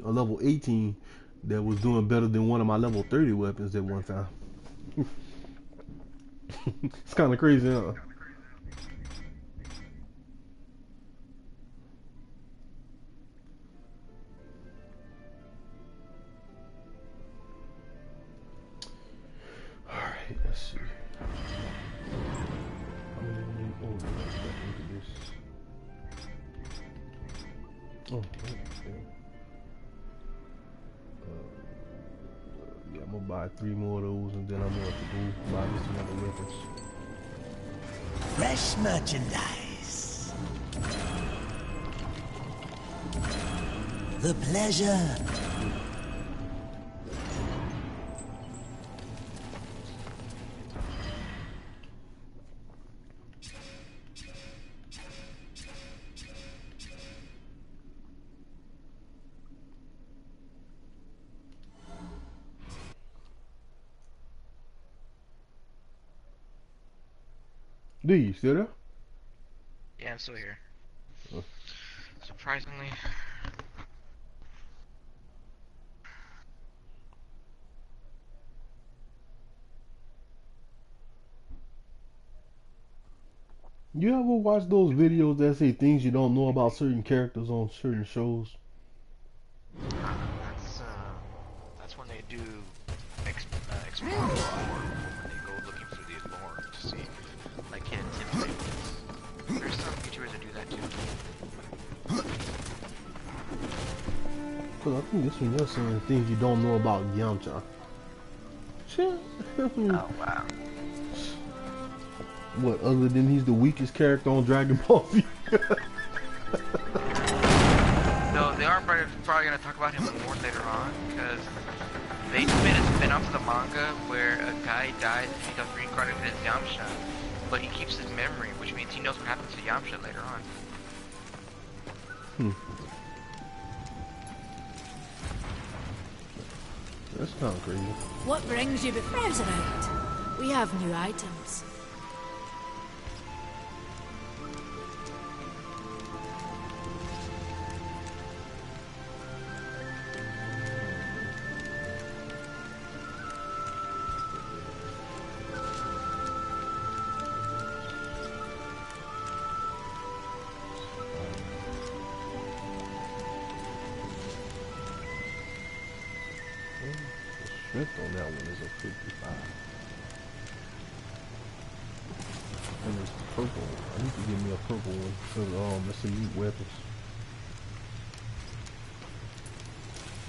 level 18 that was doing better than one of my level 30 weapons at one time. It's kind of crazy, huh? Alright, let's see. Yeah, I'm gonna buy 3 more of those, and then I'm gonna have to go buy me some other weapons. Fresh merchandise. The pleasure. D, you still there? Yeah, I'm still here. Oh. Surprisingly. You ever watch those videos that say things you don't know about certain characters on certain shows? That's when they do explore lore, when they go looking for the lore to see, like, hidden tips. There's some YouTubers that do that too. Cause I think this one is saying things you don't know about Yamcha. Shit. Oh wow. What, other than he's the weakest character on Dragon Ball Z? No, they are probably going to talk about him more later on, because they made a spin-off to the manga where a guy dies and becomes reincarnated as Yamcha, but he keeps his memory, which means he knows what happens to Yamcha later on. That's kind of crazy. What brings you before Resurrect? We have new items. Strength on that one is a 55. And it's purple. I need to give me a purple one for let's elite weapons.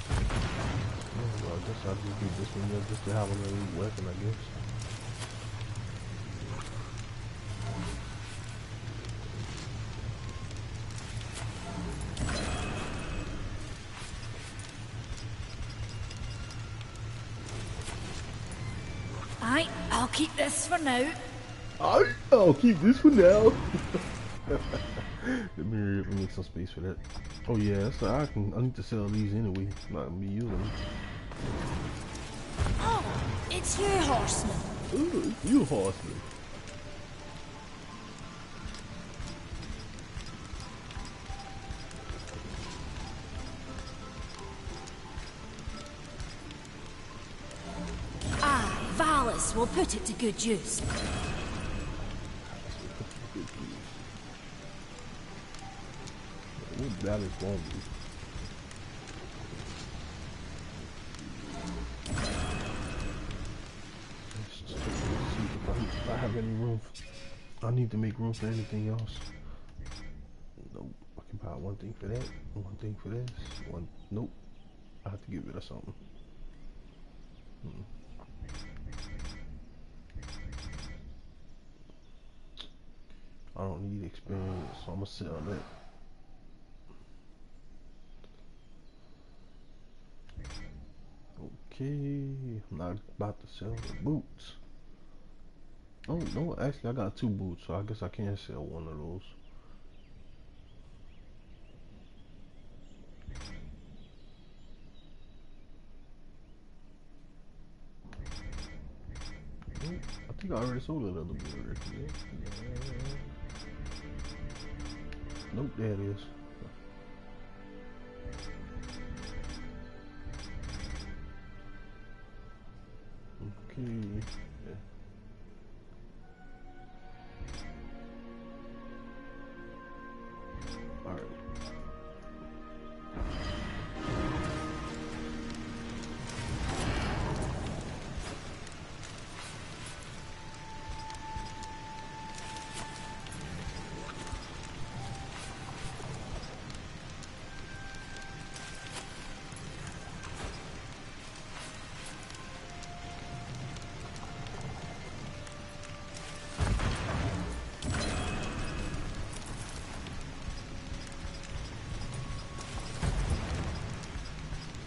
Oh, I guess So I just do this one there just to have a little weapon, I guess. Aye, I'll keep this for now. I'll keep this for now. Let me make some space for that. Oh yeah, so I need to sell these anyway. Not gonna be using them. Oh, it's you, horseman. Ooh, you horseman. Aye, Valis will put it to good use. What battle won't be? Let's just check and see if I have any room. I need to make room for anything else. Nope. I can buy one thing for that, one thing for this, one. Nope. I have to get rid of something. I don't need experience, so I'm gonna sell that. Okay, I'm not about to sell the boots. Oh no, actually I got 2 boots, so I guess I can sell one of those. Nope, I think I already sold that other boot already. Yeah. Nope, there it is. Okay. Yeah. All right.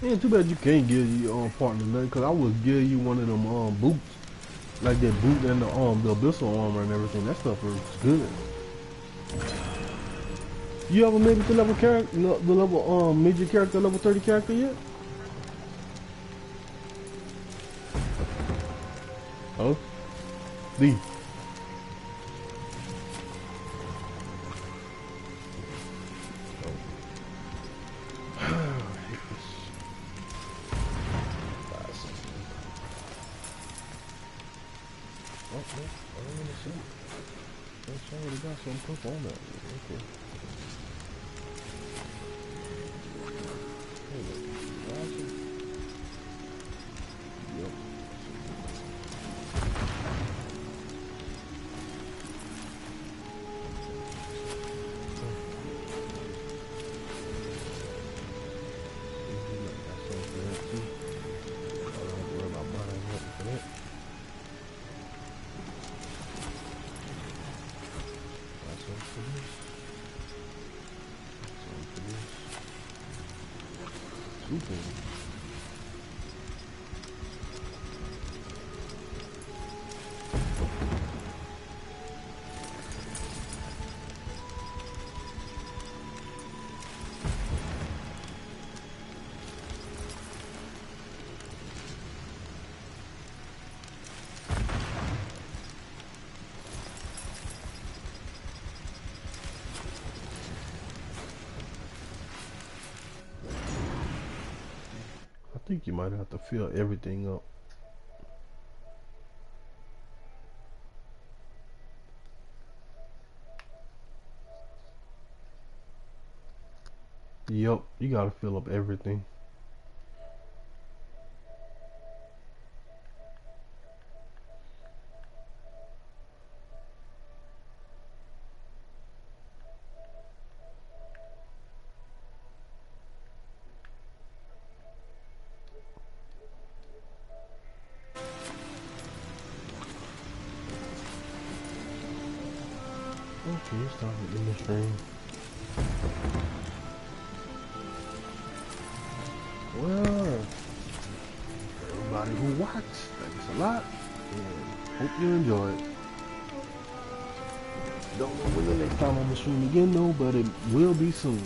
Man, too bad you can't give your partner nothing, cause I would give you one of them boots, like that boot and the abyssal armor and everything. That stuff is good. You ever made it to level character, the level major character, level 30 character yet? Oh, D. Some purple on that. Okay. Yep. I think you might have to fill everything up. Yep, you gotta fill up everything. Okay, you started in the stream. Well, everybody who watched, thanks a lot, and hope you enjoyed. Don't know when the next time I'm gonna stream again though, but it will be soon.